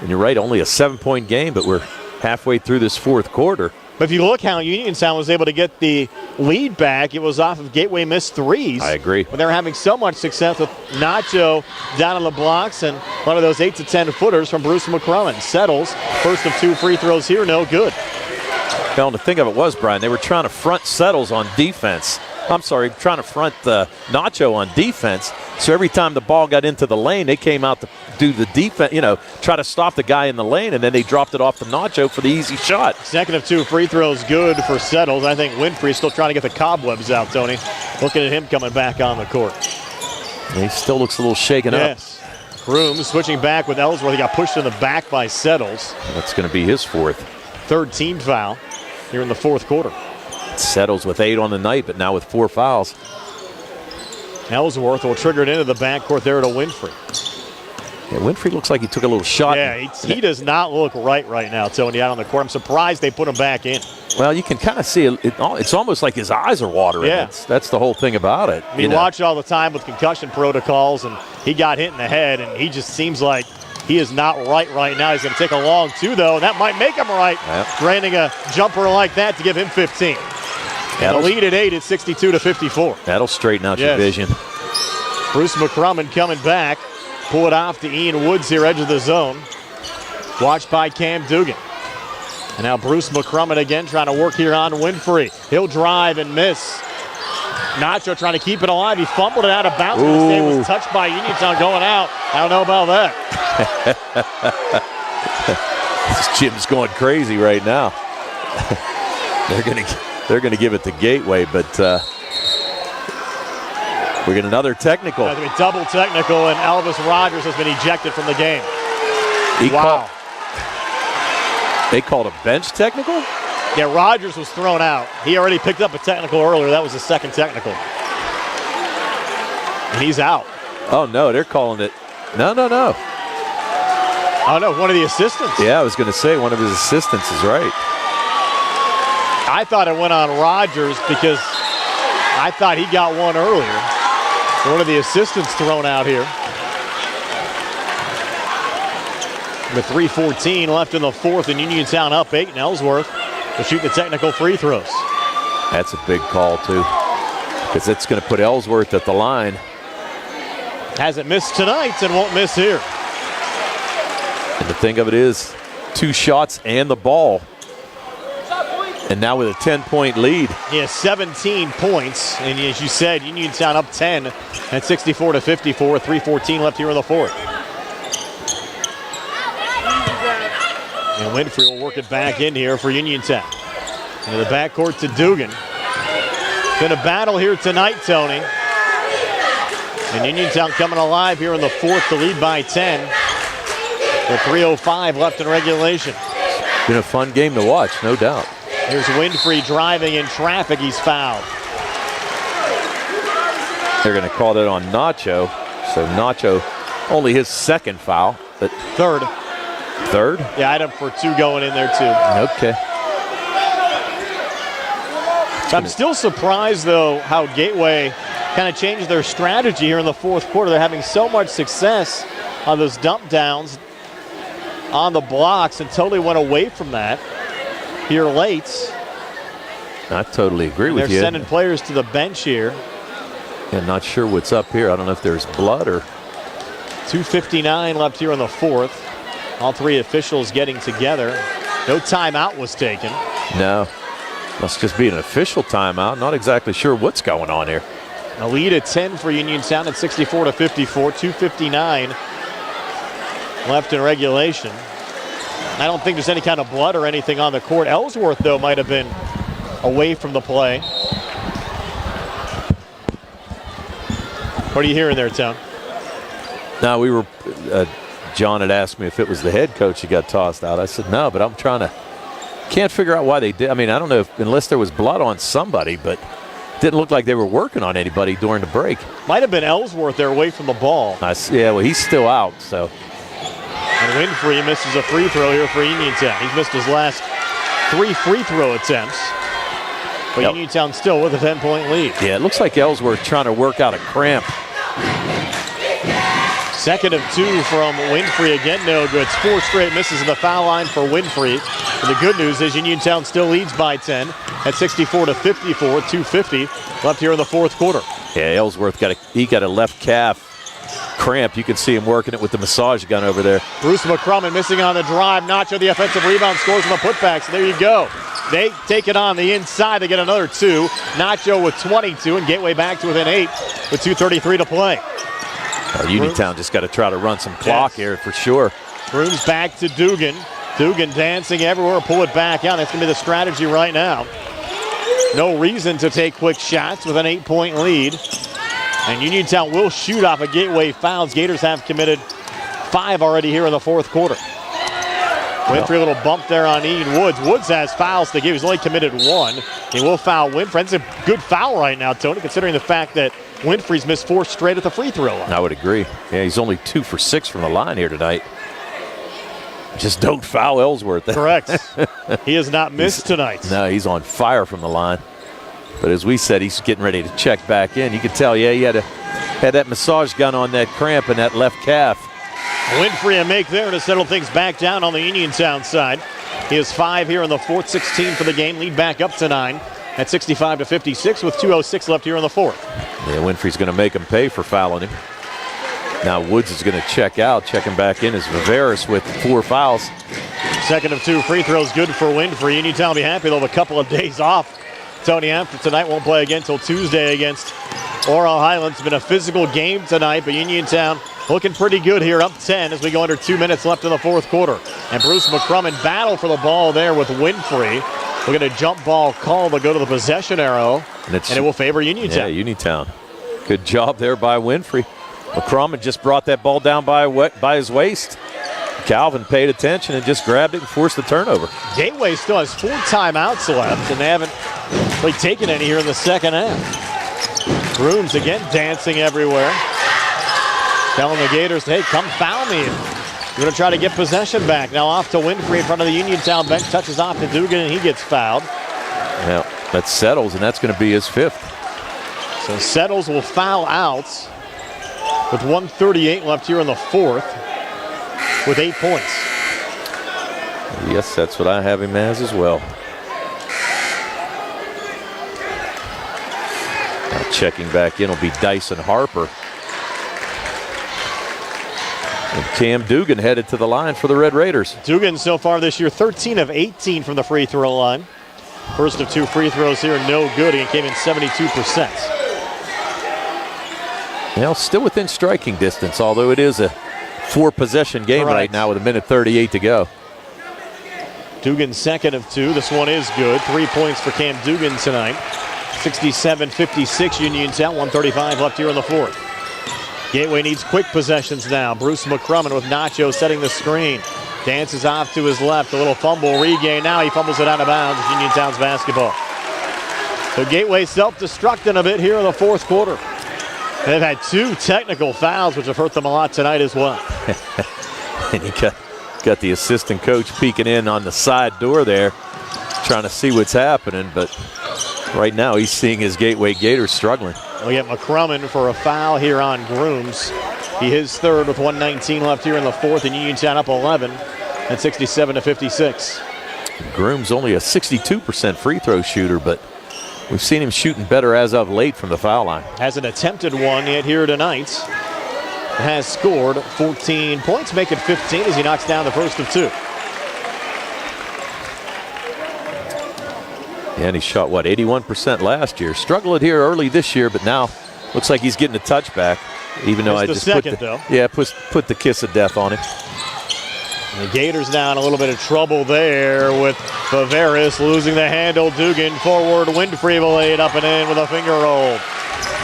Speaker 6: And you're right, only a 7-point game, but we're halfway through this fourth quarter.
Speaker 2: But if you look how Uniontown was able to get the lead back, it was off of Gateway missed threes.
Speaker 6: I agree.
Speaker 2: When they were having so much success with Nacho down on the blocks and one of those 8 to 10 footers from Bruce McCrummon. Settles, first of 2 free throws here, no good.
Speaker 6: Well, the thing of it was, Brian, they were trying to front Settles on defense. I'm sorry, trying to front Nacho on defense. So every time the ball got into the lane, they came out to do the defense, try to stop the guy in the lane, and then they dropped it off to Nacho for the easy shot.
Speaker 2: Second of 2 free throws good for Settles. I think Winfrey's still trying to get the cobwebs out, Tony. Looking at him coming back on the court.
Speaker 6: He still looks a little shaken up.
Speaker 2: Grooms switching back with Ellsworth. He got pushed in the back by Settles.
Speaker 6: That's going to be his fourth.
Speaker 2: Third team foul here in the fourth quarter.
Speaker 6: Settles with 8 on the night, but now with 4 fouls.
Speaker 2: Ellsworth will trigger it into the backcourt there to Winfrey.
Speaker 6: Yeah, Winfrey looks like he took a little shot.
Speaker 2: Yeah, he does not look right now, Tony, out on the court. I'm surprised they put him back in.
Speaker 6: Well, you can kind of see it's almost like his eyes are watering.
Speaker 2: Yeah.
Speaker 6: That's the whole thing about it.
Speaker 2: We watch it all the time with concussion protocols, and he got hit in the head, and he just seems like he is not right now. He's going to take a long 2, though, and that might make him right.
Speaker 6: Yep.
Speaker 2: Granting a jumper like that to give him 15. And the lead at 8 is 62-54.
Speaker 6: That'll straighten out your vision.
Speaker 2: Bruce McCrummon coming back. Pull it off to Ian Woods here, edge of the zone. Watched by Cam Dugan. And now Bruce McCrummon again trying to work here on Winfrey. He'll drive and miss. Nacho trying to keep it alive. He fumbled it out of bounds. It was touched by Uniontown going out. I don't know about that.
Speaker 6: This Jim's going crazy right now. They're going to give it to Gateway, but we get another technical.
Speaker 2: It's going to be double technical, and Elvis Rogers has been ejected from the game.
Speaker 6: They called a bench technical?
Speaker 2: Yeah, Rogers was thrown out. He already picked up a technical earlier. That was the second technical. And he's out.
Speaker 6: Oh, no, they're calling it. No.
Speaker 2: Oh, no, one of the assistants.
Speaker 6: Yeah, I was going to say one of his assistants is right.
Speaker 2: I thought it went on Rogers because I thought he got one earlier. One of the assistants thrown out here. With 3:14 left in the fourth, and Uniontown up 8, and Ellsworth will shoot the technical free throws.
Speaker 6: That's a big call, too, because it's going to put Ellsworth at the line.
Speaker 2: Hasn't missed tonight and won't miss here.
Speaker 6: And the thing of it is, 2 shots and the ball. And now with a 10-point lead.
Speaker 2: He has 17 points, and as you said, Uniontown up 10 at 64-54, 3:14 left here in the fourth. And Winfrey will work it back in here for Uniontown. Into the backcourt to Dugan. Been a battle here tonight, Tony. And Uniontown coming alive here in the fourth to lead by 10. With 3:05 left in regulation.
Speaker 6: Been a fun game to watch, no doubt.
Speaker 2: Here's Winfrey driving in traffic. He's fouled.
Speaker 6: They're going to call that on Nacho. So Nacho, only his second foul. But
Speaker 2: third?
Speaker 6: Yeah,
Speaker 2: I'd have for 2 going in there, too.
Speaker 6: Okay.
Speaker 2: I'm still surprised, though, how Gateway kind of changed their strategy here in the fourth quarter. They're having so much success on those dump downs on the blocks and totally went away from that here late.
Speaker 6: I totally agree with you.
Speaker 2: They're sending players to the bench here.
Speaker 6: Yeah, not sure what's up here. I don't know if there's blood or...
Speaker 2: 2:59 left here in the fourth. All 3 officials getting together. No timeout was taken.
Speaker 6: No. Must just be an official timeout. Not exactly sure what's going on here.
Speaker 2: A lead at 10 for Uniontown at 64-54. 2:59 left in regulation. I don't think there's any kind of blood or anything on the court. Ellsworth, though, might have been away from the play. What are you hearing there, Tone?
Speaker 6: No, we were... John had asked me if it was the head coach who got tossed out. I said, no, but I'm trying to... Can't figure out why they did. I mean, I don't know if, unless there was blood on somebody, but it didn't look like they were working on anybody during the break.
Speaker 2: Might have been Ellsworth there away from the ball.
Speaker 6: Yeah, well, he's still out, so...
Speaker 2: And Winfrey misses a free throw here for Uniontown. He's missed his last 3 free throw attempts. But Uniontown still with a 10-point lead.
Speaker 6: Yeah, it looks like Ellsworth trying to work out a cramp.
Speaker 2: Second of 2 from Winfrey, again no good. It's 4 straight misses in the foul line for Winfrey. And the good news is Uniontown still leads by 10 at 64-54, 2:50 left here in the fourth quarter.
Speaker 6: Yeah, Ellsworth got a left calf cramp. You can see him working it with the massage gun over there.
Speaker 2: Bruce McCrummon missing on the drive. Nacho, the offensive rebound, scores on the putback. So there you go. They take it on the inside. They get another 2. Nacho with 22 and Gateway back to within 8 with 2:33 to play.
Speaker 6: Uniontown just got to try to run some clock here for sure.
Speaker 2: Brooms back to Dugan. Dugan dancing everywhere, pull it back out. That's going to be the strategy right now. No reason to take quick shots with an 8-point lead. And Uniontown will shoot off of Gateway fouls. Gators have committed 5 already here in the fourth quarter. Winfrey, a little bump there on Ian Woods. Woods has fouls to give. He's only committed 1. He will foul Winfrey. It's a good foul right now, Tony, considering the fact that Winfrey's missed 4 straight at the free throw line.
Speaker 6: I would agree. Yeah, he's only 2 for 6 from the line here tonight. Just don't foul Ellsworth.
Speaker 2: Correct. He has not missed tonight.
Speaker 6: No, he's on fire from the line. But as we said, he's getting ready to check back in. You can tell, yeah, he had that massage gun on that cramp and that left calf.
Speaker 2: Winfrey a make there to settle things back down on the Uniontown side. He has 5 here in the fourth, 16 for the game. Lead back up to 9 at 65-56 with 2:06 left here in the fourth.
Speaker 6: Yeah, Winfrey's going to make him pay for fouling him. Now Woods is going to check out. Checking back in is Viveris with 4 fouls.
Speaker 2: Second of 2 free throws good for Winfrey. Uniontown will be happy they'll have a couple of days off. Tony, after tonight, won't play again until Tuesday against Oral Highlands. It's been a physical game tonight, but Uniontown looking pretty good here, up 10 as we go under 2 minutes left in the fourth quarter. And Bruce McCrummon battle for the ball there with Winfrey. We're going to jump ball call to go to the possession arrow, and it will favor Uniontown.
Speaker 6: Yeah, Uniontown. Good job there by Winfrey. McCrumman just brought that ball down by his waist. Calvin paid attention and just grabbed it and forced the turnover.
Speaker 2: Gateway still has 4 timeouts left, and they haven't really taken any here in the second half. Grooms again dancing everywhere. Telling the Gators, hey, come foul me. We're going to try to get possession back. Now off to Winfrey in front of the Uniontown bench. Touches off to Dugan, and he gets fouled.
Speaker 6: Well, that settles, and that's going to be his 5th.
Speaker 2: So Settles will foul out with 1:38 left here in the 4th with 8 points.
Speaker 6: Yes, that's what I have him as well. Now checking back in will be Dyson Harper. And Cam Dugan headed to the line for the Red Raiders.
Speaker 2: Dugan so far this year 13 of 18 from the free throw line. First of 2 free throws here, no good. He came in 72%.
Speaker 6: Well, still within striking distance, although it is a 4-possession game right now with 1:38 to go.
Speaker 2: Dugan second of 2. This one is good. 3 points for Cam Dugan tonight. 67-56 Uniontown. 1:35 left here in the 4th. Gateway needs quick possessions now. Bruce McCrumman with Nacho setting the screen. Dances off to his left. A little fumble regain. Now he fumbles it out of bounds. It's Uniontown's basketball. So Gateway self-destructing a bit here in the 4th quarter. They've had 2 technical fouls, which have hurt them a lot tonight as well.
Speaker 6: And you got the assistant coach peeking in on the side door there, trying to see what's happening. But right now he's seeing his Gateway Gators struggling.
Speaker 2: We get McCrumman for a foul here on Grooms. He is 3rd with 1:19 left here in the 4th, and Uniontown up 11 at 67-56.
Speaker 6: Grooms only a 62% free throw shooter, but we've seen him shooting better as of late from the foul line.
Speaker 2: Hasn't attempted one yet here tonight. Has scored 14 points, make it 15 as he knocks down the first of 2.
Speaker 6: And he shot, 81% last year. Struggled here early this year, but now looks like he's getting a touchback. Even though I just put the kiss of death on him.
Speaker 2: And the Gators now in a little bit of trouble there with Bavaris losing the handle. Dugan forward. Winfrey will lay it up and in with a finger roll.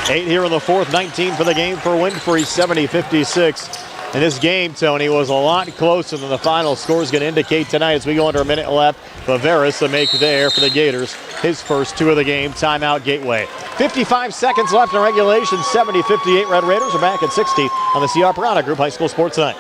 Speaker 2: 8 here in the 4th, 19 for the game for Winfrey, 70-56. And this game, Tony, was a lot closer than the final score is going to indicate tonight as we go under a minute left. Bavaris a make there for the Gators. His first 2 of the game. Timeout Gateway. 55 seconds left in regulation. 70-58 Red Raiders are back at 60 on the C.R. Pirata Group High School Sports Night.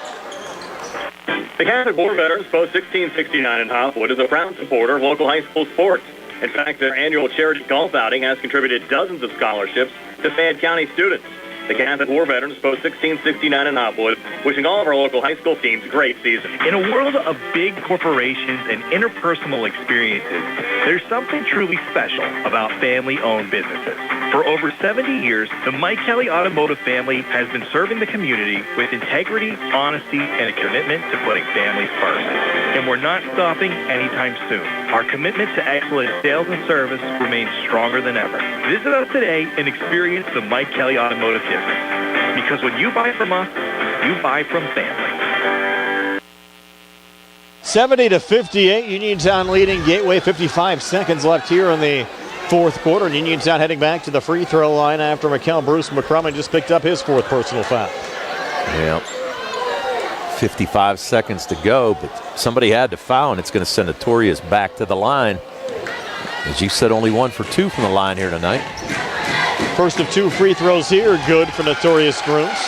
Speaker 1: The Catholic War Veterans Post 1669 in Hopwood is a proud supporter of local high school sports. In fact, their annual charity golf outing has contributed dozens of scholarships to Fayette County students. The Catholic War Veterans Post 1669 in Hopwood, wishing all of our local high school teams a great season.
Speaker 11: In a world of big corporations and interpersonal experiences, there's something truly special about family-owned businesses. For over 70 years, the Mike Kelly Automotive family has been serving the community with integrity, honesty, and a commitment to putting families first. And we're not stopping anytime soon. Our commitment to excellent sales and service remains stronger than ever. Visit us today and experience the Mike Kelly Automotive difference. Because when you buy from us, you buy from family.
Speaker 2: 70-58, Uniontown leading Gateway. 55 seconds left here in the 4th quarter. Uniontown heading back to the free throw line after Bruce McCrumman just picked up his 4th personal foul.
Speaker 6: Yeah. 55 seconds to go, but somebody had to foul, and it's going to send Notorious back to the line. As you said, only 1 for 2 from the line here tonight.
Speaker 2: First of 2 free throws here, good for Notorious Grooms.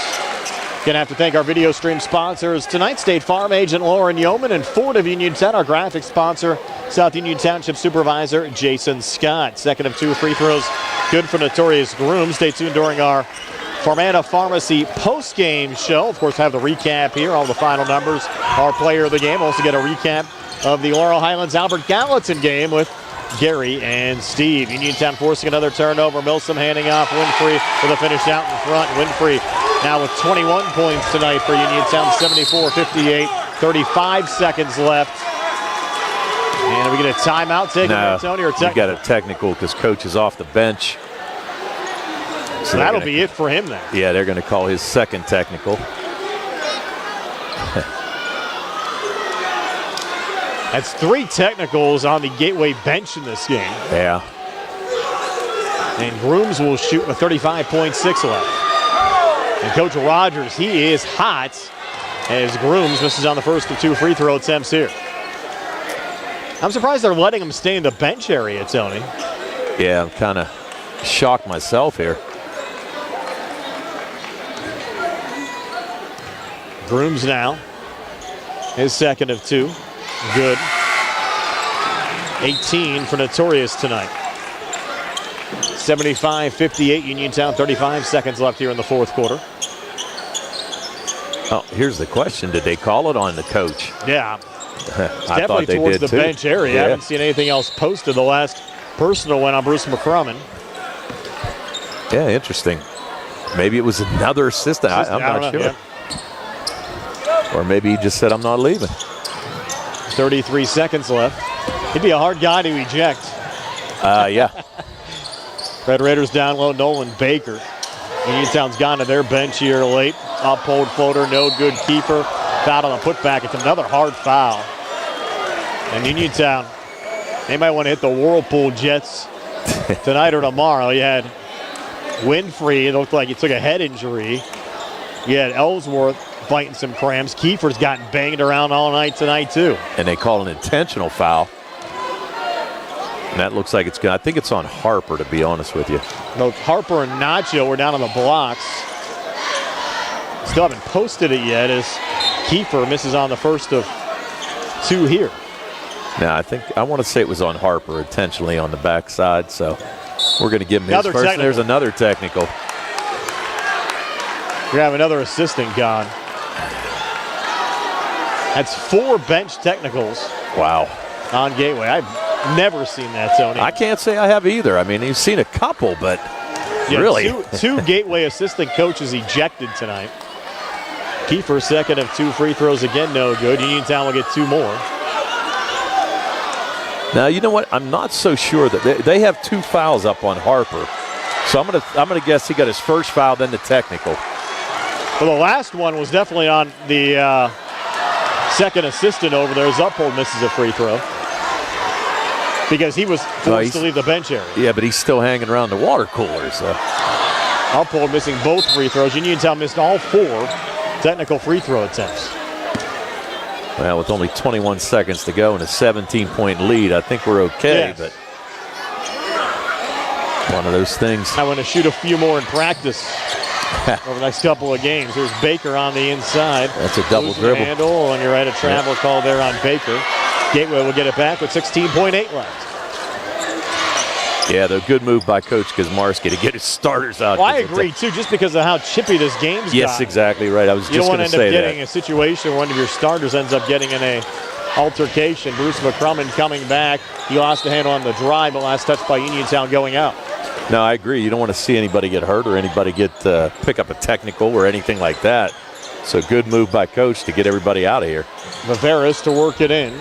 Speaker 2: Gonna have to thank our video stream sponsors tonight, State Farm agent Lauren Yeoman and Ford of Uniontown, our graphics sponsor, South Union Township Supervisor Jason Scott. Second of 2 free throws, good for Notorious Grooms. Stay tuned during our Farmana Pharmacy post-game show. Of course, have the recap here, all the final numbers, our player of the game. Also get a recap of the Laurel Highlands Albert Gallatin game with Gary and Steve. Uniontown forcing another turnover. Milsom handing off Winfrey with a finish out in front. Winfrey now with 21 points tonight for Uniontown, 74-58. 35 seconds left. And we get a timeout taken by Tony or technical?
Speaker 6: You got a technical because coach is off the bench.
Speaker 2: So that'll be it for him then.
Speaker 6: Yeah, they're going to call his second technical.
Speaker 2: That's 3 technicals on the Gateway bench in this game.
Speaker 6: Yeah.
Speaker 2: And Grooms will shoot with 35.6 left. And Coach Rogers, he is hot as Grooms misses on the first of 2 free throw attempts here. I'm surprised they're letting him stay in the bench area, Tony.
Speaker 6: Yeah, I'm kind of shocked myself here.
Speaker 2: Grooms now, his second of 2. Good. 18 for Notorious tonight. 75-58 Uniontown, 35 seconds left here in the fourth quarter.
Speaker 6: Oh, here's the question. Did they call it on the coach?
Speaker 2: Yeah.
Speaker 6: I
Speaker 2: Definitely
Speaker 6: thought they
Speaker 2: towards
Speaker 6: did
Speaker 2: the
Speaker 6: too.
Speaker 2: bench area.
Speaker 6: Yeah.
Speaker 2: I haven't seen anything else posted. The last personal went on Bruce McCrummon.
Speaker 6: Yeah, interesting. Maybe it was another assistant. I'm not sure.
Speaker 2: Yeah.
Speaker 6: Or maybe he just said, I'm not leaving.
Speaker 2: 33 seconds left. He'd be a hard guy to eject.
Speaker 6: Yeah.
Speaker 2: Red Raiders down low, Nolan Baker. Uniontown's gone to their bench here late. Uphold floater, no good. Keeper. Foul on the putback. It's another hard foul. And Uniontown, they might want to hit the Whirlpool Jets tonight or tomorrow. You had Winfrey, it looked like he took a head injury. You had Ellsworth fighting some cramps. Kiefer's gotten banged around all night tonight too.
Speaker 6: And they call an intentional foul. And that looks like it's good. I think it's on Harper, to be honest with you.
Speaker 2: Both Harper and Nacho were down on the blocks. Still haven't posted it yet as Kiefer misses on the first of 2 here.
Speaker 6: Now, I want to say it was on Harper intentionally on the backside, so we're going to give him his first.
Speaker 2: Technical.
Speaker 6: There's another technical.
Speaker 2: We have another assistant gone. That's 4 bench technicals.
Speaker 6: Wow.
Speaker 2: On Gateway. I've never seen that, Tony.
Speaker 6: I can't say I have either. I mean, you've seen a couple, but really.
Speaker 2: Two Gateway assistant coaches ejected tonight. Kiefer, second of 2 free throws, again no good. Uniontown will get 2 more.
Speaker 6: Now, you know what? I'm not so sure that they have 2 fouls up on Harper. So I'm gonna guess he got his first foul, then the technical.
Speaker 2: Well, the last one was definitely on the second assistant over there. As Uphold misses a free throw because he was forced to leave the bench area.
Speaker 6: Yeah, but he's still hanging around the water cooler. So
Speaker 2: Uphold missing both free throws. Uniontown missed all 4 technical free throw attempts.
Speaker 6: Well, with only 21 seconds to go and a 17-point lead, I think we're okay.
Speaker 2: Yes.
Speaker 6: But one of those things.
Speaker 2: I want to shoot a few more in practice over the next couple of games. Here's Baker on the inside.
Speaker 6: That's a double
Speaker 2: Losing
Speaker 6: dribble.
Speaker 2: Handle, and you're right, a travel call there on Baker. Gateway will get it back with 16.8 left.
Speaker 6: Yeah, the good move by Coach Kazmarski to get his starters out.
Speaker 2: Well, I agree, too, just because of how chippy this game's
Speaker 6: Yes,
Speaker 2: gotten.
Speaker 6: exactly right. I was
Speaker 2: You
Speaker 6: just
Speaker 2: don't
Speaker 6: going
Speaker 2: want
Speaker 6: to
Speaker 2: to end
Speaker 6: say
Speaker 2: up getting a situation where one of your starters ends up getting in a altercation. Bruce McCrummon coming back. He lost the handle on the drive, but last touch by Uniontown going out.
Speaker 6: No, I agree. You don't want to see anybody get hurt or anybody get pick up a technical or anything like that. So good move by Coach to get everybody out of here.
Speaker 2: Viveras to work it in.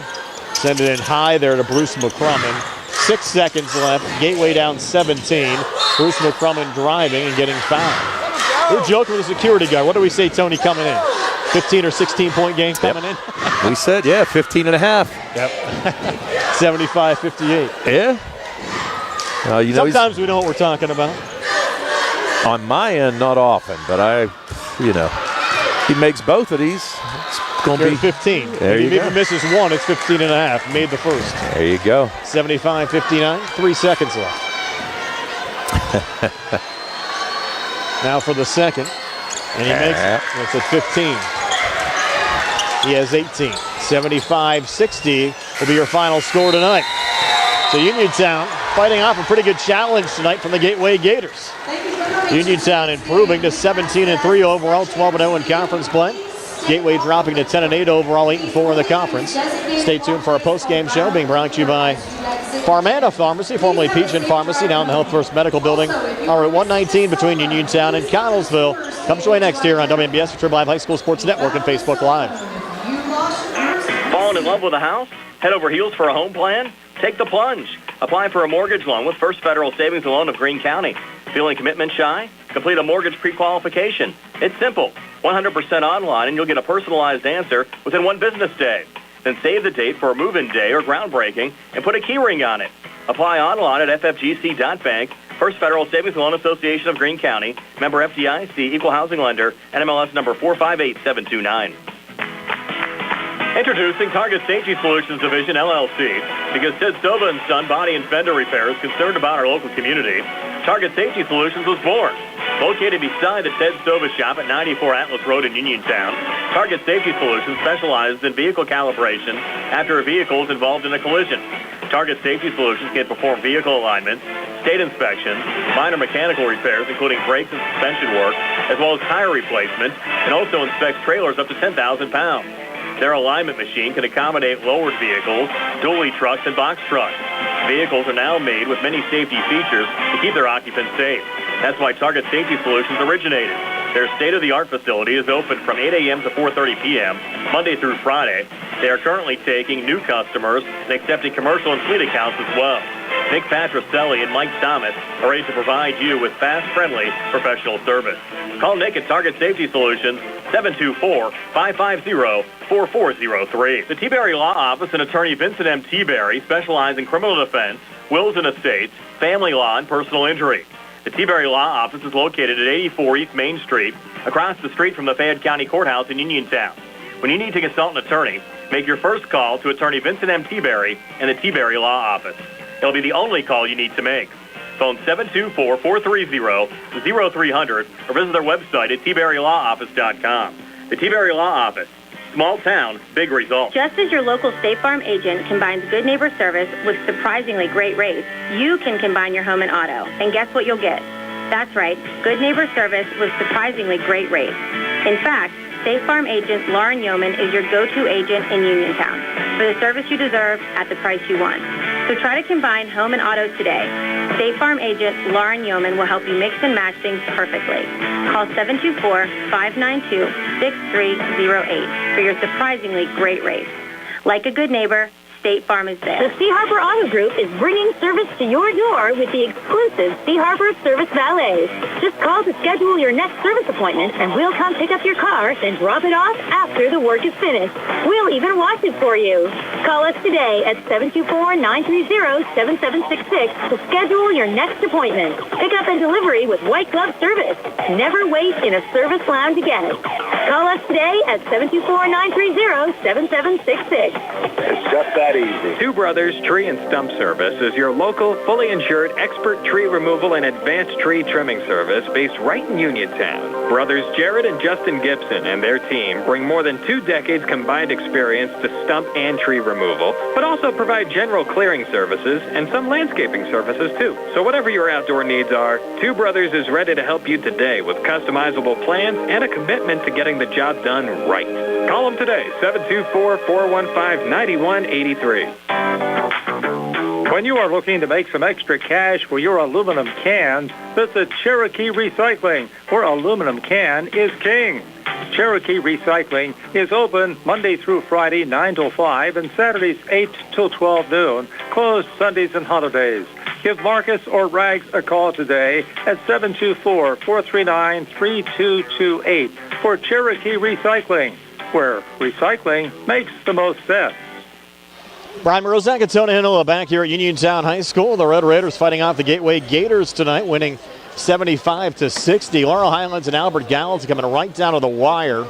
Speaker 2: Send it in high there to Bruce McCrummon. 6 seconds left. Gateway down 17. Bruce McCrummon driving and getting fouled. We're joking with the security guard. What do we say, Tony, coming in? 15 or 16-point game coming in?
Speaker 6: We said, 15 and a half.
Speaker 2: Yep. 75-58.
Speaker 6: Yeah. You know,
Speaker 2: sometimes we know what we're talking about.
Speaker 6: On my end, not often, but he makes both of these. It's going to be
Speaker 2: 15.
Speaker 6: There
Speaker 2: if
Speaker 6: you
Speaker 2: he
Speaker 6: go.
Speaker 2: even misses one, it's 15 and a half. Made the first.
Speaker 6: There you go.
Speaker 2: 75-59. 3 seconds left. Now for the second. And he makes it. It's at 15. He has 18. 75-60 will be your final score tonight. So Uniontown fighting off a pretty good challenge tonight from the Gateway Gators. Uniontown improving to 17-3 overall, 12-0 in conference play. Gateway dropping to 10-8 overall, 8-4 in the conference. Stay tuned for our post-game show being brought to you by Farmana Pharmacy, formerly Peach Pharmacy, now in the Health First Medical Building. Route 119 between Uniontown and Connellsville. Comes your way next year on WMBS, the Triple Live High School Sports Network, and Facebook Live.
Speaker 1: Falling in love with a house? Head over heels for a home plan? Take the plunge. Apply for a mortgage loan with First Federal Savings and Loan of Greene County. Feeling commitment shy? Complete a mortgage pre-qualification. It's simple. 100% online, and you'll get a personalized answer within 1 business day. Then save the date for a move-in day or groundbreaking and put a key ring on it. Apply online at ffgc.bank. First Federal Savings and Loan Association of Greene County. Member FDIC, Equal Housing Lender, NMLS number 458729. Introducing Target Safety Solutions Division, LLC. Because Ted Sova and Son Body and Fender Repair is concerned about our local community, Target Safety Solutions was born. Located beside the Ted Sova shop at 94 Atlas Road in Uniontown, Target Safety Solutions specializes in vehicle calibration after a vehicle is involved in a collision. Target Safety Solutions can perform vehicle alignment, state inspections, minor mechanical repairs, including brakes and suspension work, as well as tire replacement, and also inspects trailers up to 10,000 pounds. Their alignment machine can accommodate lowered vehicles, dually trucks, and box trucks. Vehicles are now made with many safety features to keep their occupants safe. That's why Target Safety Solutions originated. Their state-of-the-art facility is open from 8 a.m. to 4:30 p.m., Monday through Friday. They are currently taking new customers and accepting commercial and fleet accounts as well. Nick Patricelli and Mike Thomas are ready to provide you with fast, friendly, professional service. Call Nick at Target Safety Solutions, 724-550-4403. The T-Berry Law Office and attorney Vincent M. T-Berry specialize in criminal defense, wills and estates, family law, and personal injury. The T-Berry Law Office is located at 84 East Main Street, across the street from the Fayette County Courthouse in Uniontown. When you need to consult an attorney, make your first call to attorney Vincent M. T-Berry and the T-Berry Law Office. It'll be the only call you need to make. Phone 724-430-0300 or visit their website at tberrylawoffice.com. The T-Berry Law Office. Small town, big results.
Speaker 5: Just as your local State Farm agent combines good neighbor service with surprisingly great rates, you can combine your home and auto. And guess what you'll get? That's right, good neighbor service with surprisingly great rates. In fact, State Farm agent Lauren Yeoman is your go-to agent in Uniontown for the service you deserve at the price you want. So try to combine home and auto today. State Farm agent Lauren Yeoman will help you mix and match things perfectly. Call 724-592-6308 for your surprisingly great rates. Like a good neighbor, State Farm is there.
Speaker 14: The Sea Harbor Auto Group is bringing service to your door with the exclusive Sea Harbor Service Valets. Just call to schedule your next service appointment, and we'll come pick up your car and drop it off after the work is finished. We'll even wash it for you. Call us today at 724-930-7766 to schedule your next appointment. Pick up and delivery with white glove service. Never wait in a service lounge again. Call us today at 724-930-7766.
Speaker 16: It's just that easy.
Speaker 4: Two Brothers Tree and Stump Service is your local, fully insured, expert tree removal and advanced tree trimming service based right in Uniontown. Brothers Jared and Justin Gibson and their team bring more than 2 decades combined experience to stump and tree removal, but also provide general clearing services and some landscaping services too. So whatever your outdoor needs are, Two Brothers is ready to help you today with customizable plans and a commitment to getting the job done right. Call them today, 724-415-9183.
Speaker 18: When you are looking to make some extra cash for your aluminum cans, visit Cherokee Recycling, where aluminum can is king. Cherokee Recycling is open Monday through Friday, 9 till 5, and Saturdays, 8 till 12 noon, closed Sundays and holidays. Give Marcus or Rags a call today at 724-439-3228 for Cherokee Recycling, where recycling makes the most sense.
Speaker 2: Brian Morozak and Tony Hinola back here at Uniontown High School. The Red Raiders fighting off the Gateway Gators tonight, winning 75-60. Laurel Highlands and Albert Gallants coming right down to the wire.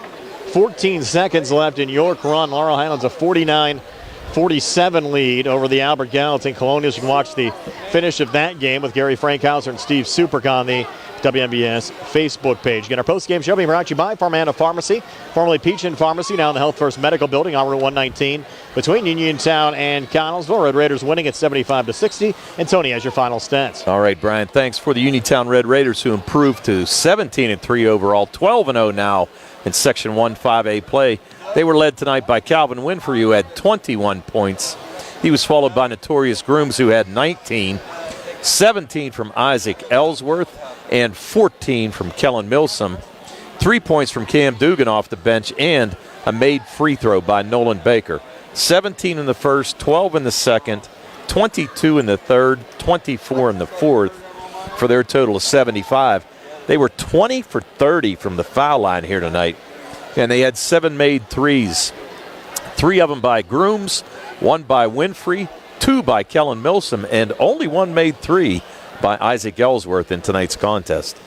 Speaker 2: 14 seconds left in York run. Laurel Highlands a 49-47 lead over the Albert Gallants in Colonials. You can watch the finish of that game with Gary Frankhauser and Steve Superick on the WMBS Facebook page. Again, our post-game show being brought to you by Farmana Pharmacy, formerly Peachin Pharmacy, now in the Health First Medical Building on Route 119 between Uniontown and Connellsville. Red Raiders winning at 75-60. And Tony has your final stats.
Speaker 6: All right, Brian, thanks for the Uniontown Red Raiders, who improved to 17-3 overall, 12-0 now in Section 1-5A play. They were led tonight by Calvin Winfrey, who had 21 points. He was followed by Notorious Grooms, who had 19, 17 from Isaac Ellsworth, and 14 from Kellen Milsom. 3 points from Cam Dugan off the bench, and a made free throw by Nolan Baker. 17 in the first, 12 in the second, 22 in the third, 24 in the fourth, for their total of 75. They were 20 for 30 from the foul line here tonight, and they had 7 made threes. 3 of them by Grooms, 1 by Winfrey, 2 by Kellen Milsom, and only 1 made 3 by Isaac Ellsworth in tonight's contest.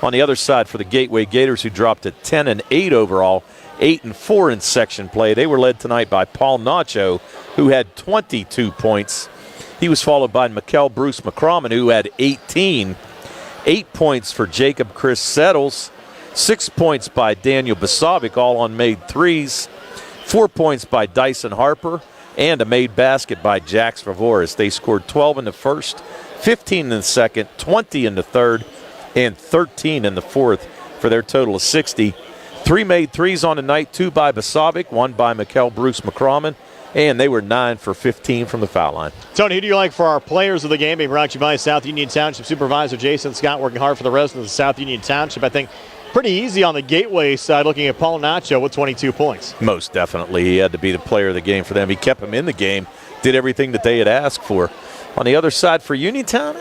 Speaker 6: On the other side for the Gateway Gators, who dropped to 10-8 overall, 8-4 in section play. They were led tonight by Paul Nacho, who had 22 points. He was followed by Mikkel Bruce McCroman, who had 18. 8 points for Jacob Chris Settles. 6 points by Daniel Basavic, all on made 3s. 4 points by Dyson Harper, and a made basket by Jax Favoris. They scored 12 in the first, 15 in the second, 20 in the third, and 13 in the fourth for their total of 60. 3 made 3s on the night, 2 by Basavic, 1 by Mikkel Bruce McCroman, and they were 9 for 15 from the foul line.
Speaker 2: Tony, who do you like for our players of the game? Being brought to you by South Union Township Supervisor Jason Scott, working hard for the residents of South Union Township. I think pretty easy on the Gateway side, looking at Paul Nacho with 22 points.
Speaker 6: Most definitely. He had to be the player of the game for them. He kept them in the game, did everything that they had asked for. On the other side for Uniontown,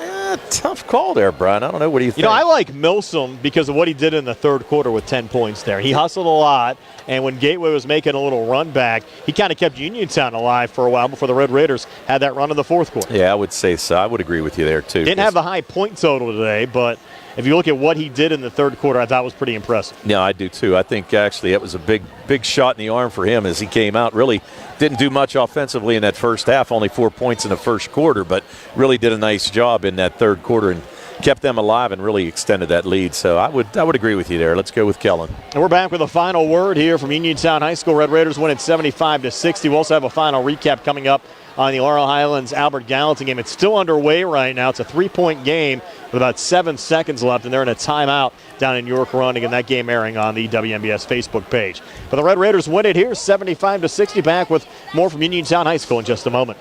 Speaker 6: tough call there, Brian. I don't know. What do you think?
Speaker 2: I like Milsom because of what he did in the third quarter with 10 points there. He hustled a lot, and when Gateway was making a little run back, he kind of kept Uniontown alive for a while before the Red Raiders had that run in the fourth quarter.
Speaker 6: Yeah, I would say so. I would agree with you there, too.
Speaker 2: Didn't have the high point total today, but if you look at what he did in the third quarter, I thought was pretty impressive.
Speaker 6: Yeah, I do, too. I think, actually, it was a big shot in the arm for him as he came out. Really didn't do much offensively in that first half, only 4 points in the first quarter, but really did a nice job in that third quarter and kept them alive and really extended that lead. So I would agree with you there. Let's go with Kellen.
Speaker 2: And we're back with a final word here from Uniontown High School. Red Raiders win at 75-60. We'll also have a final recap coming up on the Laurel Highlands Albert Gallatin game. It's still underway right now. It's a 3-point game with about 7 seconds left, and they're in a timeout down in York Running, and that game airing on the WMBS Facebook page. But the Red Raiders win it here, 75-60. Back with more from Uniontown High School in just a moment.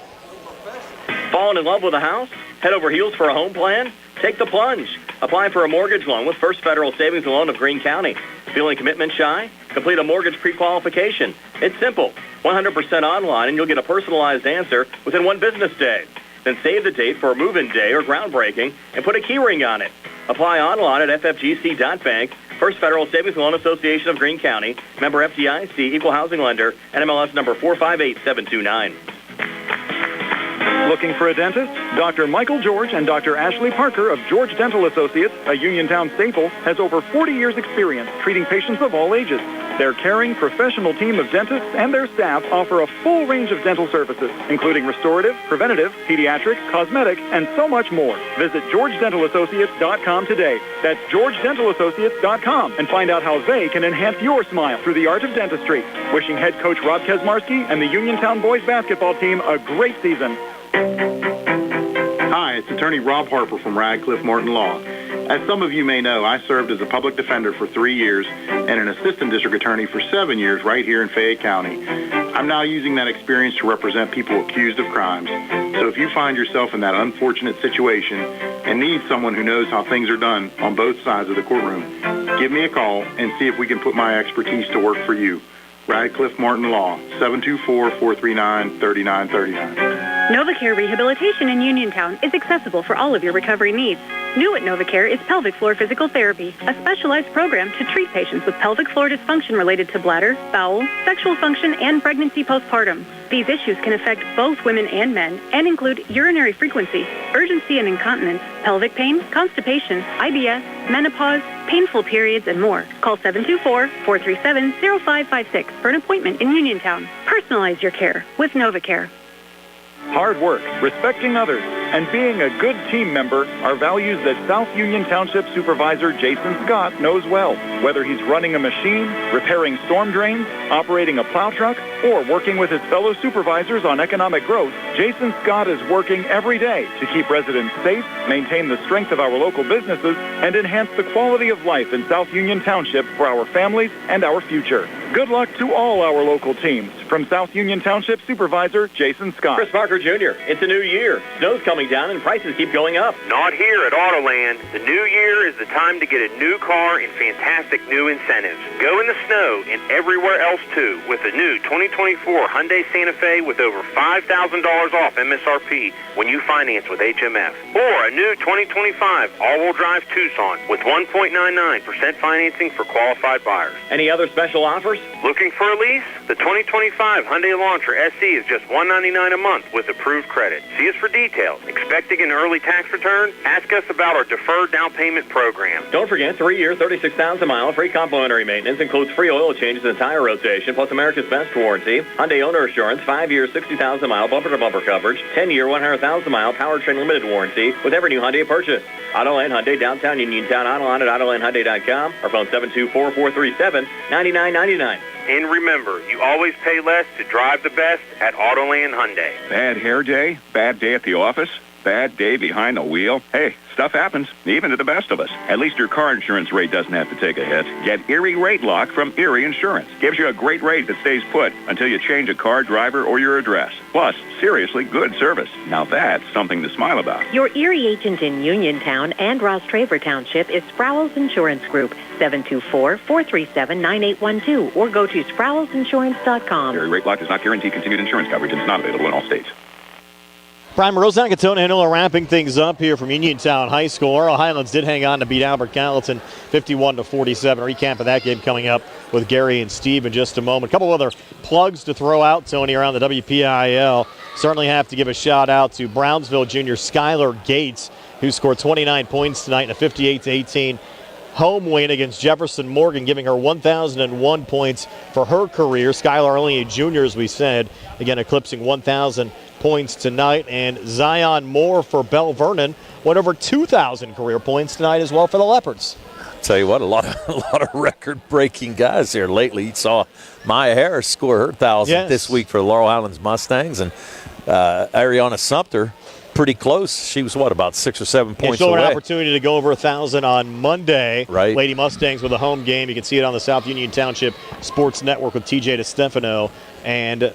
Speaker 1: Falling in love with a house? Head over heels for a home plan? Take the plunge. Apply for a mortgage loan with First Federal Savings and Loan of Greene County. Feeling commitment shy? Complete a mortgage pre-qualification. It's simple. 100% online, and you'll get a personalized answer within 1 business day. Then save the date for a move-in day or groundbreaking and put a key ring on it. Apply online at ffgc.bank. First Federal Savings and Loan Association of Greene County. Member FDIC, Equal Housing Lender, NMLS number 458729.
Speaker 8: Looking for a dentist? Dr. Michael George and Dr. Ashley Parker of George Dental Associates, a Uniontown staple, has over 40 years' experience treating patients of all ages. Their caring, professional team of dentists and their staff offer a full range of dental services, including restorative, preventative, pediatric, cosmetic, and so much more. Visit GeorgeDentalAssociates.com today. That's GeorgeDentalAssociates.com and find out how they can enhance your smile through the art of dentistry. Wishing head coach Rob Kesmarski and the Uniontown boys basketball team a great season.
Speaker 20: Hi, it's attorney Rob Harper from Radcliffe Martin Law. As some of you may know, I served as a public defender for 3 years and an assistant district attorney for 7 years right here in Fayette County. I'm now using that experience to represent people accused of crimes. So if you find yourself in that unfortunate situation and need someone who knows how things are done on both sides of the courtroom, give me a call and see if we can put my expertise to work for you. Radcliffe Martin Law, 724-439-3939.
Speaker 3: NovaCare Rehabilitation in Uniontown is accessible for all of your recovery needs. New at NovaCare is pelvic floor physical therapy, a specialized program to treat patients with pelvic floor dysfunction related to bladder, bowel, sexual function, and pregnancy postpartum. These issues can affect both women and men and include urinary frequency, urgency and incontinence, pelvic pain, constipation, IBS, menopause, painful periods, and more. Call 724-437-0556 for an appointment in Uniontown. Personalize your care with NovaCare.
Speaker 8: Hard work, respecting others, and being a good team member are values that South Union Township Supervisor Jason Scott knows well. Whether he's running a machine, repairing storm drains, operating a plow truck, or working with his fellow supervisors on economic growth, Jason Scott is working every day to keep residents safe, maintain the strength of our local businesses, and enhance the quality of life in South Union Township for our families and our future. Good luck to all our local teams. From South Union Township Supervisor Jason Scott.
Speaker 1: Chris Parker Jr., it's a new year. Snow's coming down and prices keep going up.
Speaker 22: Not here at Autoland. The new year is the time to get a new car and fantastic new incentives. Go in the snow and everywhere else too with the new 2024 Hyundai Santa Fe with over $5,000 off MSRP when you finance with HMF. Or a new 2025 all-wheel drive Tucson with 1.99% financing for qualified buyers.
Speaker 1: Any other special offers?
Speaker 22: Looking for a lease? The 2025 Hyundai Elantra SE is just $199 a month with approved credit. See us for details. Expecting an early tax return? Ask us about our deferred down payment program.
Speaker 1: Don't forget, 3 year, 36,000 mile, free complimentary maintenance, includes free oil changes and tire rotation, plus America's Best warranty, Hyundai owner assurance, 5 year, 60,000 mile, bumper-to-bumper coverage, 10 year, 100,000 mile, powertrain limited warranty with every new Hyundai purchase. Autoland Hyundai, downtown Uniontown, online at AutolandHyundai.com, or phone 724-437-9999.
Speaker 22: And remember, you always pay less to drive the best at Autoland Hyundai.
Speaker 9: Bad hair day? Bad day at the office? Bad day behind the wheel? Hey, stuff happens, even to the best of us. At least your car insurance rate doesn't have to take a hit. Get Erie Rate Lock from Erie Insurance. Gives you a great rate that stays put until you change a car, driver, or your address. Plus, seriously good service. Now that's something to smile about.
Speaker 10: Your Erie agent in Uniontown and Ross Traver Township is Sproul's Insurance Group, 724-437-9812, or go to sproulsinsurance.com.
Speaker 9: Erie Rate Lock does not guarantee continued insurance coverage and is not available in all states.
Speaker 2: Brian Morozak and Tony Hanola wrapping things up here from Uniontown High School. Laurel Highlands did hang on to beat Albert Gallatin 51-47. Recap of that game coming up with Gary and Steve in just a moment. A couple other plugs to throw out, Tony, around the WPIAL. Certainly have to give a shout out to Brownsville junior Skylar Gates, who scored 29 points tonight in a 58-18 home win against Jefferson Morgan, giving her 1,001 points for her career. Skylar only a junior, as we said, again eclipsing 1,000 points tonight. And Zion Moore for Bell Vernon went over 2,000 career points tonight as well for the Leopards.
Speaker 6: Tell you what, a lot of record-breaking guys here lately. You saw Maya Harris score her 1,000 this week for the Laurel Highlands Mustangs, and Ariana Sumter pretty close. She was, about 6 or 7 points away.
Speaker 2: She'll have an opportunity to go over 1,000 on Monday.
Speaker 6: Right.
Speaker 2: Lady Mustangs with a home game. You can see it on the South Union Township Sports Network with TJ DeStefano and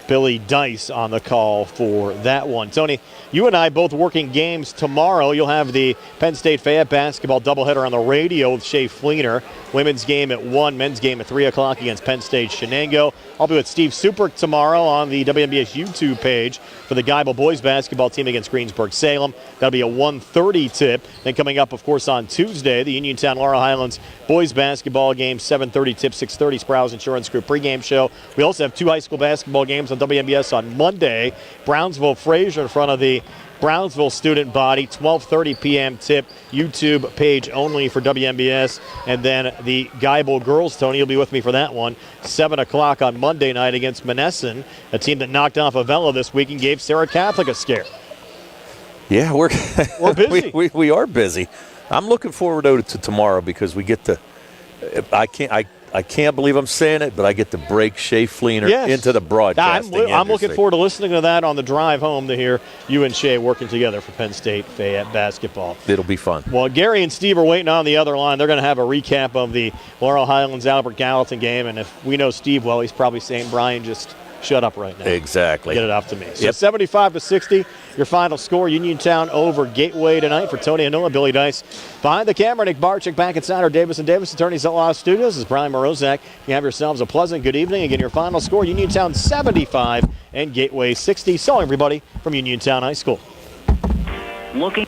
Speaker 2: Billy Dice on the call for that one. Tony, you and I both working games tomorrow. You'll have the Penn State Fayette basketball doubleheader on the radio with Shea Fleener. Women's game at 1, men's game at 3 o'clock against Penn State Shenango. I'll be with Steve Supert tomorrow on the WNBS YouTube page for the Geibel boys basketball team against Greensburg-Salem. That'll be a 1:30 tip. Then coming up, of course, on Tuesday, the Uniontown Laurel Highlands boys basketball game, 7:30 tip, 6:30 Sprouse Insurance Group pregame show. We also have 2 high school basketball games on WNBS on Monday. Brownsville-Fraser in front of the Brownsville student body, 12:30 p.m. tip, YouTube page only for WNBS. And then the Geibel girls, Tony, you'll be with me for that one, 7 o'clock on Monday night against Monessen, a team that knocked off Avella this week and gave Sarah Catholic a scare.
Speaker 6: Yeah, we're
Speaker 2: busy.
Speaker 6: we are busy. I'm looking forward to tomorrow because we get to I can't believe I'm saying it, but I get to break Shea Fleener into the broadcasting
Speaker 2: I'm looking forward to listening to that on the drive home to hear you and Shea working together for Penn State Fayette basketball.
Speaker 6: It'll be fun.
Speaker 2: Well, Gary and Steve are waiting on the other line. They're going to have a recap of the Laurel Highlands Albert Gallatin game, and if we know Steve well, he's probably saying, Brian, just shut up right now.
Speaker 6: Exactly.
Speaker 2: Get it off to me. So 75-60, your final score. Uniontown over Gateway tonight for Tony Hanola, Billy Dice. Behind the camera, Nick Barczyk back at Saturday, Davis & Davis, attorneys at Law Studios. This is Brian Morozak. You have yourselves a pleasant good evening. Again, your final score, Uniontown 75 and Gateway 60. So everybody from Uniontown High School.
Speaker 3: Looking